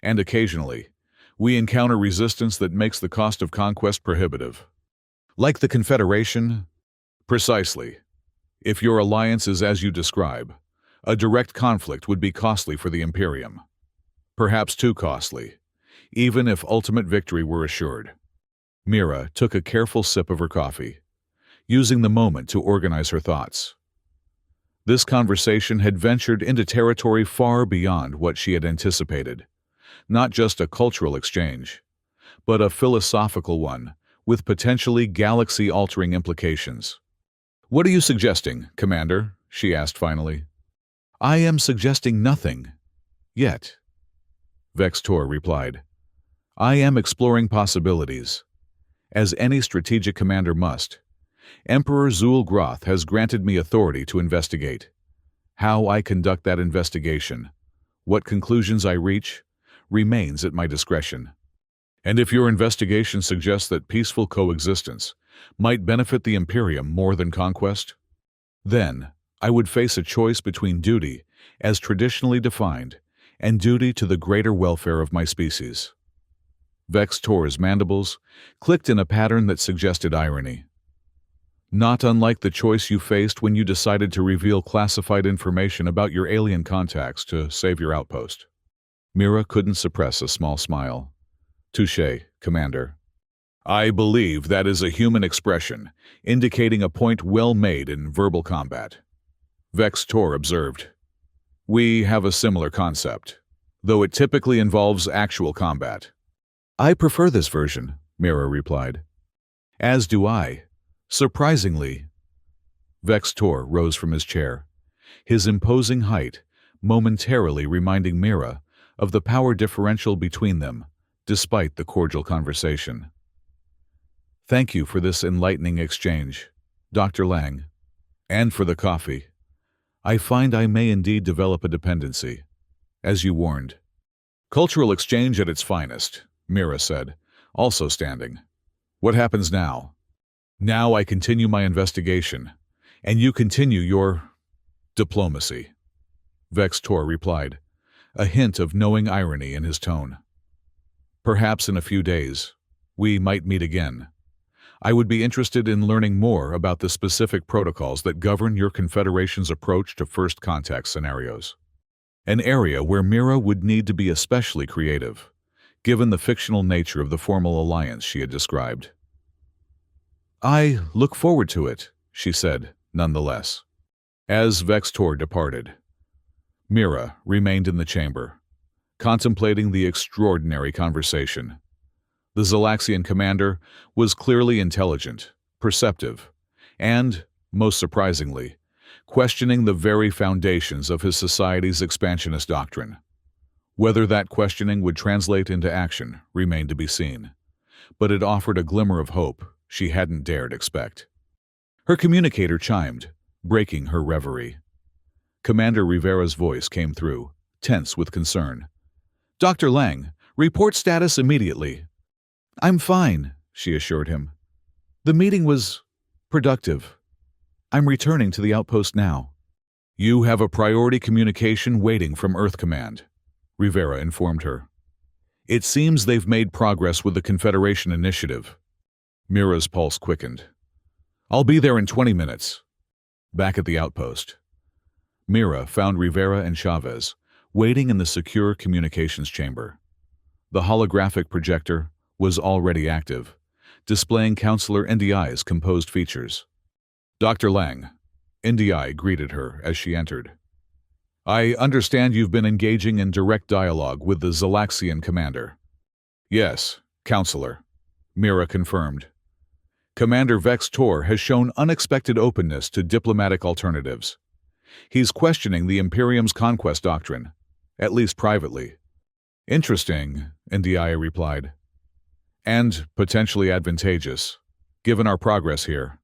And occasionally, we encounter resistance that makes the cost of conquest prohibitive. Like the Confederation? Precisely. If your alliance is as you describe, a direct conflict would be costly for the Imperium. Perhaps too costly, even if ultimate victory were assured. Mira took a careful sip of her coffee, using the moment to organize her thoughts. This conversation had ventured into territory far beyond what she had anticipated. Not just a cultural exchange, but a philosophical one with potentially galaxy-altering implications. "What are you suggesting, Commander?" she asked finally. "I am suggesting nothing. Yet," Vextor replied. "I am exploring possibilities, as any strategic commander must. Emperor Zul'Groth has granted me authority to investigate. How I conduct that investigation, what conclusions I reach, remains at my discretion. And if your investigation suggests that peaceful coexistence might benefit the Imperium more than conquest, then I would face a choice between duty, as traditionally defined, and duty to the greater welfare of my species." Vextor's mandibles clicked in a pattern that suggested irony. "Not unlike the choice you faced when you decided to reveal classified information about your alien contacts to save your outpost." Mira couldn't suppress a small smile. "Touché, Commander. I believe that is a human expression, indicating a point well made in verbal combat," Vextor observed. "We have a similar concept, though it typically involves actual combat." "I prefer this version," Mira replied. "As do I. Surprisingly." Vextor rose from his chair, his imposing height momentarily reminding Mira of the power differential between them, despite the cordial conversation. "Thank you for this enlightening exchange, Dr. Lang, and for the coffee. I find I may indeed develop a dependency, as you warned." "Cultural exchange at its finest," Mira said, also standing. "What happens now?" "Now I continue my investigation, and you continue your diplomacy," Vextor replied, a hint of knowing irony in his tone. "Perhaps in a few days, we might meet again. I would be interested in learning more about the specific protocols that govern your Confederation's approach to first contact scenarios. An area where Mira would need to be especially creative, given the fictional nature of the formal alliance she had described." "I look forward to it," she said, nonetheless. As Vextor departed, Mira remained in the chamber, contemplating the extraordinary conversation. The Zalaxian commander was clearly intelligent, perceptive, and, most surprisingly, questioning the very foundations of his society's expansionist doctrine. Whether that questioning would translate into action remained to be seen, but it offered a glimmer of hope she hadn't dared expect. Her communicator chimed, breaking her reverie. Commander Rivera's voice came through, tense with concern. "Dr. Lang, report status immediately." "I'm fine," she assured him. "The meeting was productive. I'm returning to the outpost now." "You have a priority communication waiting from Earth Command," Rivera informed her. "It seems they've made progress with the Confederation initiative." Mira's pulse quickened. "I'll be there in 20 minutes. Back at the outpost, Mira found Rivera and Chavez waiting in the secure communications chamber. The holographic projector was already active, displaying Counselor NDI's composed features. "Dr. Lang," NDI greeted her as she entered. I understand you've been engaging in direct dialogue with the Zalaxian commander. Yes, Counselor, Mira confirmed. Commander Vex Tor has shown unexpected openness to diplomatic alternatives. He's questioning the Imperium's conquest doctrine, at least privately. Interesting, Ndiaye replied. And potentially advantageous, given our progress here.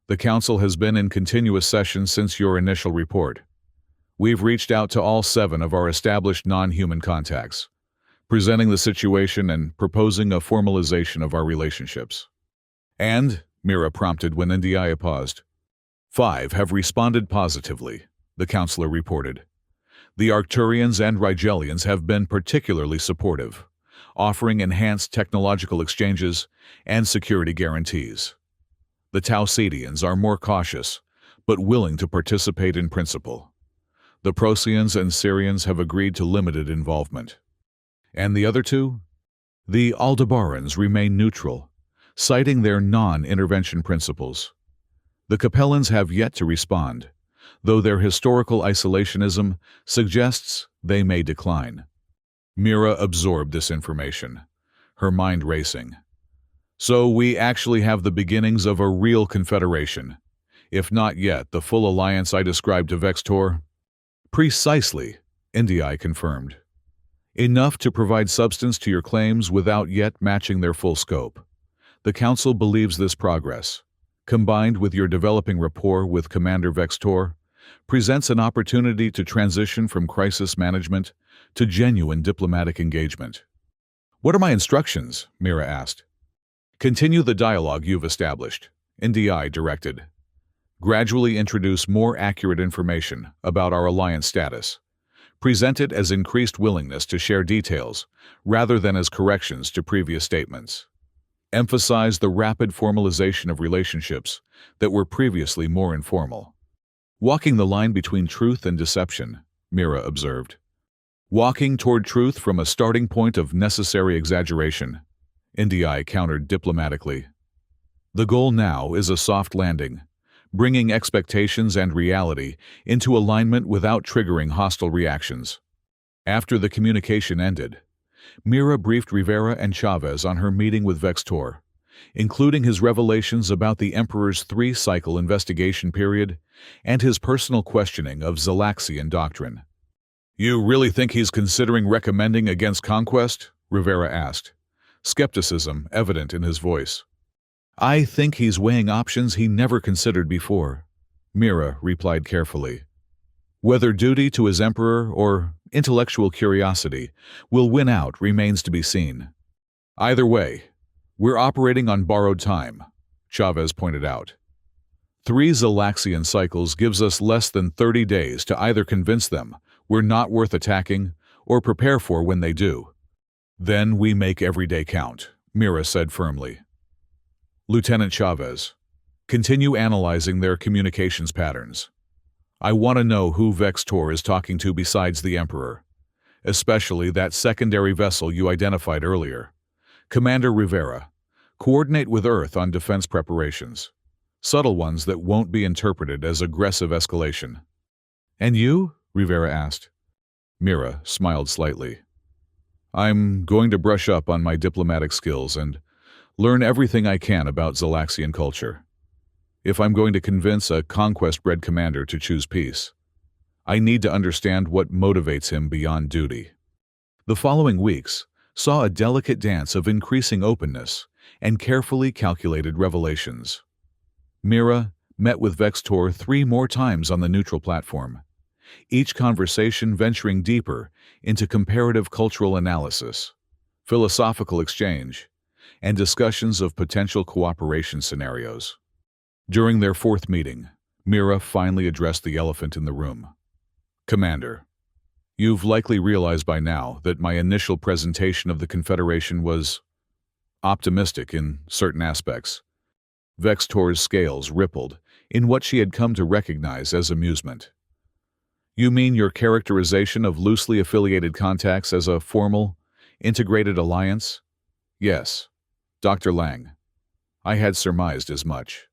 The Council has been in continuous session since your initial report. We've reached out to all 7 of our established non-human contacts, presenting the situation and proposing a formalization of our relationships. And, Mira prompted when Ndiaye paused. 5 have responded positively, the Counselor reported. The Arcturians and Rigelians have been particularly supportive, offering enhanced technological exchanges and security guarantees. The Tausedians are more cautious, but willing to participate in principle. The Procyans and Syrians have agreed to limited involvement. And the other 2? The Aldebarans remain neutral, citing their non-intervention principles. The Capellans have yet to respond, though their historical isolationism suggests they may decline. Mira absorbed this information, her mind racing. So we actually have the beginnings of a real confederation, if not yet the full alliance I described to Vex Tor? Precisely, Ndiaye confirmed. Enough to provide substance to your claims without yet matching their full scope. The Council believes this progress, combined with your developing rapport with Commander Vex Tor, presents an opportunity to transition from crisis management to genuine diplomatic engagement. What are my instructions? Mira asked. Continue the dialogue you've established, Ndiaye directed. Gradually introduce more accurate information about our alliance status. Present it as increased willingness to share details, rather than as corrections to previous statements. Emphasize the rapid formalization of relationships that were previously more informal. Walking the line between truth and deception, Mira observed. Walking toward truth from a starting point of necessary exaggeration, Ndiaye countered diplomatically. The goal now is a soft landing, bringing expectations and reality into alignment without triggering hostile reactions. After the communication ended, Mira briefed Rivera and Chavez on her meeting with Vex Tor, including his revelations about the Emperor's 3-cycle investigation period and his personal questioning of Zalaxian doctrine. You really think he's considering recommending against conquest? Rivera asked, skepticism evident in his voice. I think he's weighing options he never considered before, Mira replied carefully. Whether duty to his emperor or intellectual curiosity will win out remains to be seen. Either way, we're operating on borrowed time, Chavez pointed out. 3 Zalaxian cycles gives us less than 30 days to either convince them we're not worth attacking or prepare for when they do. Then we make every day count, Mira said firmly. Lieutenant Chavez, continue analyzing their communications patterns. I want to know who Vex Tor is talking to besides the Emperor, especially that secondary vessel you identified earlier. Commander Rivera, coordinate with Earth on defense preparations, subtle ones that won't be interpreted as aggressive escalation. And you? Rivera asked. Mira smiled slightly. I'm going to brush up on my diplomatic skills and learn everything I can about Zalaxian culture. If I'm going to convince a conquest-bred commander to choose peace, I need to understand what motivates him beyond duty. The following weeks saw a delicate dance of increasing openness and carefully calculated revelations. Mira met with Vex Tor 3 more times on the neutral platform, each conversation venturing deeper into comparative cultural analysis, philosophical exchange, and discussions of potential cooperation scenarios. During their 4th meeting, Mira finally addressed the elephant in the room. Commander, you've likely realized by now that my initial presentation of the Confederation was optimistic in certain aspects. Vex Tor's scales rippled in what she had come to recognize as amusement. You mean your characterization of loosely affiliated contacts as a formal, integrated alliance? Yes, Dr. Lang. I had surmised as much.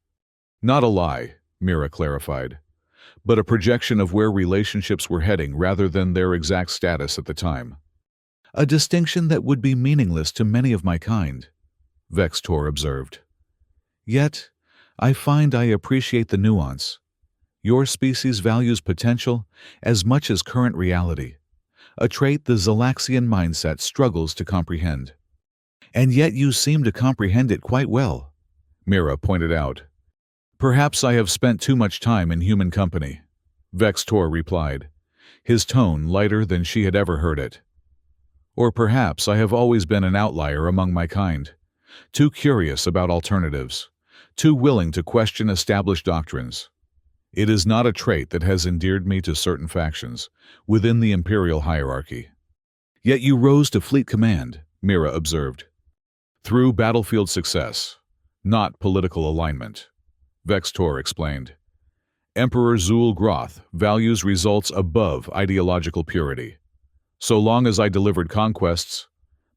Not a lie, Mira clarified, but a projection of where relationships were heading rather than their exact status at the time. A distinction that would be meaningless to many of my kind, Vextor observed. Yet, I find I appreciate the nuance. Your species values potential as much as current reality, a trait the Zalaxian mindset struggles to comprehend. And yet you seem to comprehend it quite well, Mira pointed out. Perhaps I have spent too much time in human company, Vextor replied, his tone lighter than she had ever heard it. Or perhaps I have always been an outlier among my kind, too curious about alternatives, too willing to question established doctrines. It is not a trait that has endeared me to certain factions within the imperial hierarchy. Yet you rose to fleet command, Mira observed. Through battlefield success, not political alignment, Vextor explained. Emperor Zul Groth values results above ideological purity. So long as I delivered conquests,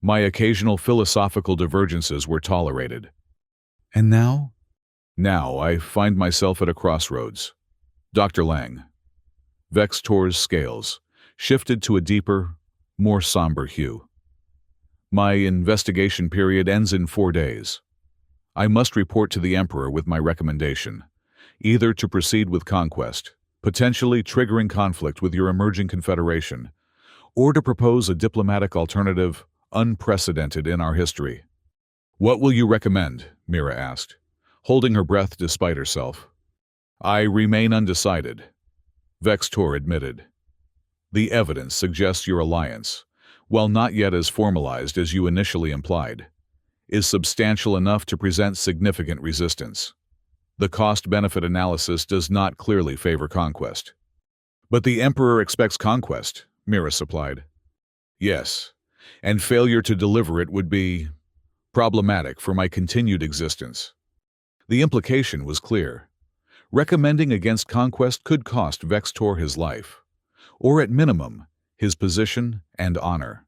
my occasional philosophical divergences were tolerated. And now? Now I find myself at a crossroads. Dr. Lang. Vextor's scales shifted to a deeper, more somber hue. My investigation period ends in 4 days. I must report to the Emperor with my recommendation, either to proceed with conquest, potentially triggering conflict with your emerging confederation, or to propose a diplomatic alternative unprecedented in our history. What will you recommend? Mira asked, holding her breath despite herself. I remain undecided, Vextor admitted. The evidence suggests your alliance, while not yet as formalized as you initially implied, is substantial enough to present significant resistance. The cost-benefit analysis does not clearly favor conquest. But the Emperor expects conquest, Mira supplied. Yes, and failure to deliver it would be problematic for my continued existence. The implication was clear. Recommending against conquest could cost Vextor his life, or at minimum, his position and honor.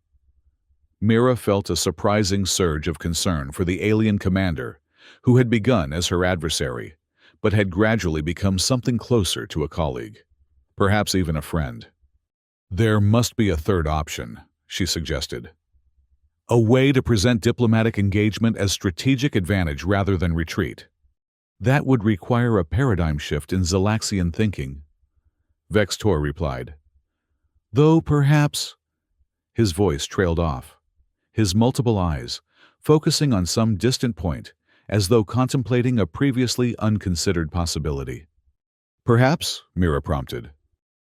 Mira felt a surprising surge of concern for the alien commander, who had begun as her adversary, but had gradually become something closer to a colleague, perhaps even a friend. There must be a third option, she suggested. A way to present diplomatic engagement as strategic advantage rather than retreat. That would require a paradigm shift in Zalaxian thinking, Vextor replied. Though perhaps... His voice trailed off, his multiple eyes focusing on some distant point, as though contemplating a previously unconsidered possibility. Perhaps, Mira prompted.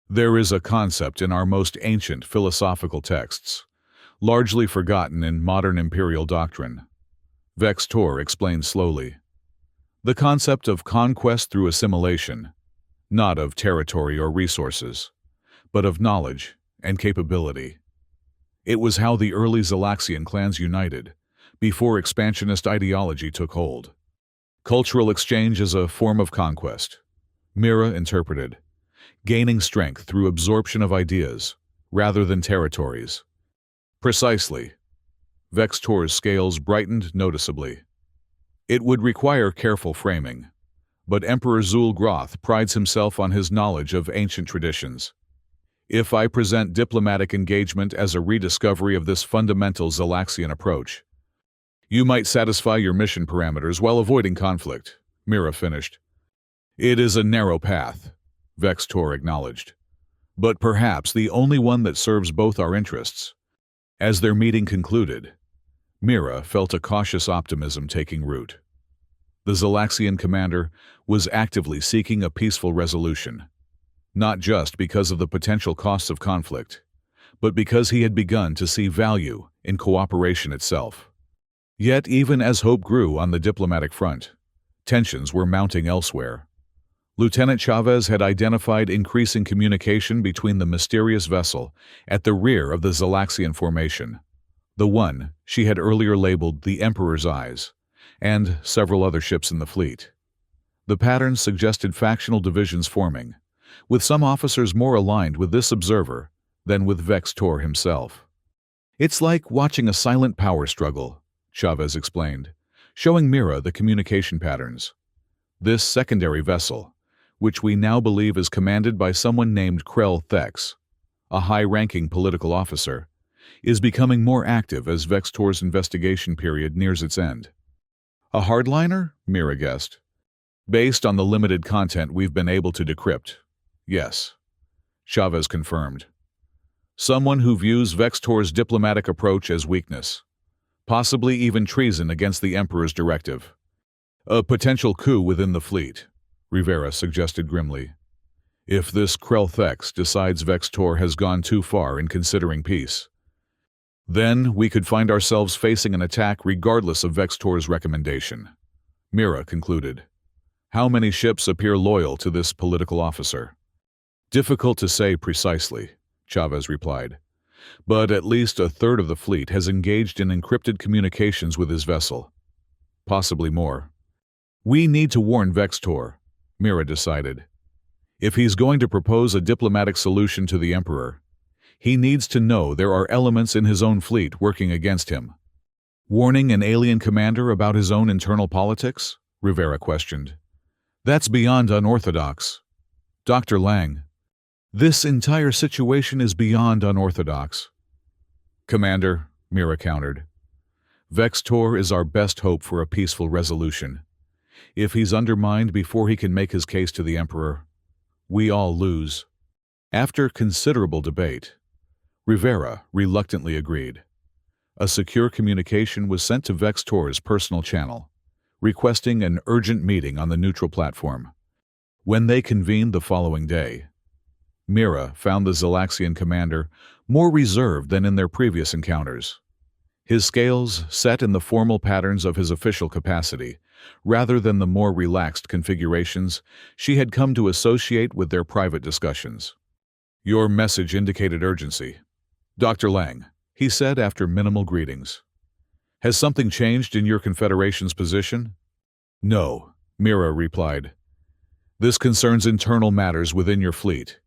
There is a concept in our most ancient philosophical texts, largely forgotten in modern imperial doctrine. Vextor explained slowly. The concept of conquest through assimilation, not of territory or resources, but of knowledge and capability. It was how the early Zalaxian clans united, before expansionist ideology took hold. Cultural exchange is a form of conquest, Mira interpreted, gaining strength through absorption of ideas, rather than territories. Precisely. Vextor's scales brightened noticeably. It would require careful framing, but Emperor Zul Groth prides himself on his knowledge of ancient traditions. If I present diplomatic engagement as a rediscovery of this fundamental Zalaxian approach, you might satisfy your mission parameters while avoiding conflict, Mira finished. It is a narrow path, Vextor acknowledged, but perhaps the only one that serves both our interests. As their meeting concluded, Mira felt a cautious optimism taking root. The Zalaxian commander was actively seeking a peaceful resolution, not just because of the potential costs of conflict, but because he had begun to see value in cooperation itself. Yet even as hope grew on the diplomatic front, tensions were mounting elsewhere. Lieutenant Chavez had identified increasing communication between the mysterious vessel at the rear of the Zalaxian formation, the one she had earlier labeled the Emperor's Eyes, and several other ships in the fleet. The patterns suggested factional divisions forming, with some officers more aligned with this observer than with Vextor himself. It's like watching a silent power struggle, Chavez explained, showing Mira the communication patterns. This secondary vessel, which we now believe is commanded by someone named Krell Thex, a high-ranking political officer, is becoming more active as Vextor's investigation period nears its end. A hardliner? Mira guessed. Based on the limited content we've been able to decrypt, yes. Chavez confirmed. Someone who views Vextor's diplomatic approach as weakness, possibly even treason against the Emperor's directive. A potential coup within the fleet, Rivera suggested grimly. If this Krell Thex decides Vextor has gone too far in considering peace, then we could find ourselves facing an attack regardless of Vextor's recommendation, Mira concluded. How many ships appear loyal to this political officer? Difficult to say precisely, Chavez replied, but at least a third of the fleet has engaged in encrypted communications with his vessel. Possibly more. We need to warn Vextor, Mira decided. If he's going to propose a diplomatic solution to the Emperor, he needs to know there are elements in his own fleet working against him. Warning an alien commander about his own internal politics? Rivera questioned. That's beyond unorthodox. Dr. Lang, this entire situation is beyond unorthodox. Commander, Mira countered. Vextor is our best hope for a peaceful resolution. If he's undermined before he can make his case to the Emperor, we all lose. After considerable debate, Rivera reluctantly agreed. A secure communication was sent to Vextor's personal channel, requesting an urgent meeting on the neutral platform. When they convened the following day, Mira found the Zalaxian commander more reserved than in their previous encounters. His scales set in the formal patterns of his official capacity, rather than the more relaxed configurations she had come to associate with their private discussions. Your message indicated urgency. Dr. Lang, he said after minimal greetings. Has something changed in your Confederation's position? No, Mira replied. This concerns internal matters within your fleet,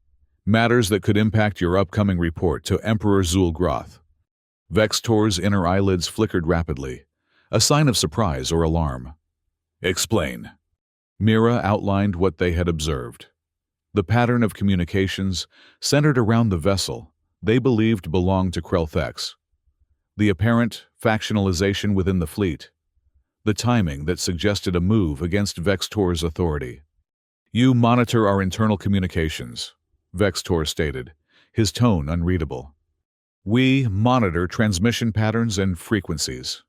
matters that could impact your upcoming report to Emperor Zul'Groth. Vextor's inner eyelids flickered rapidly, a sign of surprise or alarm. Explain. Mira outlined what they had observed. The pattern of communications centered around the vessel they believed belonged to Krell Thex. The apparent factionalization within the fleet. The timing that suggested a move against Vextor's authority. You monitor our internal communications, Vextor stated, his tone unreadable. We monitor transmission patterns and frequencies,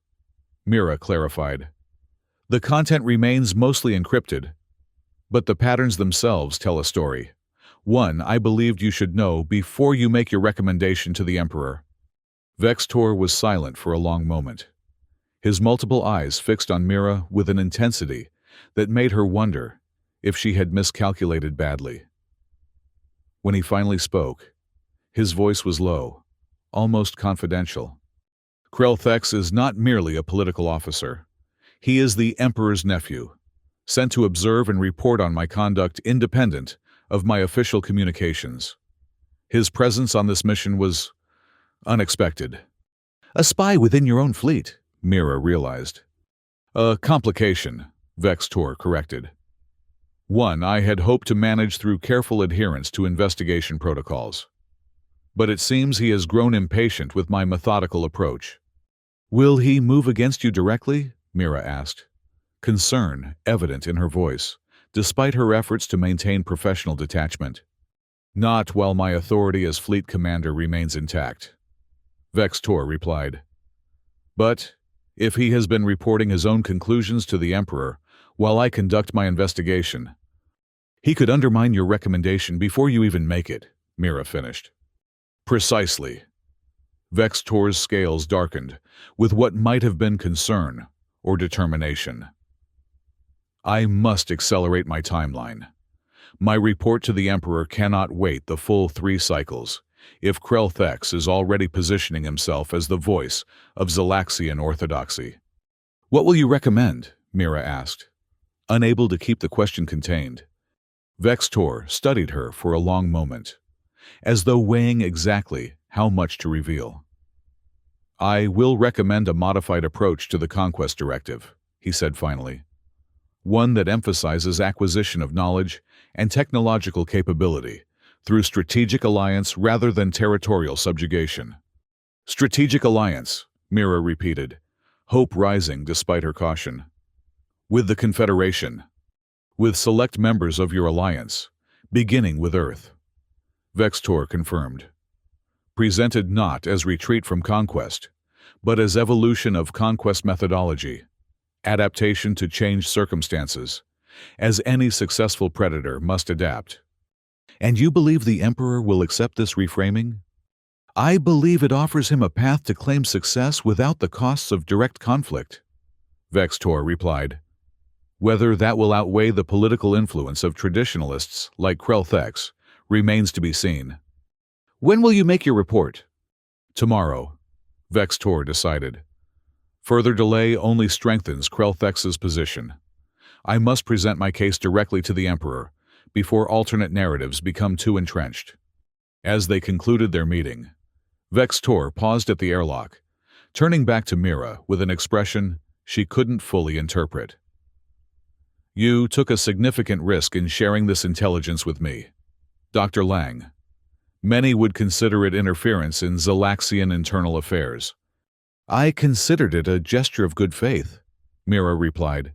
Mira clarified. The content remains mostly encrypted, but the patterns themselves tell a story. One I believed you should know before you make your recommendation to the Emperor. Vextor was silent for a long moment, his multiple eyes fixed on Mira with an intensity that made her wonder if she had miscalculated badly. When he finally spoke, his voice was low, almost confidential. Krell Thex is not merely a political officer. He is the Emperor's nephew, sent to observe and report on my conduct independent of my official communications. His presence on this mission was unexpected. A spy within your own fleet, Mira realized. A complication, Vextor corrected. One I had hoped to manage through careful adherence to investigation protocols. But it seems he has grown impatient with my methodical approach. Will he move against you directly? Mira asked, concern evident in her voice, despite her efforts to maintain professional detachment. Not while my authority as fleet commander remains intact, Vextor replied. But if he has been reporting his own conclusions to the Emperor while I conduct my investigation, he could undermine your recommendation before you even make it, Mira finished. Precisely. Vextor's scales darkened with what might have been concern or determination. I must accelerate my timeline. My report to the Emperor cannot wait the full 3 cycles if Krell Thex is already positioning himself as the voice of Zalaxian orthodoxy. What will you recommend? Mira asked, unable to keep the question contained. Vextor studied her for a long moment, as though weighing exactly how much to reveal. I will recommend a modified approach to the Conquest Directive, he said finally. one that emphasizes acquisition of knowledge and technological capability through strategic alliance rather than territorial subjugation. Strategic alliance, Mira repeated, hope rising despite her caution. With the Confederation. With select members of your alliance, beginning with Earth. Vextor confirmed. Presented not as retreat from conquest, but as evolution of conquest methodology, adaptation to changed circumstances, as any successful predator must adapt. And you believe the Emperor will accept this reframing? I believe it offers him a path to claim success without the costs of direct conflict, Vextor replied. Whether that will outweigh the political influence of traditionalists like Krelthex remains to be seen. When will you make your report? Tomorrow, Vextor decided. Further delay only strengthens Krelthex's position. I must present my case directly to the Emperor before alternate narratives become too entrenched. As they concluded their meeting, Vextor paused at the airlock, turning back to Mira with an expression she couldn't fully interpret. You took a significant risk in sharing this intelligence with me, Dr. Lang. Many would consider it interference in Zalaxian internal affairs. I considered it a gesture of good faith, Mira replied.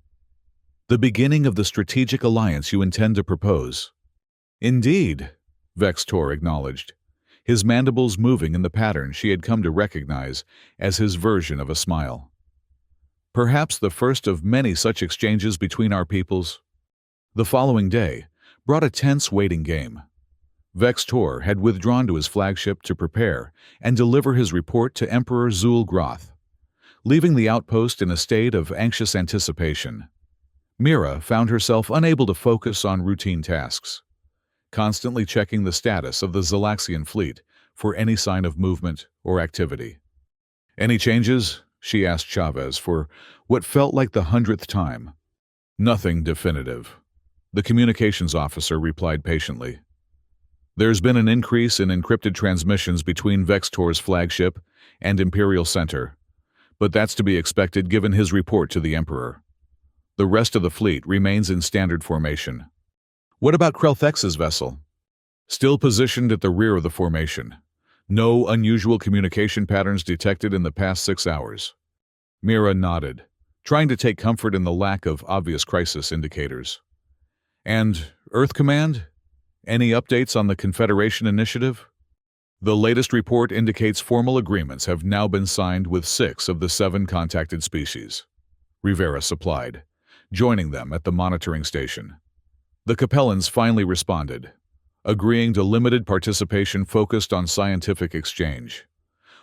The beginning of the strategic alliance you intend to propose. Indeed, Vextor acknowledged, his mandibles moving in the pattern she had come to recognize as his version of a smile. Perhaps the first of many such exchanges between our peoples. The following day brought a tense waiting game. Vextor had withdrawn to his flagship to prepare and deliver his report to Emperor Zul'Groth, leaving the outpost in a state of anxious anticipation. Mira found herself unable to focus on routine tasks, constantly checking the status of the Zalaxian fleet for any sign of movement or activity. Any changes? She asked Chavez for what felt like the 100th time. Nothing definitive, the communications officer replied patiently. There's been an increase in encrypted transmissions between Vextor's flagship and Imperial Center, but that's to be expected given his report to the Emperor. The rest of the fleet remains in standard formation. What about Krelthex's vessel? Still positioned at the rear of the formation. No unusual communication patterns detected in the past 6 hours. Mira nodded, trying to take comfort in the lack of obvious crisis indicators. And Earth Command? Any updates on the Confederation initiative? The latest report indicates formal agreements have now been signed with 6 of the 7 contacted species, Rivera supplied, joining them at the monitoring station. The Capellans finally responded, agreeing to limited participation focused on scientific exchange.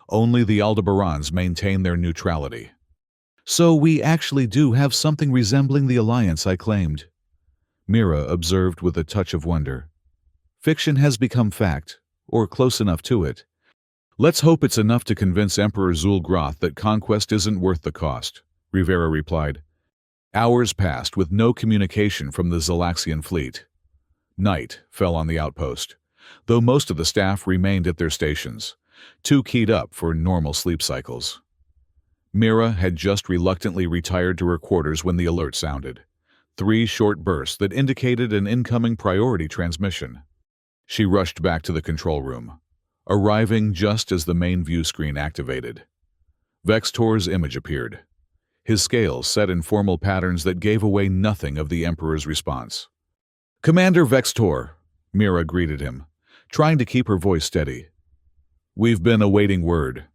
Only the Aldebarans maintain their neutrality. So we actually do have something resembling the alliance I claimed, Mira observed with a touch of wonder. Fiction has become fact, or close enough to it. Let's hope it's enough to convince Emperor Zul'Groth that conquest isn't worth the cost, Rivera replied. Hours passed with no communication from the Zalaxian fleet. Night fell on the outpost, though most of the staff remained at their stations, too keyed up for normal sleep cycles. Mira had just reluctantly retired to her quarters when the alert sounded, 3 short bursts that indicated an incoming priority transmission. She rushed back to the control room, arriving just as the main view screen activated. Vextor's image appeared, his scales set in formal patterns that gave away nothing of the Emperor's response. Commander Vextor, Mira greeted him, trying to keep her voice steady. We've been awaiting word.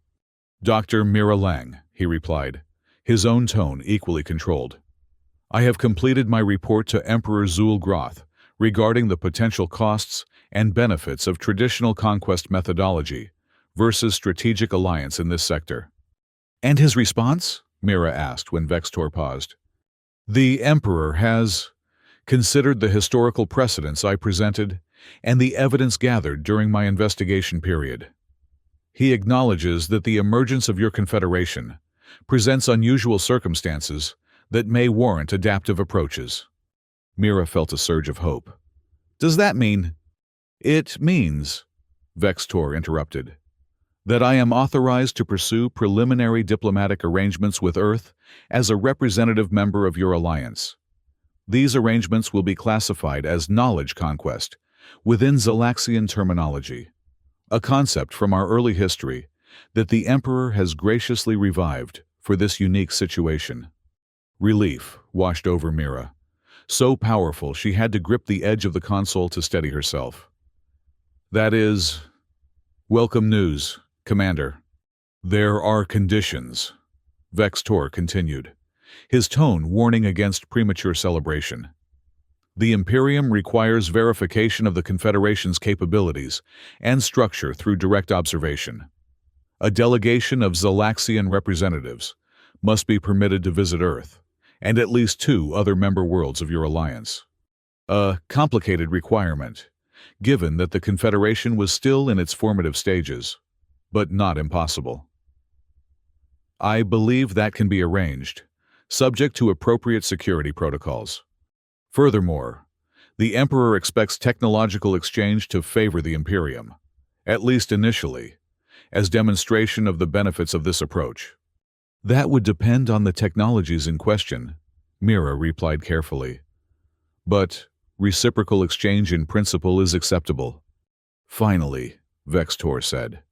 Dr. Mira Lang, he replied, his own tone equally controlled. I have completed my report to Emperor Zul'Groth regarding the potential costs and benefits of traditional conquest methodology versus strategic alliance in this sector. And his response? Mira asked when Vextor paused. The Emperor has considered the historical precedents I presented and the evidence gathered during my investigation period. He acknowledges that the emergence of your confederation presents unusual circumstances that may warrant adaptive approaches. Mira felt a surge of hope. Does that mean? It means, Vextor interrupted, that I am authorized to pursue preliminary diplomatic arrangements with Earth as a representative member of your alliance. These arrangements will be classified as knowledge conquest within Zalaxian terminology, a concept from our early history that the Emperor has graciously revived for this unique situation. Relief washed over Mira, so powerful she had to grip the edge of the console to steady herself. That is, welcome news, Commander. There are conditions, Vextor continued, his tone warning against premature celebration. The Imperium requires verification of the Confederation's capabilities and structure through direct observation. A delegation of Zalaxian representatives must be permitted to visit Earth, and at least 2 other member worlds of your alliance. A complicated requirement, given that the Confederation was still in its formative stages, but not impossible. I believe that can be arranged, subject to appropriate security protocols. Furthermore, the Emperor expects technological exchange to favor the Imperium, at least initially, as demonstration of the benefits of this approach. That would depend on the technologies in question, Mira replied carefully. But reciprocal exchange in principle is acceptable. Finally, Vextor said,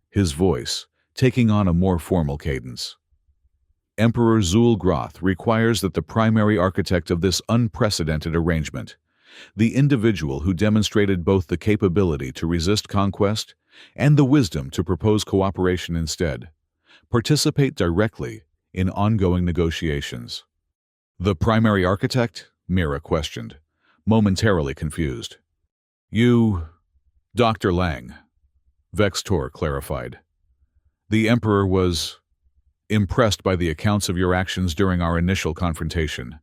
his voice taking on a more formal cadence. Emperor Zul'Groth requires that the primary architect of this unprecedented arrangement, the individual who demonstrated both the capability to resist conquest and the wisdom to propose cooperation instead, participate directly in ongoing negotiations. The primary architect? Mira questioned, momentarily confused. You, Dr. Lang, Vextor clarified. The Emperor was impressed by the accounts of your actions during our initial confrontation.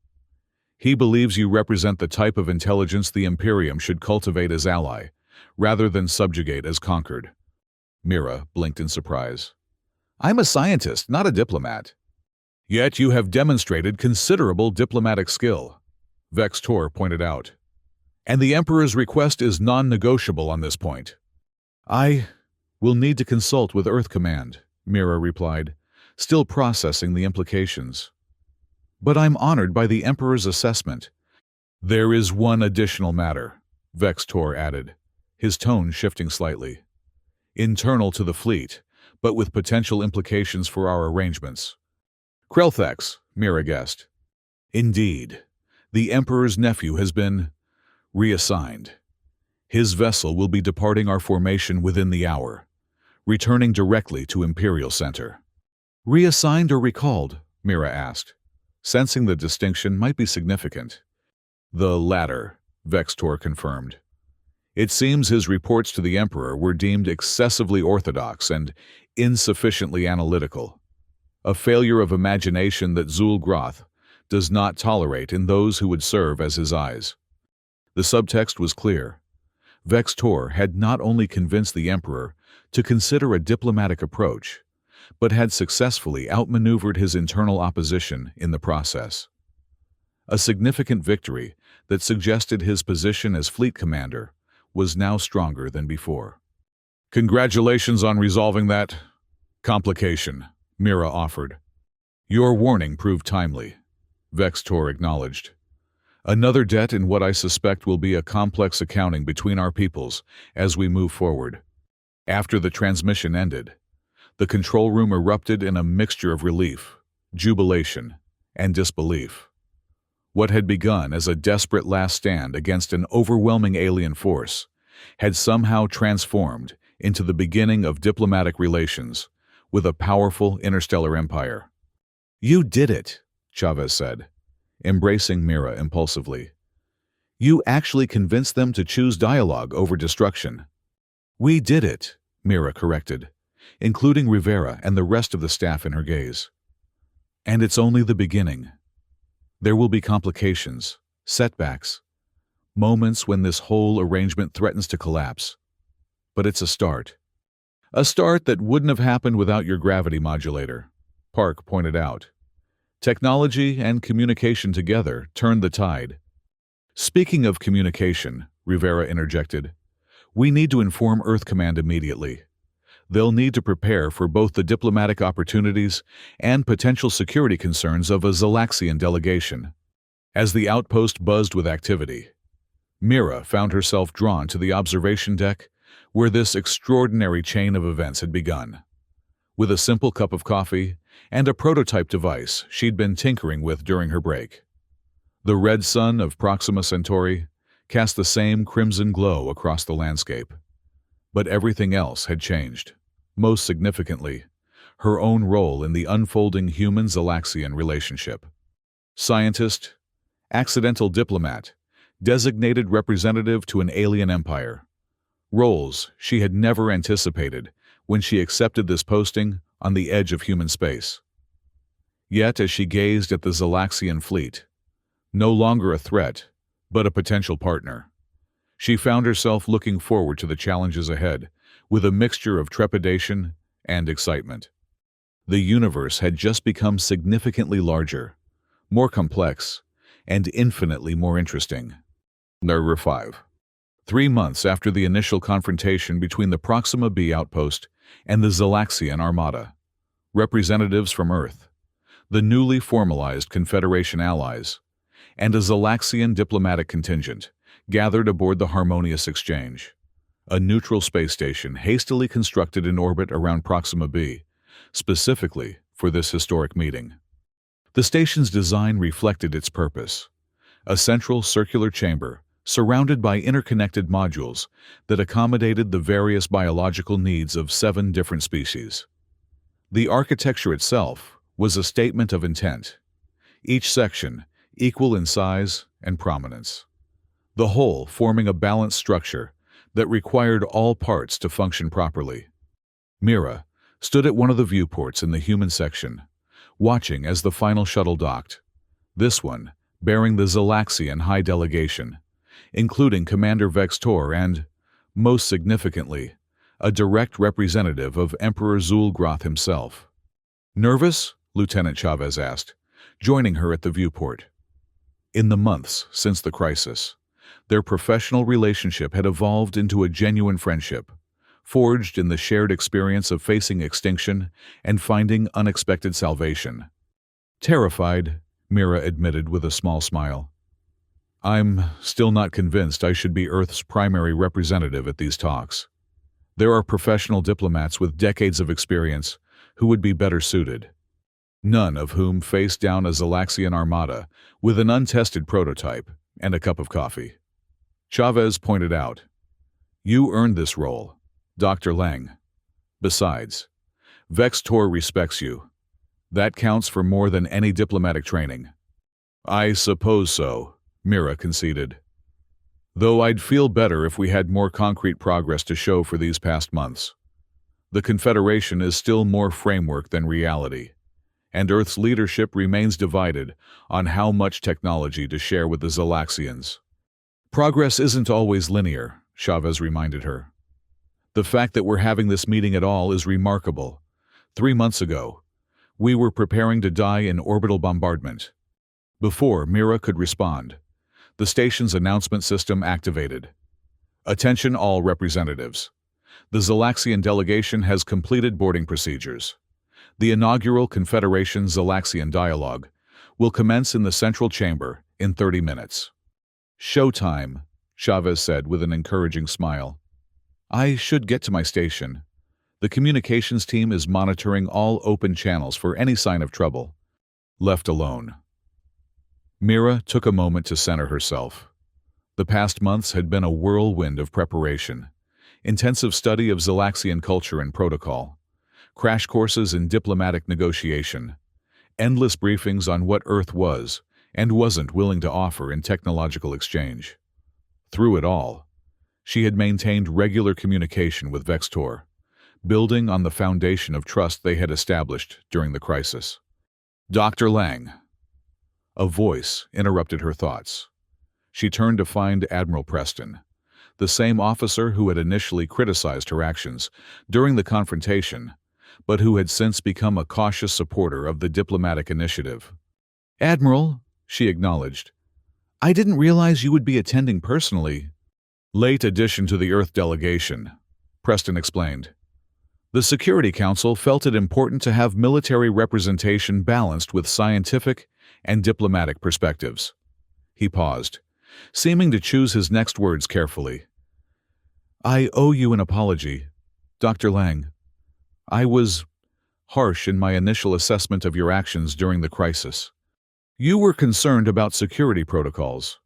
He believes you represent the type of intelligence the Imperium should cultivate as ally, rather than subjugate as conquered. Mira blinked in surprise. I'm a scientist, not a diplomat. Yet you have demonstrated considerable diplomatic skill, Vextor pointed out. And the Emperor's request is non-negotiable on this point. I will need to consult with Earth Command, Mira replied, still processing the implications. But I'm honored by the Emperor's assessment. There is one additional matter, Vextor added, his tone shifting slightly. Internal to the fleet, but with potential implications for our arrangements. Krelthex, Mira guessed. Indeed, the Emperor's nephew has been reassigned. His vessel will be departing our formation within the hour, returning directly to Imperial Center. Reassigned or recalled? Mira asked, sensing the distinction might be significant. The latter, Vextor confirmed. It seems his reports to the Emperor were deemed excessively orthodox and insufficiently analytical, a failure of imagination that Zul'Groth does not tolerate in those who would serve as his eyes. The subtext was clear. Vextor had not only convinced the Emperor to consider a diplomatic approach, but had successfully outmaneuvered his internal opposition in the process. A significant victory that suggested his position as fleet commander was now stronger than before. Congratulations on resolving that complication, Mira offered. Your warning proved timely, Vextor acknowledged. Another debt in what I suspect will be a complex accounting between our peoples as we move forward. After the transmission ended, the control room erupted in a mixture of relief, jubilation, and disbelief. What had begun as a desperate last stand against an overwhelming alien force had somehow transformed into the beginning of diplomatic relations with a powerful interstellar empire. You did it, Chavez said, embracing Mira impulsively. You actually convinced them to choose dialogue over destruction. We did it, Mira corrected, including Rivera and the rest of the staff in her gaze. And it's only the beginning. There will be complications, setbacks, moments when this whole arrangement threatens to collapse. But it's a start. A start that wouldn't have happened without your gravity modulator, Park pointed out. Technology and communication together turned the tide. Speaking of communication, Rivera interjected, we need to inform Earth Command immediately. They'll need to prepare for both the diplomatic opportunities and potential security concerns of a Zalaxian delegation. As the outpost buzzed with activity, Mira found herself drawn to the observation deck where this extraordinary chain of events had begun. With a simple cup of coffee and a prototype device she'd been tinkering with during her break, the red sun of Proxima Centauri cast the same crimson glow across the landscape. But everything else had changed. Most significantly, her own role in the unfolding human-Zalaxian relationship. Scientist, accidental diplomat, designated representative to an alien empire. Roles she had never anticipated when she accepted this posting on the edge of human space. Yet as she gazed at the Zalaxian fleet, no longer a threat, but a potential partner, she found herself looking forward to the challenges ahead with a mixture of trepidation and excitement. The universe had just become significantly larger, more complex, and infinitely more interesting. Number 5. 3 months after the initial confrontation between the Proxima B outpost and the Zalaxian Armada, representatives from Earth, the newly formalized Confederation allies, and a Zalaxian diplomatic contingent gathered aboard the Harmonious Exchange, a neutral space station hastily constructed in orbit around Proxima B, specifically for this historic meeting. The station's design reflected its purpose, a central circular chamber surrounded by interconnected modules that accommodated the various biological needs of 7 different species. The architecture itself was a statement of intent, each section equal in size and prominence, the whole forming a balanced structure that required all parts to function properly. Mira stood at one of the viewports in the human section, watching as the final shuttle docked, this one bearing the Zalaxian High Delegation, including Commander Vextor and, most significantly, a direct representative of Emperor Zul'Groth himself. "Nervous?" Lieutenant Chavez asked, joining her at the viewport. In the months since the crisis, their professional relationship had evolved into a genuine friendship, forged in the shared experience of facing extinction and finding unexpected salvation. Terrified, Mira admitted with a small smile. "I'm still not convinced I should be Earth's primary representative at these talks. There are professional diplomats with decades of experience who would be better suited, none of whom faced down a Zalaxian armada with an untested prototype and a cup of coffee." Chavez pointed out, "You earned this role, Dr. Lang. Besides, Vextor respects you. That counts for more than any diplomatic training." "I suppose so," Mira conceded. "Though I'd feel better if we had more concrete progress to show for these past months. The Confederation is still more framework than reality, and Earth's leadership remains divided on how much technology to share with the Zalaxians." "Progress isn't always linear," Chavez reminded her. "The fact that we're having this meeting at all is remarkable. 3 months ago, we were preparing to die in orbital bombardment." Before Mira could respond, the station's announcement system activated. "Attention all representatives. The Zalaxian delegation has completed boarding procedures. The inaugural Confederation Zalaxian Dialogue will commence in the central chamber in 30 minutes. "Showtime," Chavez said with an encouraging smile. "I should get to my station. The communications team is monitoring all open channels for any sign of trouble." Left alone, Mira took a moment to center herself. The past months had been a whirlwind of preparation, intensive study of Zalaxian culture and protocol, crash courses in diplomatic negotiation, endless briefings on what Earth was and wasn't willing to offer in technological exchange. Through it all, she had maintained regular communication with Vextor, building on the foundation of trust they had established during the crisis. "Dr. Lang." A voice interrupted her thoughts. She turned to find Admiral Preston, the same officer who had initially criticized her actions during the confrontation, but who had since become a cautious supporter of the diplomatic initiative. "Admiral," she acknowledged, "I didn't realize you would be attending personally." "Late addition to the Earth delegation," Preston explained. "The Security Council felt it important to have military representation balanced with scientific and diplomatic perspectives. He paused, seeming to choose his next words carefully. "I owe you an apology, Dr. Lang. I was harsh in my initial assessment of your actions during the crisis." "You were concerned about security protocols,"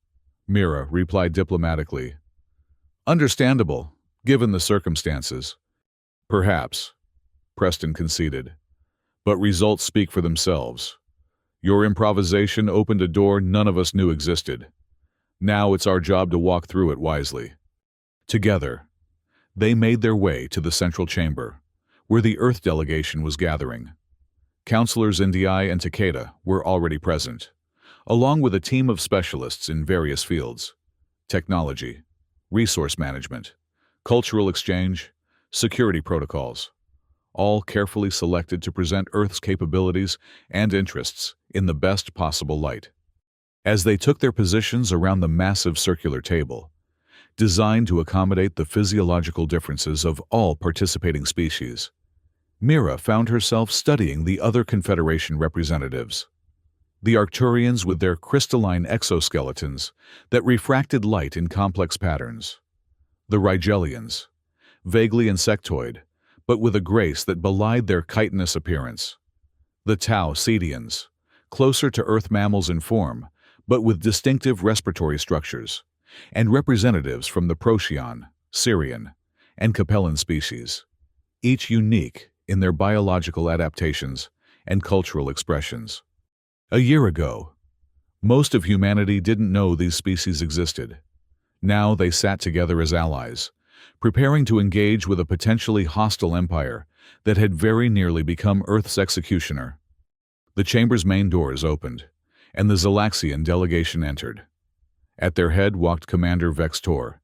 Mira replied diplomatically. "Understandable, given the circumstances." "Perhaps," Preston conceded. "But results speak for themselves. Your improvisation opened a door none of us knew existed. Now it's our job to walk through it wisely." Together, they made their way to the central chamber, where the Earth delegation was gathering. Counselors Ndiaye and Takeda were already present, along with a team of specialists in various fields: technology, resource management, cultural exchange, security protocols, all carefully selected to present Earth's capabilities and interests in the best possible light. As they took their positions around the massive circular table, designed to accommodate the physiological differences of all participating species, Mira found herself studying the other Confederation representatives. The Arcturians with their crystalline exoskeletons that refracted light in complex patterns. The Rigelians, vaguely insectoid, but with a grace that belied their chitinous appearance. The Tau Cetians, closer to Earth mammals in form, but with distinctive respiratory structures, and representatives from the Procyon, Syrian, and Capellan species, each unique in their biological adaptations and cultural expressions. A year ago, most of humanity didn't know these species existed. Now they sat together as allies, preparing to engage with a potentially hostile empire that had very nearly become Earth's executioner. The chamber's main doors opened, and the Zalaxian delegation entered. At their head walked Commander Vextor,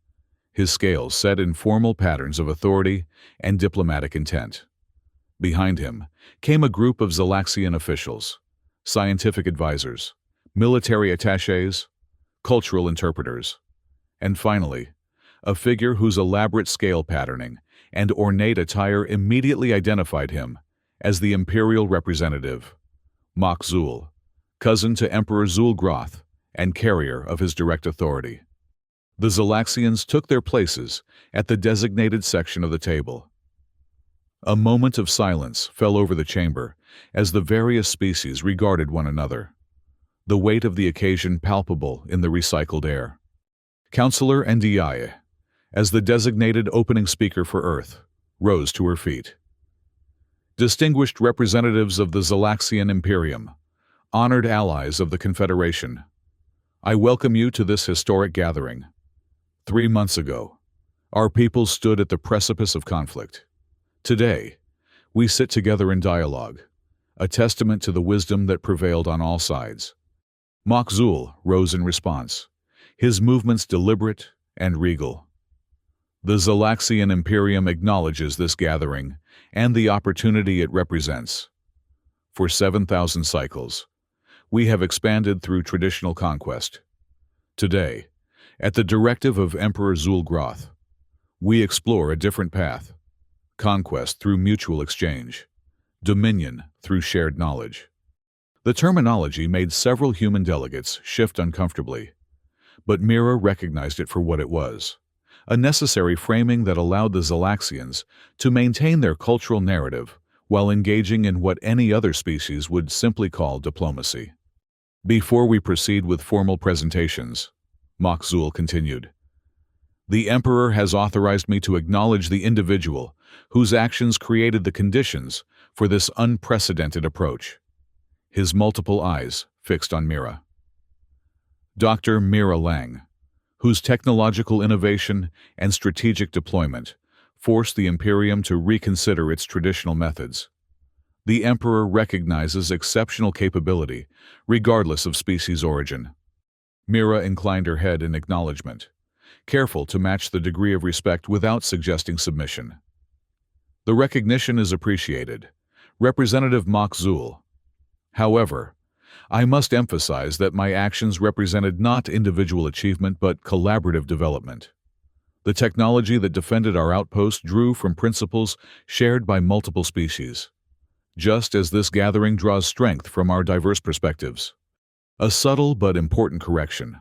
his scales set in formal patterns of authority and diplomatic intent. Behind him came a group of Zalaxian officials, scientific advisors, military attachés, cultural interpreters, and finally, a figure whose elaborate scale patterning and ornate attire immediately identified him as the imperial representative, Mach Zul, cousin to Emperor Zul'Groth and carrier of his direct authority. The Zalaxians took their places at the designated section of the table. A moment of silence fell over the chamber as the various species regarded one another, the weight of the occasion palpable in the recycled air. Counselor Ndiaye, as the designated opening speaker for Earth, rose to her feet. "Distinguished representatives of the Zalaxian Imperium, honored allies of the Confederation, I welcome you to this historic gathering. 3 months ago, our peoples stood at the precipice of conflict. Today, we sit together in dialogue, a testament to the wisdom that prevailed on all sides." Mach Zul rose in response, his movements deliberate and regal. "The Zalaxian Imperium acknowledges this gathering and the opportunity it represents. For 7,000 cycles, we have expanded through traditional conquest. Today, at the directive of Emperor Zul'Groth, we explore a different path: conquest through mutual exchange, dominion through shared knowledge." The terminology made several human delegates shift uncomfortably, but Mira recognized it for what it was: a necessary framing that allowed the Zalaxians to maintain their cultural narrative while engaging in what any other species would simply call diplomacy. "Before we proceed with formal presentations," Mach Zul continued, "the Emperor has authorized me to acknowledge the individual whose actions created the conditions for this unprecedented approach." His multiple eyes fixed on Mira. Dr. Mira Lang, whose technological innovation and strategic deployment forced the Imperium to reconsider its traditional methods. The Emperor recognizes exceptional capability, regardless of species origin. Mira inclined her head in acknowledgement, careful to match the degree of respect without suggesting submission. "The recognition is appreciated, Representative Mach Zul. However, I must emphasize that my actions represented not individual achievement but collaborative development. The technology that defended our outpost drew from principles shared by multiple species, just as this gathering draws strength from our diverse perspectives." A subtle but important correction,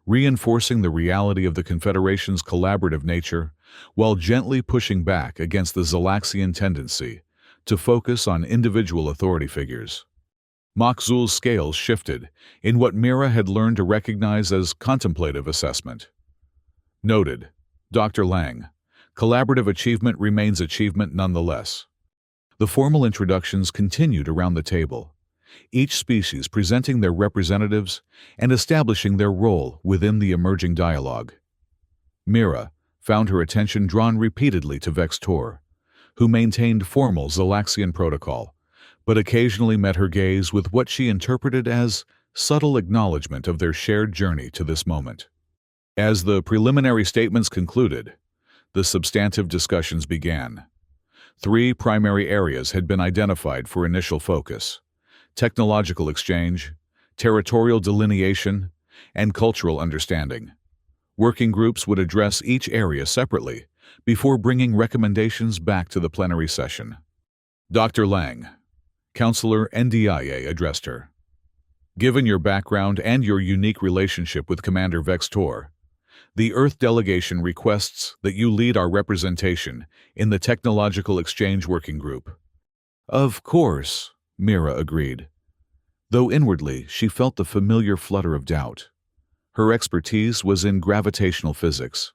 reinforcing the reality of the Confederation's collaborative nature while gently pushing back against the Zalaxian tendency to focus on individual authority figures. Makzul's scales shifted in what Mira had learned to recognize as contemplative assessment. Noted, Dr. Lang, collaborative achievement remains achievement nonetheless. The formal introductions continued around the table, each species presenting their representatives and establishing their role within the emerging dialogue. Mira found her attention drawn repeatedly to Vextor, who maintained formal Zalaxian protocol, but occasionally met her gaze with what she interpreted as subtle acknowledgement of their shared journey to this moment. As the preliminary statements concluded, the substantive discussions began. 3 primary areas had been identified for initial focus: technological exchange, territorial delineation, and cultural understanding. Working groups would address each area separately before bringing recommendations back to the plenary session. Dr. Lang, Counselor NDIA, addressed her. Given your background and your unique relationship with Commander Vextor, the Earth delegation requests that you lead our representation in the Technological Exchange Working Group. Of course, Mira agreed, though inwardly she felt the familiar flutter of doubt. Her expertise was in gravitational physics,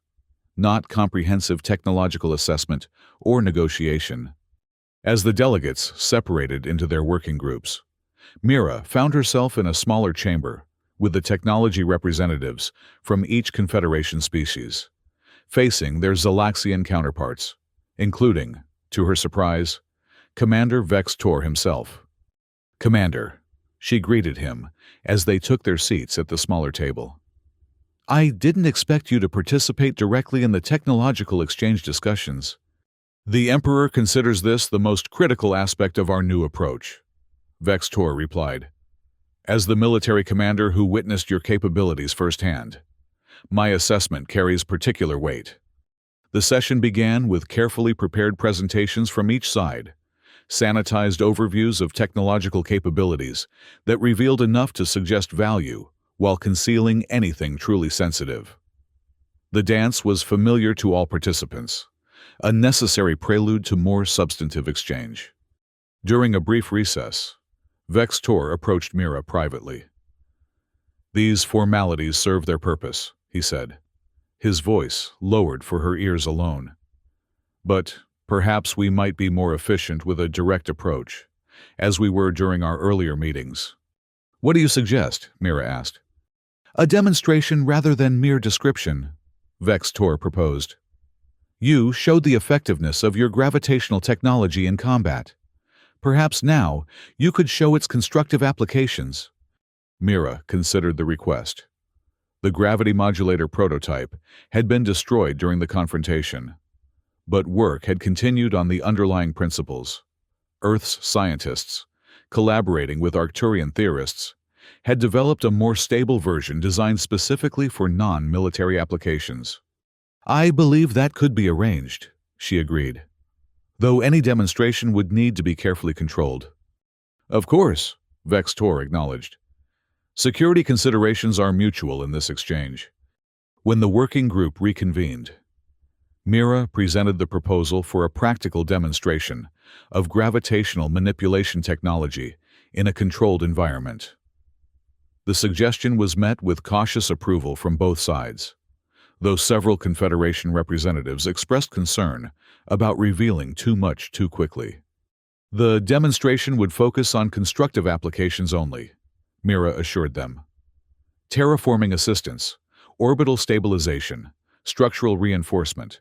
not comprehensive technological assessment or negotiation. As the delegates separated into their working groups, Mira found herself in a smaller chamber with the technology representatives from each Confederation species, facing their Zalaxian counterparts, including, to her surprise, Commander Vextor himself. "Commander," she greeted him as they took their seats at the smaller table. "I didn't expect you to participate directly in the technological exchange discussions. The Emperor considers this the most critical aspect of our new approach," Vextor replied. "As the military commander who witnessed your capabilities firsthand, my assessment carries particular weight." The session began with carefully prepared presentations from each side, sanitized overviews of technological capabilities that revealed enough to suggest value while concealing anything truly sensitive. The dance was familiar to all participants, a necessary prelude to more substantive exchange. During a brief recess, Vextor approached Mira privately. "These formalities serve their purpose," he said, his voice lowered for her ears alone. "But perhaps we might be more efficient with a direct approach, as we were during our earlier meetings." "What do you suggest?" Mira asked. "A demonstration rather than mere description," Vextor proposed. "You showed the effectiveness of your gravitational technology in combat. Perhaps now you could show its constructive applications." Mira considered the request. The gravity modulator prototype had been destroyed during the confrontation, but work had continued on the underlying principles. Earth's scientists, collaborating with Arcturian theorists, had developed a more stable version designed specifically for non-military applications. "I believe that could be arranged," she agreed, though any demonstration would need to be carefully controlled. "Of course," Vextor acknowledged. "Security considerations are mutual in this exchange." When the working group reconvened, Mira presented the proposal for a practical demonstration of gravitational manipulation technology in a controlled environment. The suggestion was met with cautious approval from both sides, though several Confederation representatives expressed concern about revealing too much too quickly. The demonstration would focus on constructive applications only, Mira assured them. Terraforming assistance, orbital stabilization, structural reinforcement,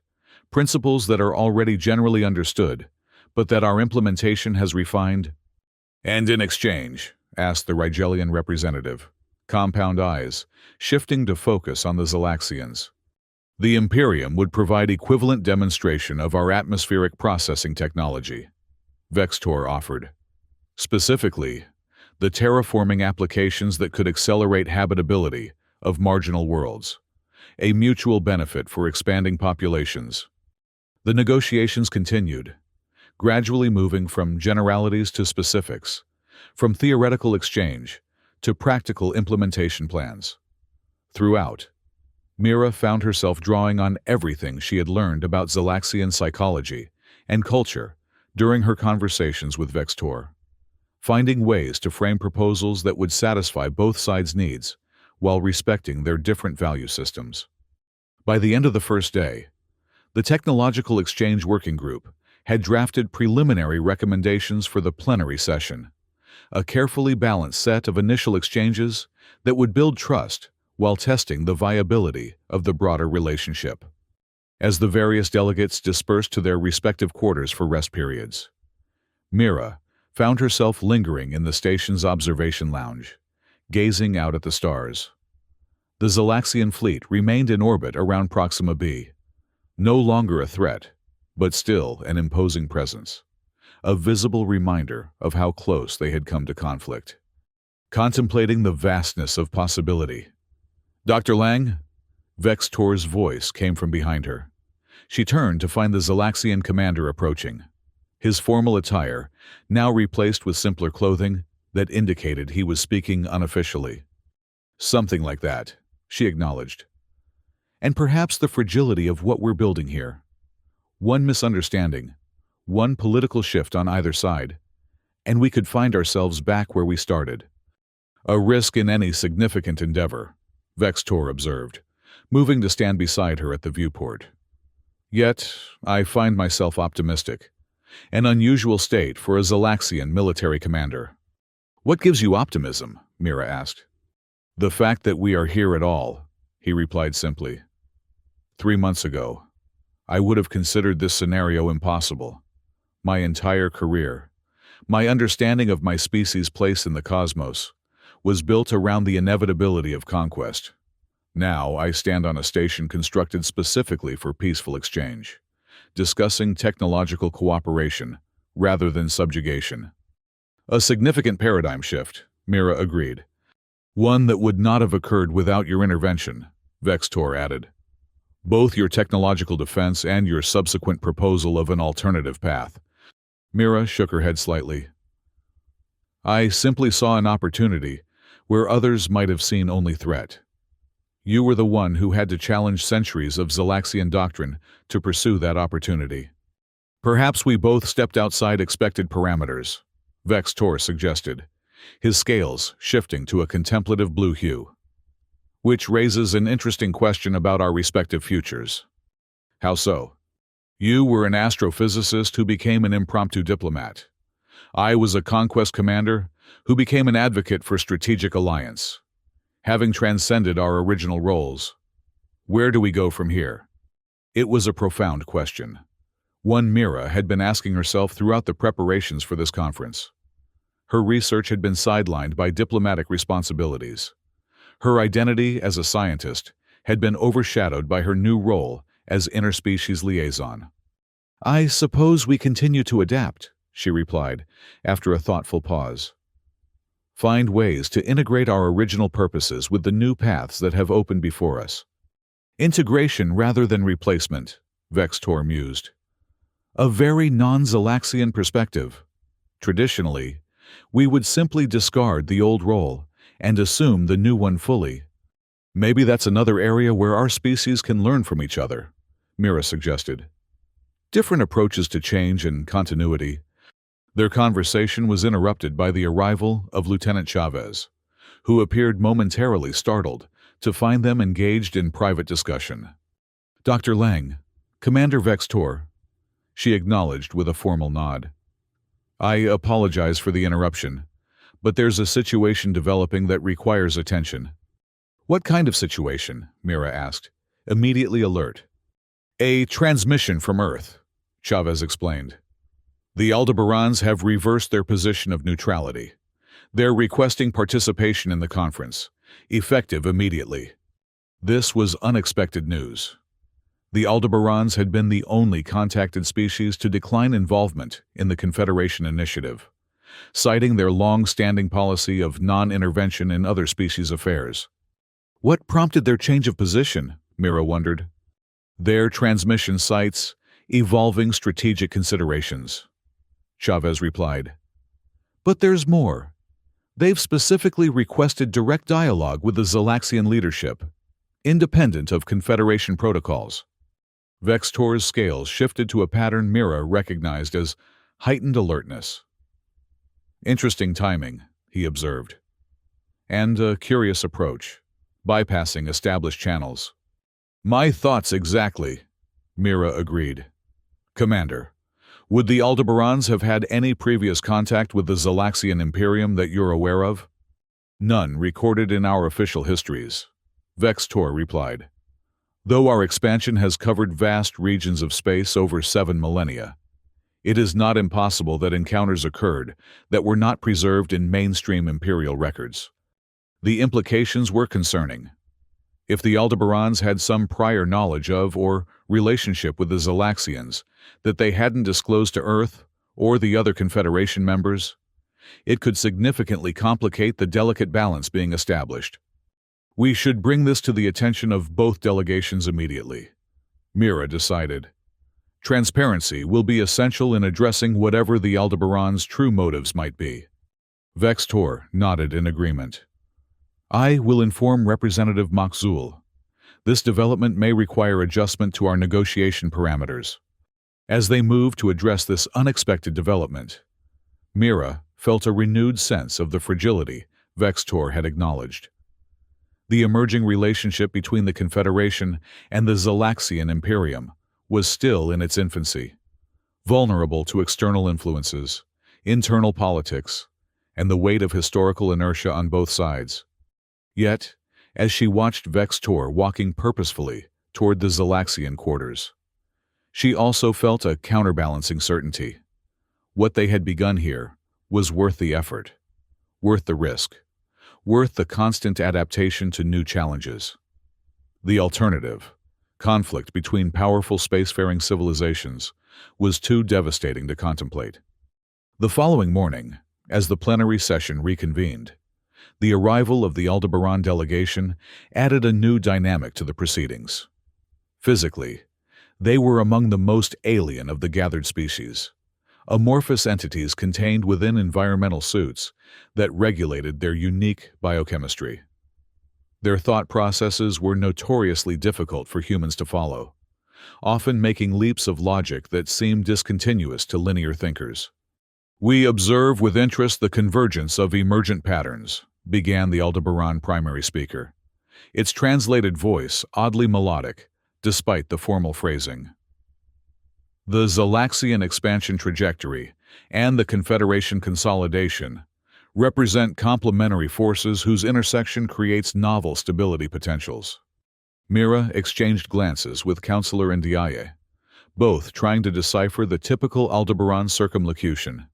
principles that are already generally understood, but that our implementation has refined. "And in exchange?" asked the Rigelian representative, compound eyes shifting to focus on the Zalaxians. "The Imperium would provide equivalent demonstration of our atmospheric processing technology," Vextor offered. "Specifically, the terraforming applications that could accelerate habitability of marginal worlds, a mutual benefit for expanding populations." The negotiations continued, gradually moving from generalities to specifics, from theoretical exchange to practical implementation plans. Throughout, Mira found herself drawing on everything she had learned about Zalaxian psychology and culture during her conversations with Vextor, finding ways to frame proposals that would satisfy both sides' needs while respecting their different value systems. By the end of the first day, the Technological Exchange Working Group had drafted preliminary recommendations for the plenary session, a carefully balanced set of initial exchanges that would build trust while testing the viability of the broader relationship. As the various delegates dispersed to their respective quarters for rest periods, Mira found herself lingering in the station's observation lounge, gazing out at the stars. The Zalaxian fleet remained in orbit around Proxima b, no longer a threat, but still an imposing presence, a visible reminder of how close they had come to conflict. Contemplating the vastness of possibility, "Dr. Lang?" Vextor's voice came from behind her. She turned to find the Zalaxian commander approaching, his formal attire now replaced with simpler clothing that indicated he was speaking unofficially. "Something like that," she acknowledged. "And perhaps the fragility of what we're building here. One misunderstanding, one political shift on either side, and we could find ourselves back where we started." "A risk in any significant endeavor," Vextor observed, moving to stand beside her at the viewport. "Yet, I find myself optimistic. An unusual state for a Zalaxian military commander." "What gives you optimism?" Mira asked. "The fact that we are here at all," he replied simply. 3 months ago, I would have considered this scenario impossible. My entire career, my understanding of my species' place in the cosmos, was built around the inevitability of conquest. Now I stand on a station constructed specifically for peaceful exchange, discussing technological cooperation rather than subjugation. "A significant paradigm shift," Mira agreed. "One that would not have occurred without your intervention," Vextor added. "Both your technological defense and your subsequent proposal of an alternative path." Mira shook her head slightly. "I simply saw an opportunity where others might have seen only threat. You were the one who had to challenge centuries of Zalaxian doctrine to pursue that opportunity. Perhaps we both stepped outside expected parameters," Vextor suggested, his scales shifting to a contemplative blue hue. "Which raises an interesting question about our respective futures." "How so?" "You were an astrophysicist who became an impromptu diplomat. I was a conquest commander who became an advocate for strategic alliance. Having transcended our original roles, where do we go from here?" It was a profound question, one Mira had been asking herself throughout the preparations for this conference. Her research had been sidelined by diplomatic responsibilities. Her identity as a scientist had been overshadowed by her new role as interspecies liaison. "I suppose we continue to adapt," she replied, after a thoughtful pause. "Find ways to integrate our original purposes with the new paths that have opened before us." "Integration rather than replacement," Vextor mused. "A very non-Zalaxian perspective. Traditionally, we would simply discard the old role and assume the new one fully. Maybe that's another area where our species can learn from each other," Mira suggested. "Different approaches to change and continuity." Their conversation was interrupted by the arrival of Lieutenant Chavez, who appeared momentarily startled to find them engaged in private discussion. "Dr. Lang, Commander Vextor," she acknowledged with a formal nod. "I apologize for the interruption, but there's a situation developing that requires attention." "What kind of situation?" Mira asked, immediately alert. "A transmission from Earth," Chavez explained. "The Aldebarans have reversed their position of neutrality. They're requesting participation in the conference, effective immediately." This was unexpected news. The Aldebarans had been the only contacted species to decline involvement in the Confederation initiative, citing their long-standing policy of non-intervention in other species' affairs. What prompted their change of position, Mira wondered. Their transmission cites evolving strategic considerations, Chavez replied. But there's more. They've specifically requested direct dialogue with the Zalaxian leadership. independent of Confederation protocols. Vextor's scales shifted to a pattern Mira recognized as heightened alertness. Interesting timing, he observed. And a curious approach, bypassing established channels. My thoughts exactly, Mira agreed. Commander, would the Aldebarans have had any previous contact with the Zalaxian Imperium that you're aware of? None recorded in our official histories, Vextor replied. Though our expansion has covered vast regions of space over 7 millennia, it is not impossible that encounters occurred that were not preserved in mainstream Imperial records. The implications were concerning. If the Aldebarans had some prior knowledge of or relationship with the Zalaxians that they hadn't disclosed to Earth or the other Confederation members, it could significantly complicate the delicate balance being established. We should bring this to the attention of both delegations immediately, Mira decided. Transparency will be essential in addressing whatever the Aldebaran's true motives might be. Vextor nodded in agreement. I will inform Representative Makzul. This development may require adjustment to our negotiation parameters. As they moved to address this unexpected development, Mira felt a renewed sense of the fragility Vextor had acknowledged. The emerging relationship between the Confederation and the Zalaxian Imperium was still in its infancy, vulnerable to external influences, internal politics, and the weight of historical inertia on both sides. Yet, as she watched Vextor walking purposefully toward the Zalaxian quarters, she also felt a counterbalancing certainty. What they had begun here was worth the effort, worth the risk, worth the constant adaptation to new challenges. The alternative, conflict between powerful spacefaring civilizations, was too devastating to contemplate. The following morning, as the plenary session reconvened, the arrival of the Aldebaran delegation added a new dynamic to the proceedings. Physically, they were among the most alien of the gathered species, amorphous entities contained within environmental suits that regulated their unique biochemistry. Their thought processes were notoriously difficult for humans to follow, often making leaps of logic that seemed discontinuous to linear thinkers. We observe with interest the convergence of emergent patterns, began the Aldebaran primary speaker, its translated voice oddly melodic, despite the formal phrasing. The Zalaxian expansion trajectory and the Confederation consolidation represent complementary forces whose intersection creates novel stability potentials. Mira exchanged glances with Counselor Ndiaye, both trying to decipher the typical Aldebaran circumlocution.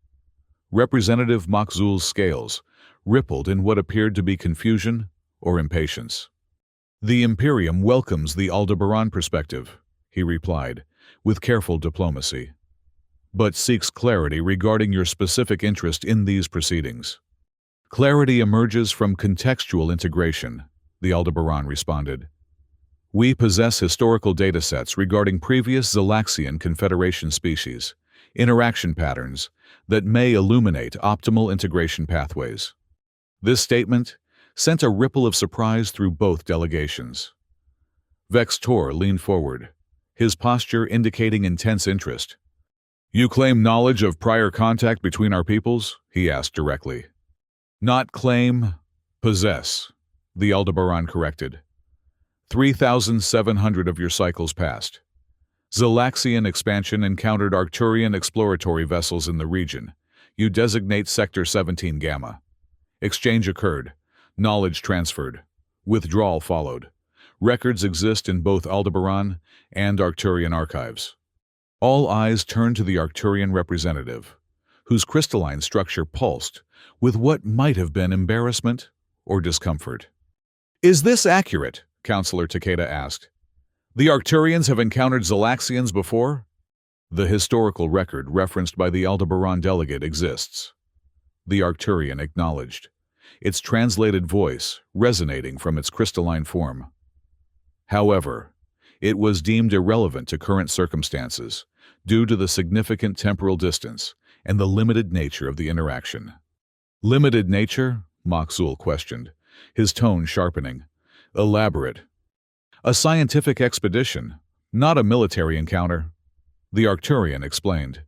Representative Makzul's scales rippled in what appeared to be confusion or impatience. The Imperium welcomes the Aldebaran perspective, he replied, with careful diplomacy, but seeks clarity regarding your specific interest in these proceedings. Clarity emerges from contextual integration, the Aldebaran responded. We possess historical datasets regarding previous Zalaxian Confederation species, interaction patterns that may illuminate optimal integration pathways. This statement sent a ripple of surprise through both delegations. Vextor leaned forward, his posture indicating intense interest. You claim knowledge of prior contact between our peoples? He asked directly. Not claim, possess, the Aldebaran corrected. 3,700 of your cycles passed. Zalaxian expansion encountered Arcturian exploratory vessels in the region. You designate Sector 17 Gamma. Exchange occurred. Knowledge transferred. Withdrawal followed. Records exist in both Aldebaran and Arcturian archives. All eyes turned to the Arcturian representative, whose crystalline structure pulsed with what might have been embarrassment or discomfort. Is this accurate? Counselor Takeda asked. The Arcturians have encountered Zalaxians before? The historical record referenced by the Aldebaran delegate exists. The Arcturian acknowledged, its translated voice resonating from its crystalline form. However, it was deemed irrelevant to current circumstances due to the significant temporal distance and the limited nature of the interaction. Limited nature? Makzul questioned, his tone sharpening. Elaborate. A scientific expedition, not a military encounter, the Arcturian explained.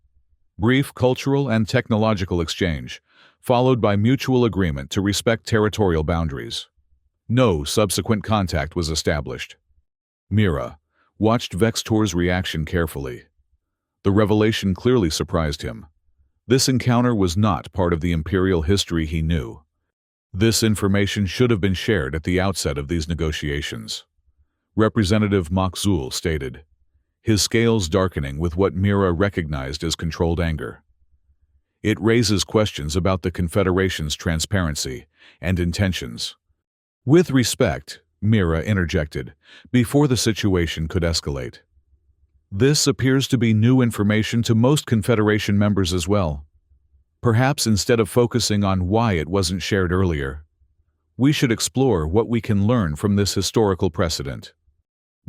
Brief cultural and technological exchange, followed by mutual agreement to respect territorial boundaries. No subsequent contact was established. Mira watched Vextor's reaction carefully. The revelation clearly surprised him. This encounter was not part of the Imperial history he knew. This information should have been shared at the outset of these negotiations. Representative Makzul stated, his scales darkening with what Mira recognized as controlled anger. It raises questions about the Confederation's transparency and intentions. With respect, Mira interjected, before the situation could escalate. This appears to be new information to most Confederation members as well. Perhaps instead of focusing on why it wasn't shared earlier, we should explore what we can learn from this historical precedent.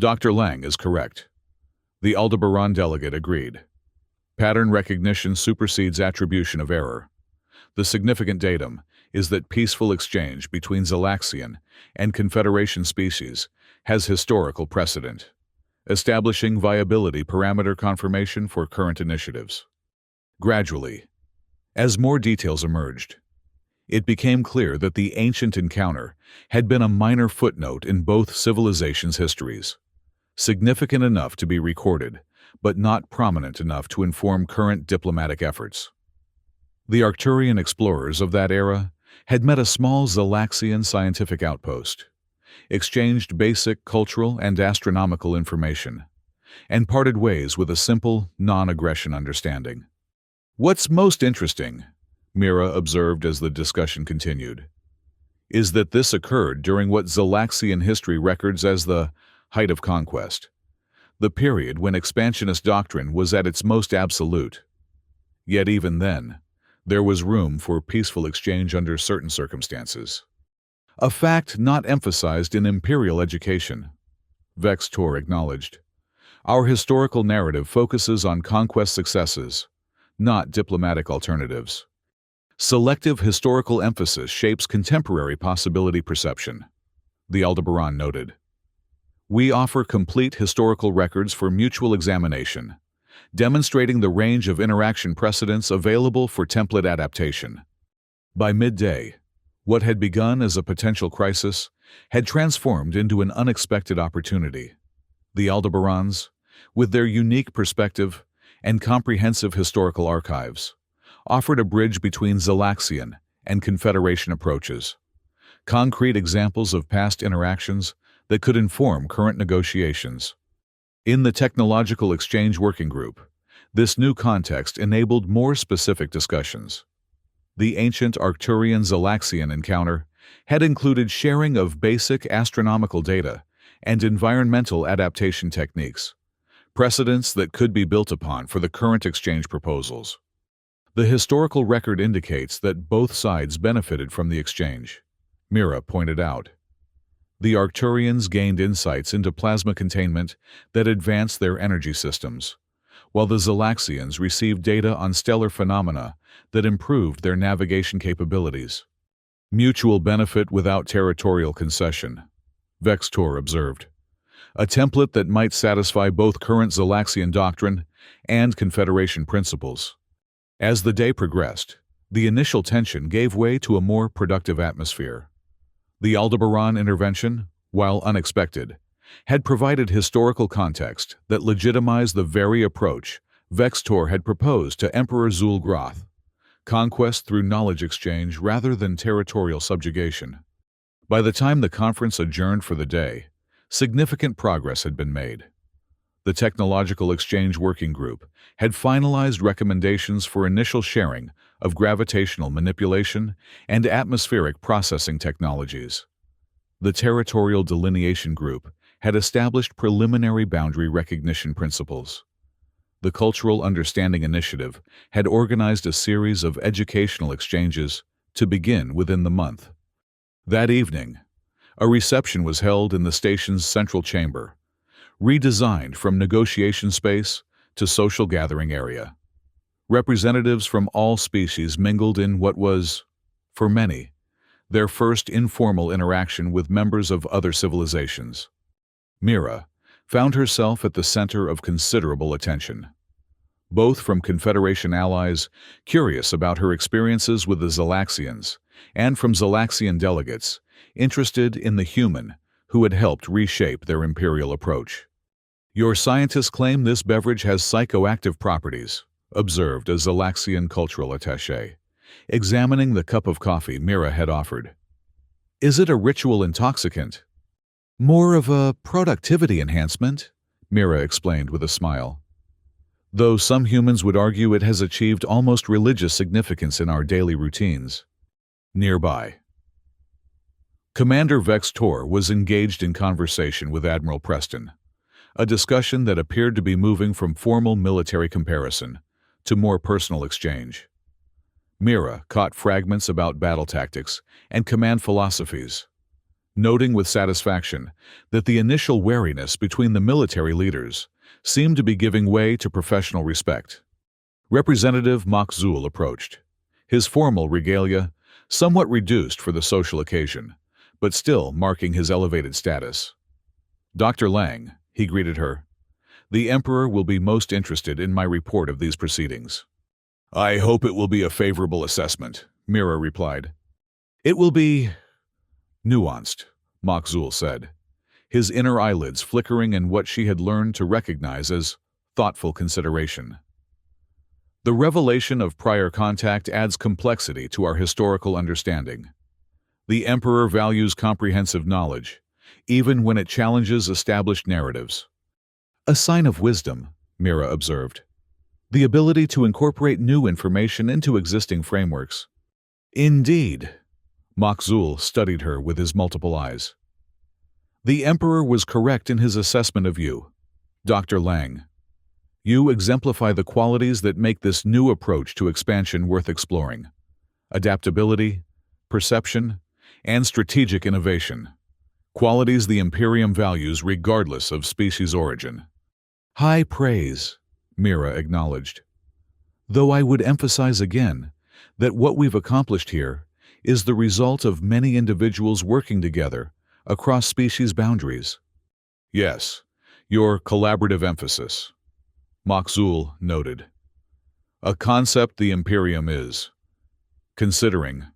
Dr. Lang is correct. The Aldebaran delegate agreed. Pattern recognition supersedes attribution of error. The significant datum is that peaceful exchange between Zalaxian and Confederation species has historical precedent, establishing viability parameter confirmation for current initiatives. Gradually, as more details emerged, it became clear that the ancient encounter had been a minor footnote in both civilizations' histories, significant enough to be recorded, but not prominent enough to inform current diplomatic efforts. The Arcturian explorers of that era had met a small Zalaxian scientific outpost, exchanged basic cultural and astronomical information, and parted ways with a simple, non-aggression understanding. What's most interesting, Mira observed as the discussion continued, is that this occurred during what Zalaxian history records as the height of conquest, the period when expansionist doctrine was at its most absolute. Yet even then, there was room for peaceful exchange under certain circumstances. A fact not emphasized in imperial education, Vextor acknowledged. Our historical narrative focuses on conquest successes, not diplomatic alternatives. Selective historical emphasis shapes contemporary possibility perception, the Aldebaran noted. We offer complete historical records for mutual examination, demonstrating the range of interaction precedents available for template adaptation. By midday, what had begun as a potential crisis had transformed into an unexpected opportunity. The Aldebarans, with their unique perspective and comprehensive historical archives, offered a bridge between Zalaxian and Confederation approaches, concrete examples of past interactions that could inform current negotiations. In the Technological Exchange Working Group, this new context enabled more specific discussions. The ancient Arcturian-Zalaxian encounter had included sharing of basic astronomical data and environmental adaptation techniques, precedents that could be built upon for the current exchange proposals. The historical record indicates that both sides benefited from the exchange, Mira pointed out. The Arcturians gained insights into plasma containment that advanced their energy systems, while the Zalaxians received data on stellar phenomena that improved their navigation capabilities. Mutual benefit without territorial concession, Vextor observed. A template that might satisfy both current Zalaxian doctrine and Confederation principles. As the day progressed, the initial tension gave way to a more productive atmosphere. The Aldebaran intervention, while unexpected, had provided historical context that legitimized the very approach Vextor had proposed to Emperor Zul'Groth, conquest through knowledge exchange rather than territorial subjugation. By the time the conference adjourned for the day, significant progress had been made. The Technological Exchange Working Group had finalized recommendations for initial sharing of gravitational manipulation and atmospheric processing technologies. The Territorial Delineation Group had established preliminary boundary recognition principles. The Cultural Understanding Initiative had organized a series of educational exchanges to begin within the month. That evening, a reception was held in the station's central chamber, redesigned from negotiation space to social gathering area. Representatives from all species mingled in what was, for many, their first informal interaction with members of other civilizations. Mira found herself at the center of considerable attention, both from Confederation allies curious about her experiences with the Zalaxians, and from Zalaxian delegates interested in the human who had helped reshape their imperial approach. "Your scientists claim this beverage has psychoactive properties," observed a Zalaxian cultural attaché, examining the cup of coffee Mira had offered. "Is it a ritual intoxicant?" "More of a productivity enhancement," Mira explained with a smile. "Though some humans would argue it has achieved almost religious significance in our daily routines." Nearby, Commander Vex Tor was engaged in conversation with Admiral Preston, a discussion that appeared to be moving from formal military comparison to more personal exchange. Mira caught fragments about battle tactics and command philosophies, noting with satisfaction that the initial wariness between the military leaders seemed to be giving way to professional respect. Representative Makzul approached, his formal regalia somewhat reduced for the social occasion, but still marking his elevated status. "Dr. Lang," he greeted her, "the Emperor will be most interested in my report of these proceedings." "I hope it will be a favorable assessment," Mira replied. "It will be nuanced," Makzul said, his inner eyelids flickering in what she had learned to recognize as thoughtful consideration. "The revelation of prior contact adds complexity to our historical understanding. The Emperor values comprehensive knowledge, even when it challenges established narratives." "A sign of wisdom," Mira observed. "The ability to incorporate new information into existing frameworks." "Indeed." Makzul studied her with his multiple eyes. "The Emperor was correct in his assessment of you, Dr. Lang. You exemplify the qualities that make this new approach to expansion worth exploring: adaptability, perception, and strategic innovation. Qualities the Imperium values regardless of species origin." "High praise," Mira acknowledged. "Though I would emphasize again that what we've accomplished here is the result of many individuals working together across species boundaries." "Yes, your collaborative emphasis," Makzul noted. "A concept the Imperium is considering.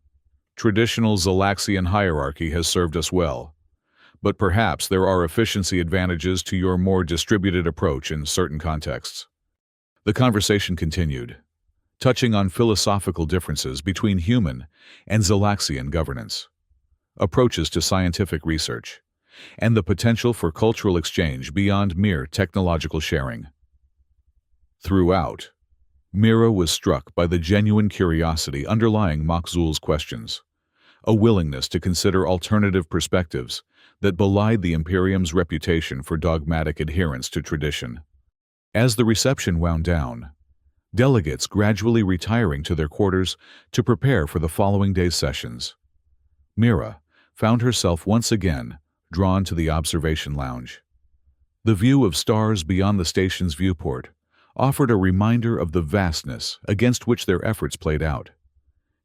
Traditional Zalaxian hierarchy has served us well, but perhaps there are efficiency advantages to your more distributed approach in certain contexts." The conversation continued, touching on philosophical differences between human and Zalaxian governance, approaches to scientific research, and the potential for cultural exchange beyond mere technological sharing. Throughout, Mira was struck by the genuine curiosity underlying Makzul's questions, a willingness to consider alternative perspectives that belied the Imperium's reputation for dogmatic adherence to tradition. As the reception wound down, delegates gradually retiring to their quarters to prepare for the following day's sessions, Mira found herself once again drawn to the observation lounge. The view of stars beyond the station's viewport offered a reminder of the vastness against which their efforts played out.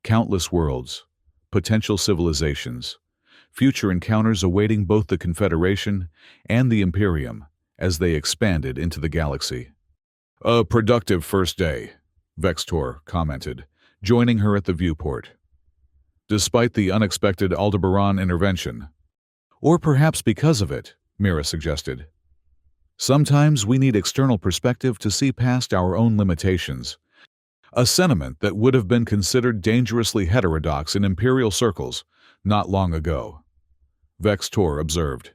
Countless worlds, potential civilizations, future encounters awaiting both the Confederation and the Imperium as they expanded into the galaxy. "A productive first day," Vex Tor commented, joining her at the viewport. "Despite the unexpected Aldebaran intervention." "Or perhaps because of it," Mira suggested. "Sometimes we need external perspective to see past our own limitations," a sentiment that would have been considered dangerously heterodox in Imperial circles not long ago, Vex Tor observed.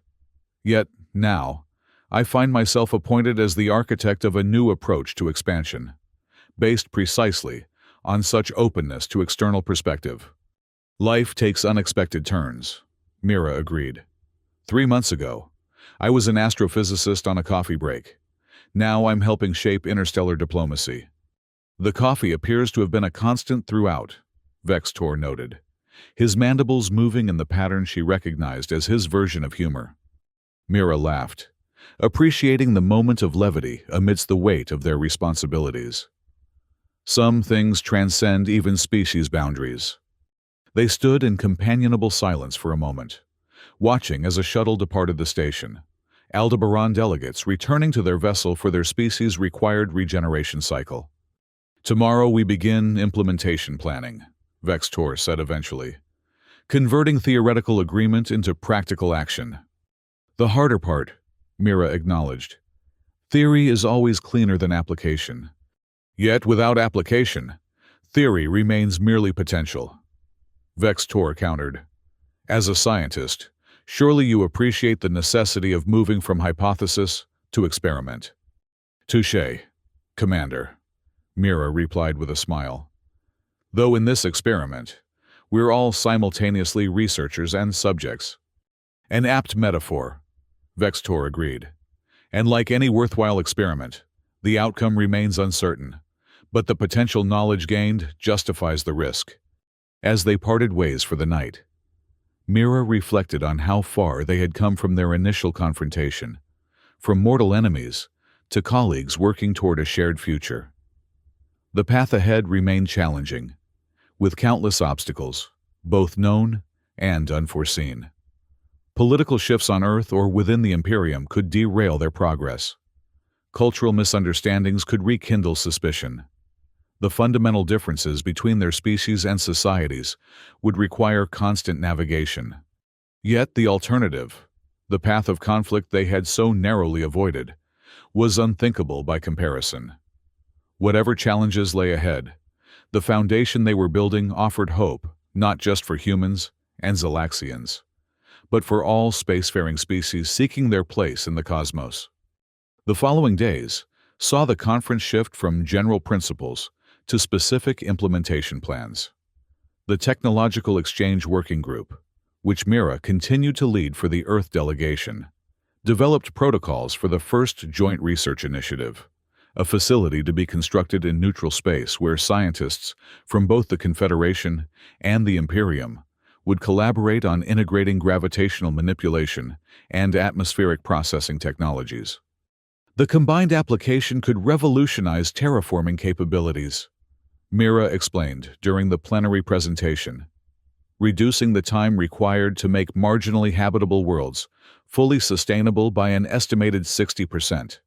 "Yet, now, I find myself appointed as the architect of a new approach to expansion, based precisely on such openness to external perspective." "Life takes unexpected turns," Mira agreed. 3 months ago, I was an astrophysicist on a coffee break. Now I'm helping shape interstellar diplomacy. The coffee appears to have been a constant throughout, Vex Tor noted, his mandibles moving in the pattern she recognized as his version of humor. Mira laughed, appreciating the moment of levity amidst the weight of their responsibilities. Some things transcend even species boundaries. They stood in companionable silence for a moment, watching as a shuttle departed the station, Aldebaran delegates returning to their vessel for their species-required regeneration cycle. "Tomorrow we begin implementation planning," Vextor said eventually, "converting theoretical agreement into practical action." "The harder part," Mira acknowledged. "Theory is always cleaner than application. Yet without application, theory remains merely potential." Vextor countered. "As a scientist, surely you appreciate the necessity of moving from hypothesis to experiment." "Touché, Commander," Mira replied with a smile. "Though in this experiment, we're all simultaneously researchers and subjects." "An apt metaphor," Vextor agreed. "And like any worthwhile experiment, the outcome remains uncertain, but the potential knowledge gained justifies the risk." As they parted ways for the night, Mira reflected on how far they had come from their initial confrontation, from mortal enemies to colleagues working toward a shared future. The path ahead remained challenging, with countless obstacles, both known and unforeseen. Political shifts on Earth or within the Imperium could derail their progress. Cultural misunderstandings could rekindle suspicion. The fundamental differences between their species and societies would require constant navigation. Yet the alternative, the path of conflict they had so narrowly avoided, was unthinkable by comparison. Whatever challenges lay ahead, the foundation they were building offered hope, not just for humans and Zalaxians, but for all spacefaring species seeking their place in the cosmos. The following days saw the conference shift from general principles to specific implementation plans. The Technological Exchange Working Group, which Mira continued to lead for the Earth delegation, developed protocols for the first Joint Research Initiative, a facility to be constructed in neutral space where scientists from both the Confederation and the Imperium would collaborate on integrating gravitational manipulation and atmospheric processing technologies. The combined application could revolutionize terraforming capabilities, Mira explained during the plenary presentation, reducing the time required to make marginally habitable worlds fully sustainable by an estimated 60%.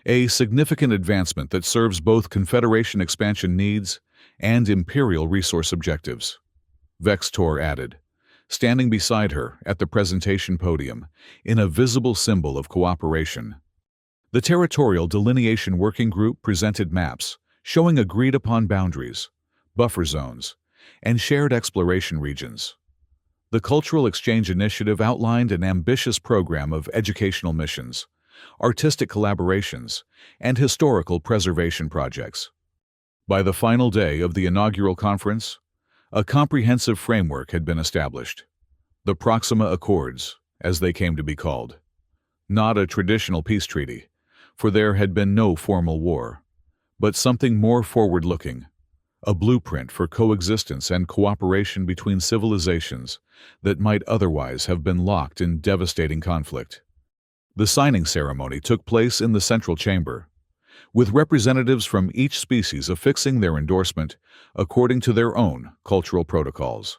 A significant advancement that serves both Confederation expansion needs and Imperial resource objectives, Vextor added, standing beside her at the presentation podium in a visible symbol of cooperation. The Territorial Delineation Working Group presented maps showing agreed-upon boundaries, buffer zones, and shared exploration regions. The Cultural Exchange Initiative outlined an ambitious program of educational missions, artistic collaborations, and historical preservation projects. By the final day of the inaugural conference, a comprehensive framework had been established. The Proxima Accords, as they came to be called. Not a traditional peace treaty, for there had been no formal war, but something more forward-looking, a blueprint for coexistence and cooperation between civilizations that might otherwise have been locked in devastating conflict. The signing ceremony took place in the central chamber, with representatives from each species affixing their endorsement according to their own cultural protocols.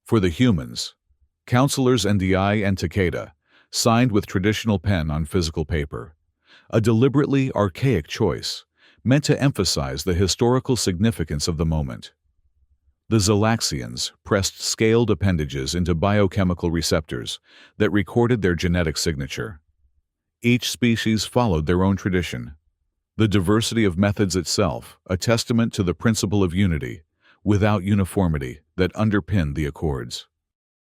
For the humans, Councilors NDI and Takeda signed with traditional pen on physical paper, a deliberately archaic choice meant to emphasize the historical significance of the moment. The Zalaxians pressed scaled appendages into biochemical receptors that recorded their genetic signature. Each species followed their own tradition, the diversity of methods itself a testament to the principle of unity, without uniformity, that underpinned the Accords.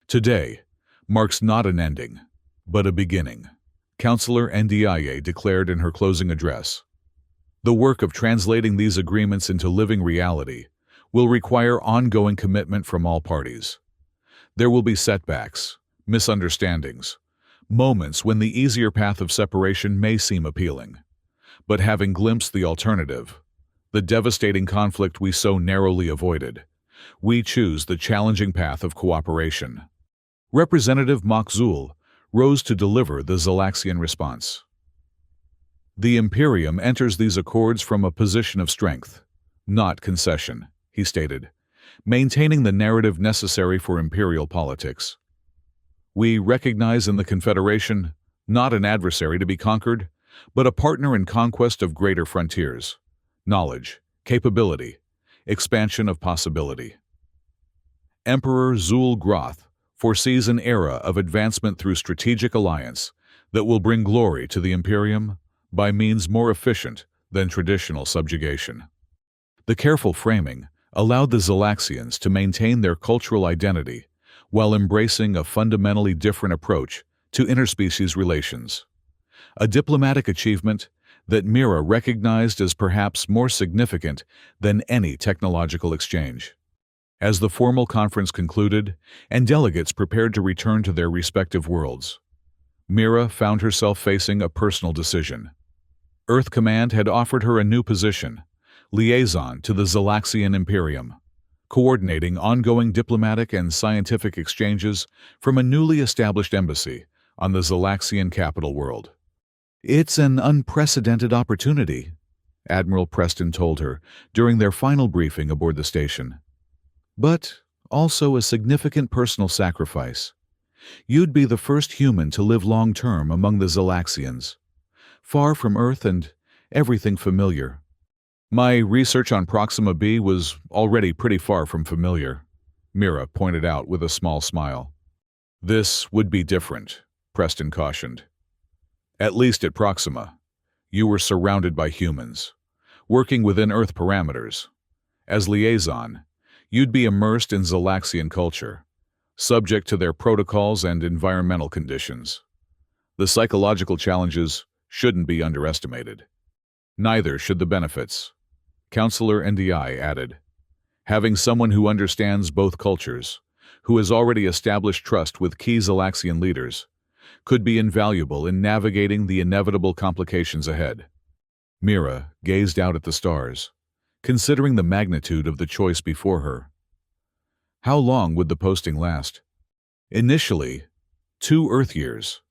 Today marks not an ending, but a beginning, Councilor Ndiaye declared in her closing address. The work of translating these agreements into living reality will require ongoing commitment from all parties. There will be setbacks, misunderstandings, moments when the easier path of separation may seem appealing. But having glimpsed the alternative, the devastating conflict we so narrowly avoided, we choose the challenging path of cooperation. Representative Makzul rose to deliver the Zalaxian response. The Imperium enters these accords from a position of strength, not concession, he stated, maintaining the narrative necessary for imperial politics. We recognize in the Confederation Not an adversary to be conquered, but a partner in conquest of greater frontiers, knowledge, capability, expansion of possibility. Emperor Zul-Groth foresees an era of advancement through strategic alliance that will bring glory to the Imperium by means more efficient than traditional subjugation. The careful framing allowed the Zalaxians to maintain their cultural identity while embracing a fundamentally different approach to interspecies relations, a diplomatic achievement that Mira recognized as perhaps more significant than any technological exchange. As the formal conference concluded and delegates prepared to return to their respective worlds, Mira found herself facing a personal decision. Earth Command had offered her a new position, liaison to the Zalaxian Imperium, coordinating ongoing diplomatic and scientific exchanges from a newly established embassy on the Zalaxian capital world. "It's an unprecedented opportunity," Admiral Preston told her during their final briefing aboard the station. "But also a significant personal sacrifice. You'd be the first human to live long-term among the Zalaxians, far from Earth and everything familiar." "My research on Proxima b was already pretty far from familiar," Mira pointed out with a small smile. "This would be different," Preston cautioned. "At least at Proxima, you were surrounded by humans, working within Earth parameters. As liaison, you'd be immersed in Zalaxian culture, subject to their protocols and environmental conditions. The psychological challenges shouldn't be underestimated. Neither should the benefits," Counselor NDI added. "Having someone who understands both cultures, who has already established trust with key Zalaxian leaders, could be invaluable in navigating the inevitable complications ahead." Mira gazed out at the stars, considering the magnitude of the choice before her. How long would the posting last? "Initially, 2 Earth years,"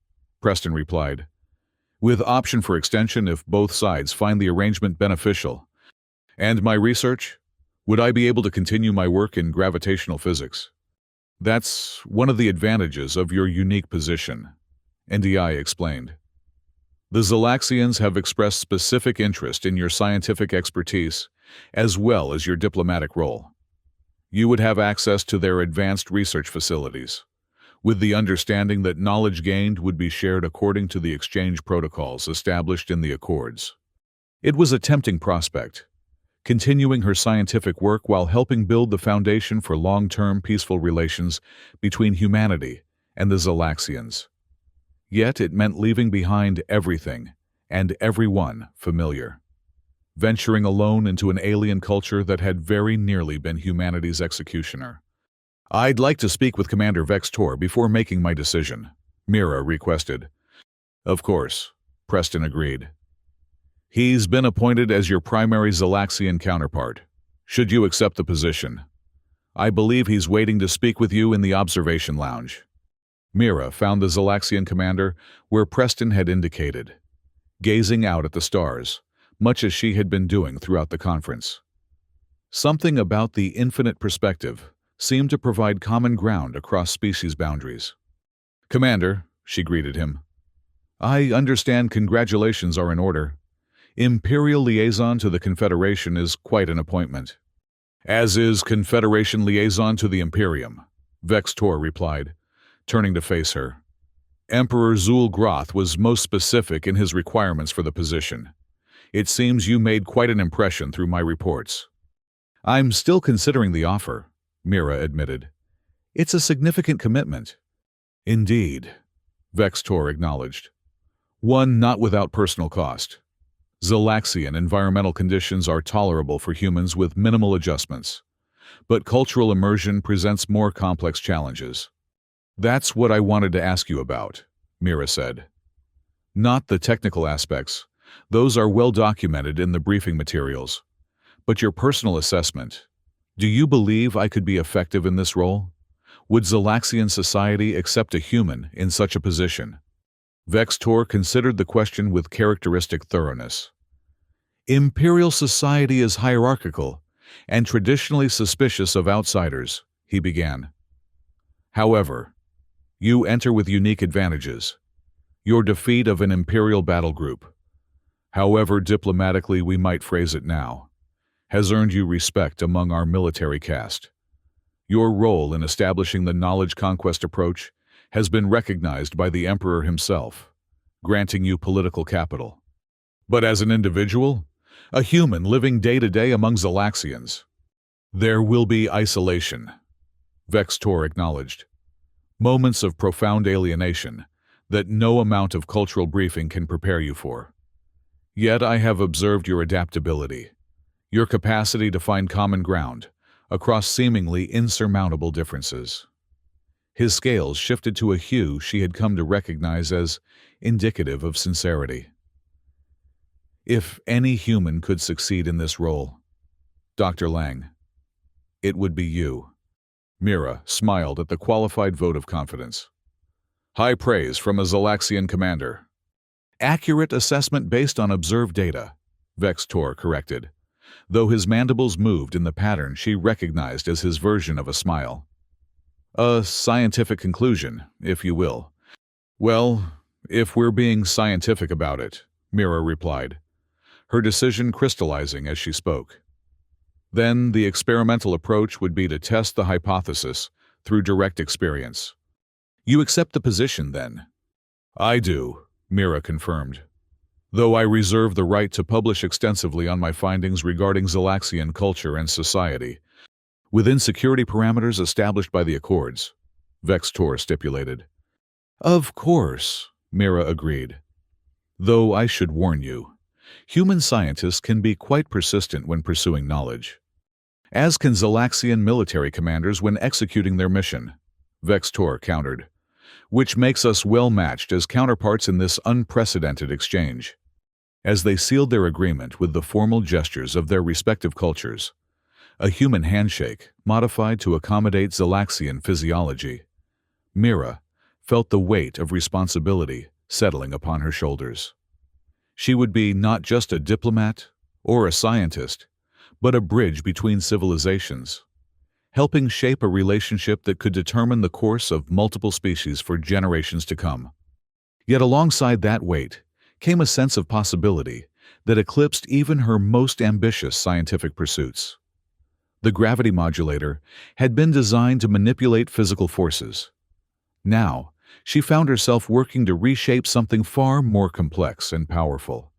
Preston replied, "with option for extension if both sides find the arrangement beneficial. And my research? Would I be able to continue my work in gravitational physics?" "That's one of the advantages of your unique position," NDI explained. "The Zalaxians have expressed specific interest in your scientific expertise as well as your diplomatic role. You would have access to their advanced research facilities, with the understanding that knowledge gained would be shared according to the exchange protocols established in the Accords." It was a tempting prospect, continuing her scientific work while helping build the foundation for long-term peaceful relations between humanity and the Zalaxians. Yet it meant leaving behind everything and everyone familiar, venturing alone into an alien culture that had very nearly been humanity's executioner. "I'd like to speak with Commander Vex Tor before making my decision," Mira requested. "Of course," Preston agreed. "He's been appointed as your primary Zalaxian counterpart, should you accept the position. I believe he's waiting to speak with you in the observation lounge." Mira found the Zalaxian commander where Preston had indicated, gazing out at the stars, much as she had been doing throughout the conference. Something about the infinite perspective seemed to provide common ground across species boundaries. "Commander," she greeted him, "I understand congratulations are in order. Imperial liaison to the Confederation is quite an appointment." "As is Confederation liaison to the Imperium," Vex Tor replied, turning to face her. "Emperor Zul-Groth was most specific in his requirements for the position. It seems you made quite an impression through my reports." "I'm still considering the offer," Mira admitted. "It's a significant commitment." "Indeed," Vex Tor acknowledged. "One not without personal cost. Zalaxian environmental conditions are tolerable for humans with minimal adjustments, but cultural immersion presents more complex challenges." "That's what I wanted to ask you about," Mira said. "Not the technical aspects. Those are well documented in the briefing materials. But your personal assessment. Do you believe I could be effective in this role? Would Zalaxian society accept a human in such a position?" Vex Tor considered the question with characteristic thoroughness. "Imperial society is hierarchical and traditionally suspicious of outsiders," he began. "However, you enter with unique advantages. your defeat of an Imperial battle group, however diplomatically we might phrase it now, has earned you respect among our military caste. Your role in establishing the knowledge conquest approach has been recognized by the Emperor himself, granting you political capital. But as an individual, a human living day-to-day among Zalaxians, there will be isolation, Vextor acknowledged. Moments of profound alienation that no amount of cultural briefing can prepare you for. Yet I have observed your adaptability, your capacity to find common ground across seemingly insurmountable differences. His scales shifted to a hue she had come to recognize as indicative of sincerity. If any human could succeed in this role, Dr. Lang, it would be you. Mira smiled at the qualified vote of confidence. High praise from a Zalaxian commander. Accurate assessment based on observed data, Vextor corrected, though his mandibles moved in the pattern she recognized as his version of a smile. A scientific conclusion, if you will. Well, if we're being scientific about it, Mira replied, her decision crystallizing as she spoke. Then the experimental approach would be to test the hypothesis through direct experience. You accept the position, then? I do, Mira confirmed, though I reserve the right to publish extensively on my findings regarding Zalaxian culture and society, within security parameters established by the Accords, Vextor stipulated. Of course, Mira agreed. Though I should warn you, human scientists can be quite persistent when pursuing knowledge, as can Zalaxian military commanders when executing their mission, Vextor countered, which makes us well-matched as counterparts in this unprecedented exchange. As they sealed their agreement with the formal gestures of their respective cultures, a human handshake modified to accommodate Zalaxian physiology, Mira felt the weight of responsibility settling upon her shoulders. She would be not just a diplomat or a scientist, but a bridge between civilizations, helping shape a relationship that could determine the course of multiple species for generations to come. Yet alongside that weight came a sense of possibility that eclipsed even her most ambitious scientific pursuits. The gravity modulator had been designed to manipulate physical forces. Now, she found herself working to reshape something far more complex and powerful.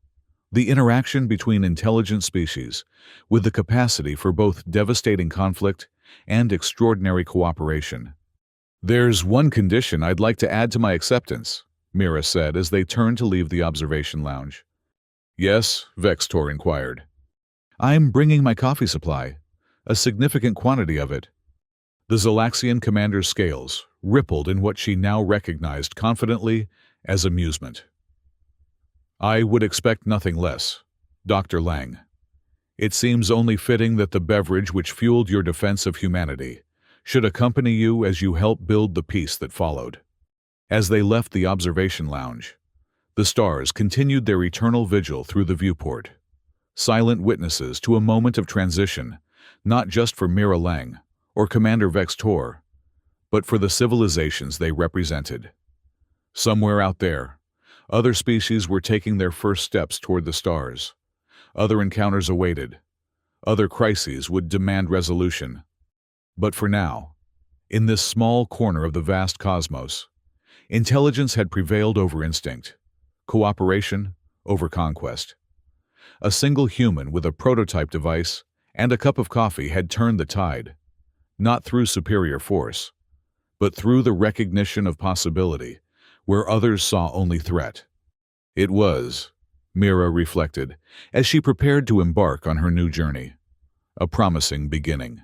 The interaction between intelligent species, with the capacity for both devastating conflict and extraordinary cooperation. There's one condition I'd like to add to my acceptance, Mira said as they turned to leave the observation lounge. Yes, Vextor inquired. I'm bringing my coffee supply, a significant quantity of it. The Zalaxian commander's scales rippled in what she now recognized confidently as amusement. I would expect nothing less, Dr. Lang. It seems only fitting that the beverage which fueled your defense of humanity should accompany you as you help build the peace that followed. As they left the observation lounge, the stars continued their eternal vigil through the viewport, silent witnesses to a moment of transition, not just for Mira Lang or Commander Vextor, but for the civilizations they represented. Somewhere out there, other species were taking their first steps toward the stars. Other encounters awaited. Other crises would demand resolution. But for now, in this small corner of the vast cosmos, intelligence had prevailed over instinct, cooperation over conquest. A single human with a prototype device and a cup of coffee had turned the tide, not through superior force, but through the recognition of possibility where others saw only threat. It was, Mira reflected, as she prepared to embark on her new journey, a promising beginning.